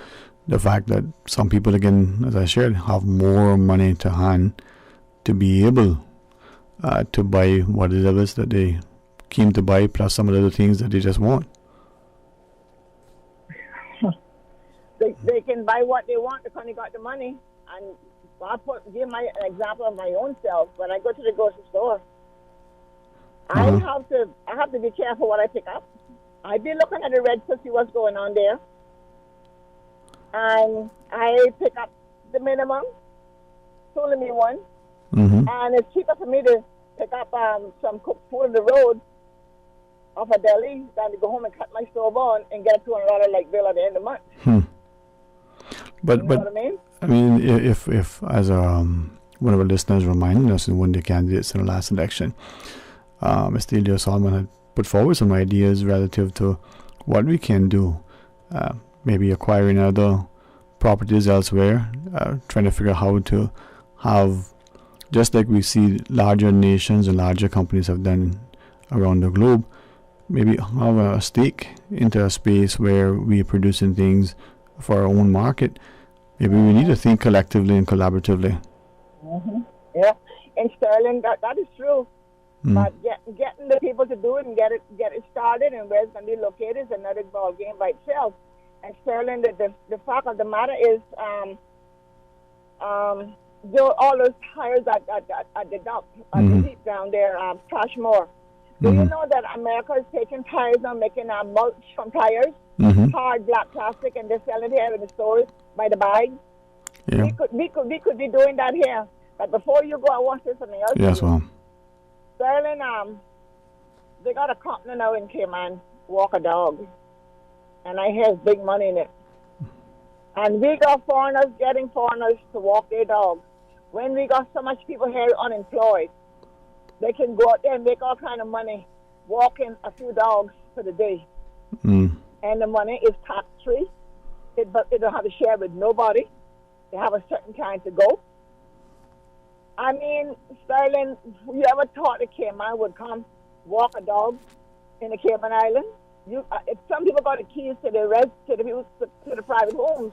the fact that some people, again, as I shared, have more money to hand to be able to buy what it is that they came to buy, plus some of the other things that they just want? They can buy what they want because they got the money. And I'll give an example of my own self. When I go to the grocery store, I have to be careful what I pick up. I be looking at the red to see what's going on there, and I pick up the minimum, only me one, and it's cheaper for me to pick up some cooked food on the road off a deli than to go home and cut my stove on and get a $200 like bill at the end of the month. But you know what I mean? I mean, if as one of our listeners reminded us, in one of the candidates in the last election, Mr. Elias Solomon had put forward some ideas relative to what we can do, maybe acquiring other properties elsewhere, trying to figure out how to have, just like we see larger nations and larger companies have done around the globe, maybe have a stake into a space where we are producing things for our own market. Maybe we need to think collectively and collaboratively. Yeah, in Sterling, that is true. But getting the people to do it and get it started and where it's going to be located is another ball game by itself. And Sterling, the fact of the matter is, all those tires at the dump, at the heap down there, Cashmore, Do you know that America is taking tires now, making mulch from tires, hard black plastic, and they're selling it here in the stores by the bag? Yeah. We could be doing that here. But before you go, I want to say something else. Yes, ma'am. Sterling, they got a company now in Cayman, Walk a Dog, and I hear big money in it. And we got foreigners getting foreigners to walk their dogs. When we got so much people here unemployed, they can go out there and make all kind of money walking a few dogs for the day. And the money is tax-free. They don't have to share with nobody. They have a certain time to go. I mean, Sterling, you ever thought the Cayman would come walk a dog in the Cayman Islands? If some people got the keys to the private homes,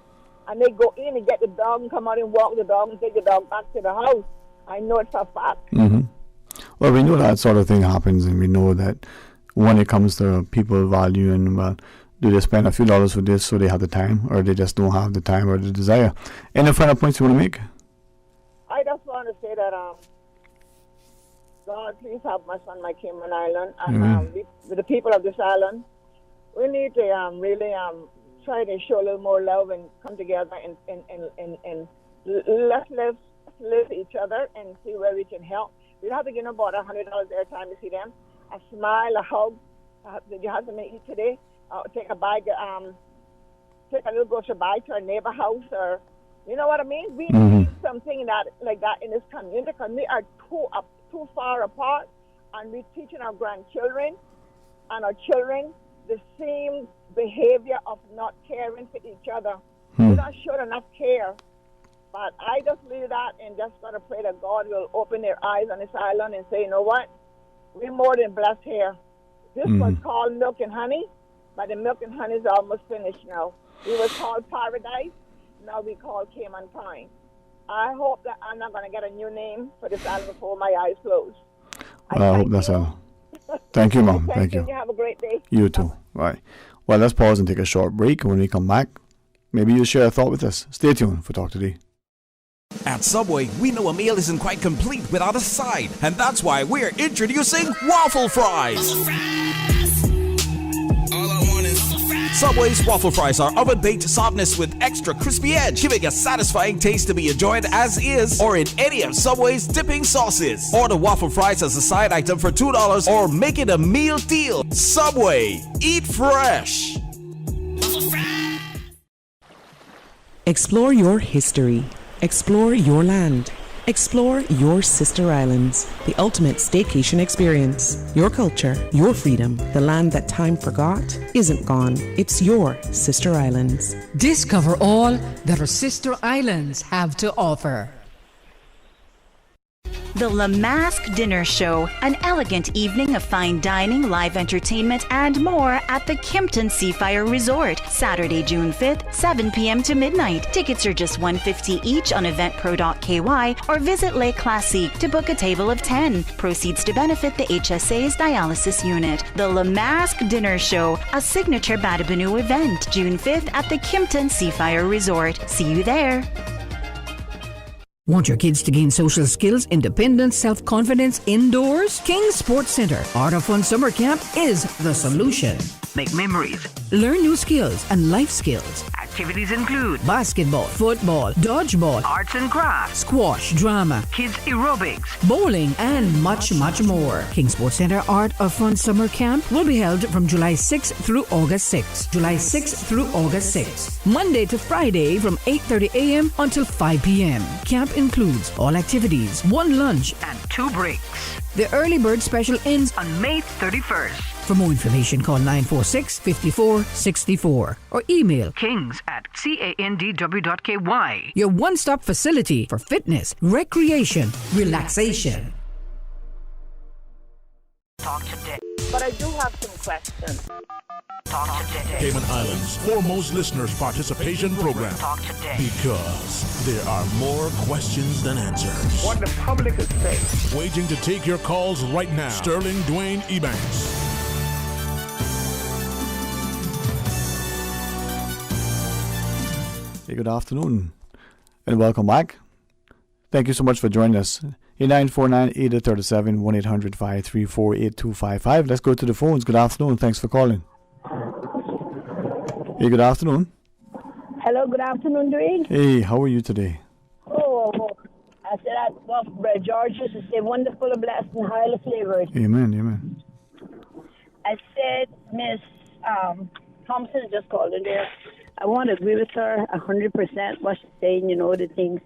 and they go in and get the dog and come out and walk the dog and take the dog back to the house. I know it for a fact. Well, we know that sort of thing happens, and we know that when it comes to people valuing, well, do they spend a few dollars for this so they have the time, or they just don't have the time or the desire? Any final points you want to make? I just want to say that, God, please have mercy on my Cayman Island. And with the people of this island, we need to really try to show a little more love and come together and let's live each other and see where we can help. We don't have to give them about $100 every time you see them. A smile, a hug. Did you have something to eat today? Take a bag, take a little grocery bag to our neighbor house, or you know what I mean? We need something like that in this community because we are too far apart, and we're teaching our grandchildren and our children the same behavior of not caring for each other. We're not showing enough care. But I just leave that and just got to pray that God will open their eyes on this island and say, you know what? We're more than blessed here. This was called milk and honey, but the milk and honey is almost finished now. It was called paradise. Now we call Cayman Pine. I hope that I'm not going to get a new name for this island before my eyes close. Well, I hope that's all. Thank you, Mom. Thank you. You have a great day. You too. Right. Well, let's pause and take a short break. When we come back, maybe you'll share a thought with us. Stay tuned for Talk Today. At Subway, we know a meal isn't quite complete without a side, and that's why we're introducing waffle fries. Subway's waffle fries are oven-baked softness with extra crispy edge, giving a satisfying taste to be enjoyed as is or in any of Subway's dipping sauces. Order waffle fries as a side item for $2 or make it a meal deal. Subway, eat fresh. Explore your history. Explore your land. Explore your sister islands. The ultimate staycation experience. Your culture, your freedom. The land that time forgot isn't gone. It's your sister islands. Discover all that our sister islands have to offer. The La Masque Dinner Show, an elegant evening of fine dining, live entertainment, and more at the Kimpton Seafire Resort, Saturday, June 5th, 7 p.m. to midnight. Tickets are just $150 each on eventpro.ky or visit Les Classiques to book a table of 10. Proceeds to benefit the HSA's dialysis unit. The La Masque Dinner Show, a signature Batabanu event, June 5th at the Kimpton Seafire Resort. See you there. Want your kids to gain social skills, independence, self-confidence indoors? King's Sports Center Art of Fun Summer Camp is the solution. Make memories. Learn new skills and life skills. Activities include basketball, football, dodgeball, arts and crafts, squash, drama, kids aerobics, bowling, and much, much more. King Sports Center Art of Fun Summer Camp will be held from July 6th through August 6th. July 6th through August 6th. Monday to Friday from 8:30 a.m. until 5 p.m. Camp includes all activities, one lunch, and 2 breaks. The early bird special ends on May 31st. For more information, call 946-5464 or email kings@candw.ky. Your one-stop facility for fitness, recreation, relaxation. Talk today. But I do have some questions. Talk today. Cayman Islands' foremost listeners participation program. Talk today. Because there are more questions than answers. What the public is saying. Waiting to take your calls right now. Sterling Dwayne Ebanks. Hey, good afternoon and welcome back. Thank you so much for joining us. 8949-8037, 1-800-534-8255. Let's go to the phones. Good afternoon. Thanks for calling. Hey, good afternoon. Hello, good afternoon, Dwayne. Hey, how are you today? Oh, I said that, well, Brother George used to say, wonderful, blessed, and highly flavored. Amen, amen. I said, Miss Thompson just called in there. I want to agree with her 100% what she's saying, the things.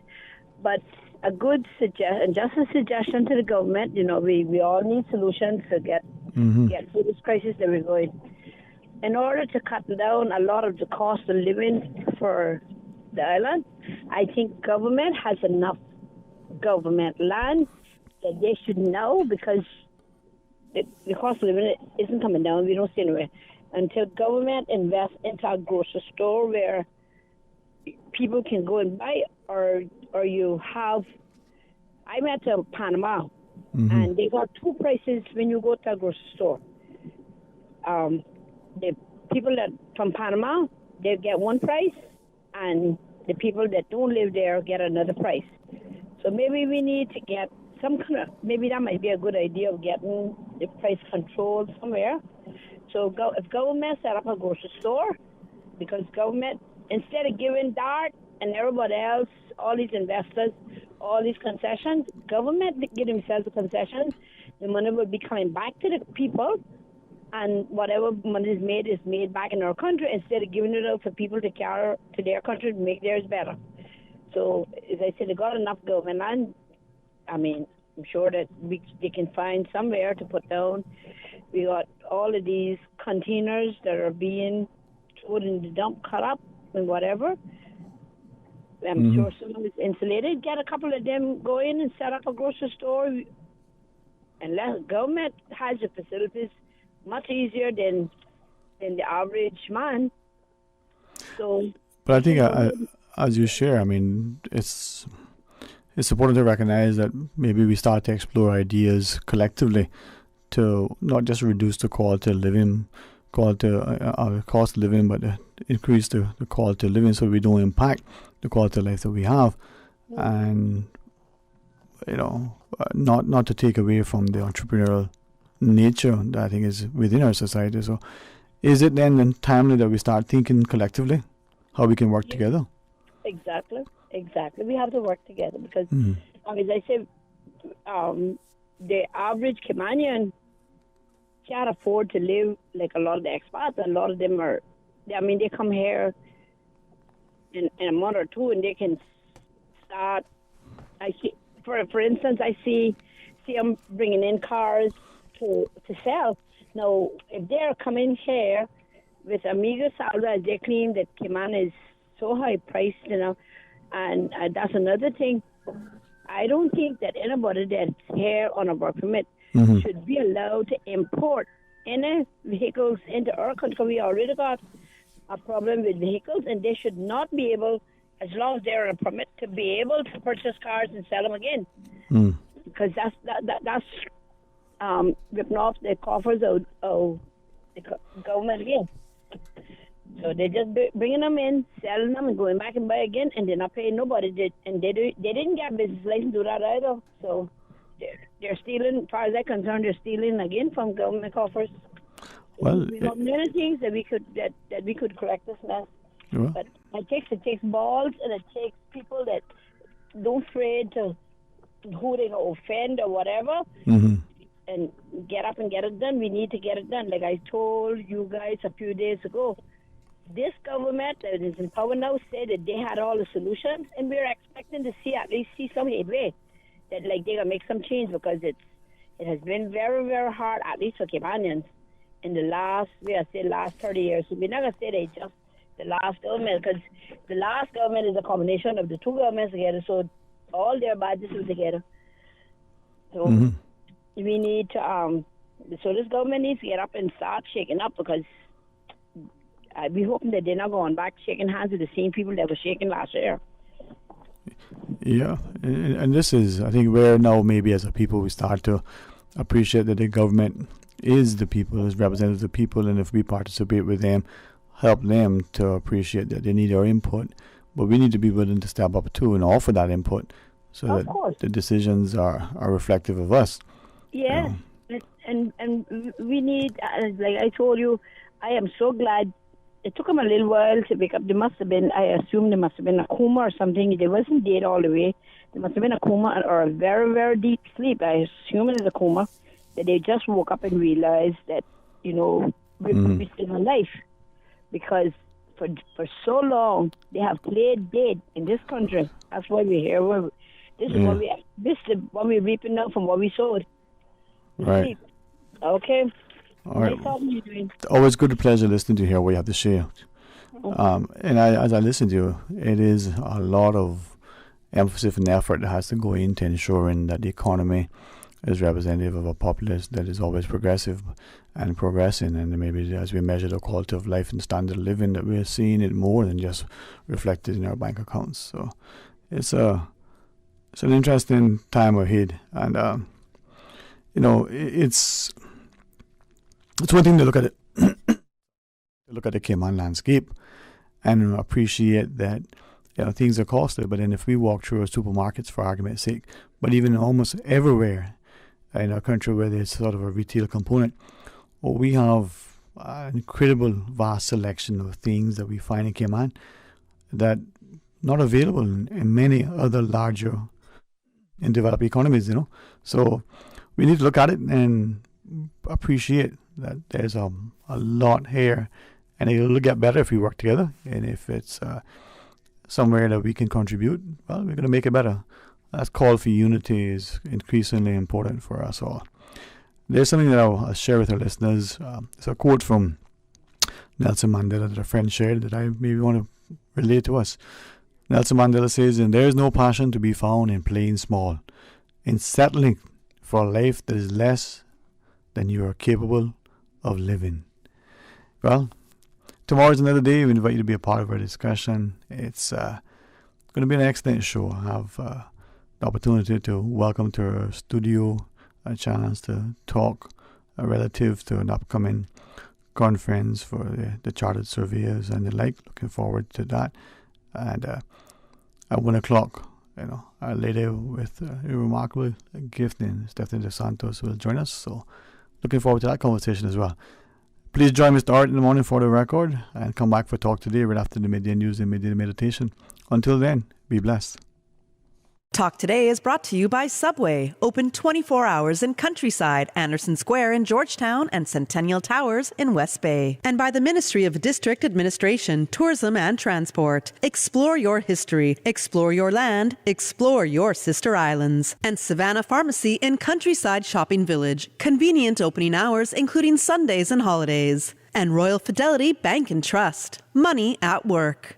But a good suggestion, just a suggestion to the government, we all need solutions to get through this crisis that we're going. In order to cut down a lot of the cost of living for the island, I think government has enough government land that they should know, because the cost of living isn't coming down. We don't see anywhere. Until government invests into a grocery store where people can go and buy, or you have... I went to Panama, and they got two prices when you go to a grocery store. The people that from Panama, they get one price, and the people that don't live there get another price. So maybe we need to get some kind of, maybe that might be a good idea of getting the price controlled somewhere. So if government set up a grocery store, because government, instead of giving DART and everybody else, all these investors, all these concessions, government give themselves the concessions, the money will be coming back to the people, and whatever money is made back in our country, instead of giving it out for people to carry to their country to make theirs better. So, as I said, they got enough government land. I mean, I'm sure that they can find somewhere to put down. We got all of these containers that are being thrown in the dump, cut up, and whatever. I'm sure someone is insulated. Get a couple of them, go in and set up a grocery store. And government has the facilities much easier than the average man. So, but I think as you share, I mean, it's important to recognize that maybe we start to explore ideas collectively to not just reduce the quality of living, cost of living, but increase the quality of living so we don't impact the quality of life that we have, and not to take away from the entrepreneurial nature that I think is within our society. So is it then timely that we start thinking collectively how we can work together? Exactly. We have to work together because, as I said, the average Caymanian can't afford to live like a lot of the expats. A lot of them they come here in a month or two and they can start. I see, for instance, I see them bringing in cars to sell. Now, if they're coming here with Amiga saldo, as they claim that Cayman is so high priced, and that's another thing. I don't think that anybody that's here on a work permit should be allowed to import any vehicles into our country. We already got a problem with vehicles, and they should not be able, as long as they're on a permit, to be able to purchase cars and sell them again. Because that's ripping off the coffers of the government again. So they're just bringing them in, selling them, and going back and buy again, and they're not paying nobody. They didn't get business license to do that either. So they're stealing, as far as I'm concerned, they're stealing again from government coffers. Well, we have many things that we could correct this mess. Well, but it takes balls, and it takes people that don't afraid to who they gonna offend or whatever, and get up and get it done. We need to get it done. Like I told you guys a few days ago, this government that is in power now said that they had all the solutions, and we're expecting to at least see some headway. That like they're gonna make some change, because it has been very, very hard, at least for Caymanians, in the last 30 years. So we're not gonna say they just the last government, because the last government is a combination of the two governments together. So all their budgets are together. So we need to so this government needs to get up and start shaking up, because we hoping that they're not going back shaking hands with the same people that were shaking last year. Yeah, and this is, I think, where now maybe as a people we start to appreciate that the government is the people, is representative of the people, and if we participate with them, help them to appreciate that they need our input. But we need to be willing to step up too and offer that input so Of that course. the decisions are reflective of us. Yeah, and we need, like I told you, I am so glad. It took them a little while to wake up. I assume there must have been a coma or something. They wasn't dead all the way. There must have been a coma or a very, very deep sleep. I assume it is a coma. That they just woke up and realized that, we're still alive. Because for so long, they have played dead in this country. That's why we're here. This is what we're reaping now from what we sowed. Right. Okay. All right. Nice talking to you, Dwayne. Always good pleasure listening to hear what you have to share. And as I listen to you, it is a lot of emphasis and effort that has to go into ensuring that the economy is representative of a populace that is always progressive and progressing. And maybe as we measure the quality of life and standard of living, that we're seeing it more than just reflected in our bank accounts. So it's an interesting time ahead. And, it's one thing to look at it, look at the Cayman landscape and appreciate that things are costly. But then if we walk through our supermarkets, for argument's sake, but even almost everywhere in our country where there's sort of a retail component, we have an incredible vast selection of things that we find in Cayman that not available in many other larger and developed economies. So we need to look at it and appreciate that there's a lot here, and it'll get better if we work together. And if it's somewhere that we can contribute, well, we're going to make it better. That call for unity is increasingly important for us all. There's something that I'll share with our listeners. It's a quote from Nelson Mandela that a friend shared that I maybe want to relate to us. Nelson Mandela says, "And there is no passion to be found in playing small, in settling for a life that is less than you are capable of living." Well, tomorrow's another day. We invite you to be a part of our discussion. It's going to be an excellent show. I have the opportunity to welcome to our studio a chance to talk relative to an upcoming conference for the chartered surveyors and the like. Looking forward to that. And at 1 o'clock, our lady with a remarkable gifting, Stephanie Dos Santos, will join us. So looking forward to that conversation as well. Please join Mr. Art in the morning for the record and come back for Talk Today right after the midday news and midday meditation. Until then, be blessed. Talk Today is brought to you by Subway, open 24 hours in Countryside, Anderson Square in Georgetown, and Centennial Towers in West Bay. And by the Ministry of District Administration, Tourism and Transport. Explore your history, explore your land, explore your sister islands. And Savannah Pharmacy in Countryside Shopping Village, convenient opening hours including Sundays and holidays. And Royal Fidelity Bank and Trust, money at work.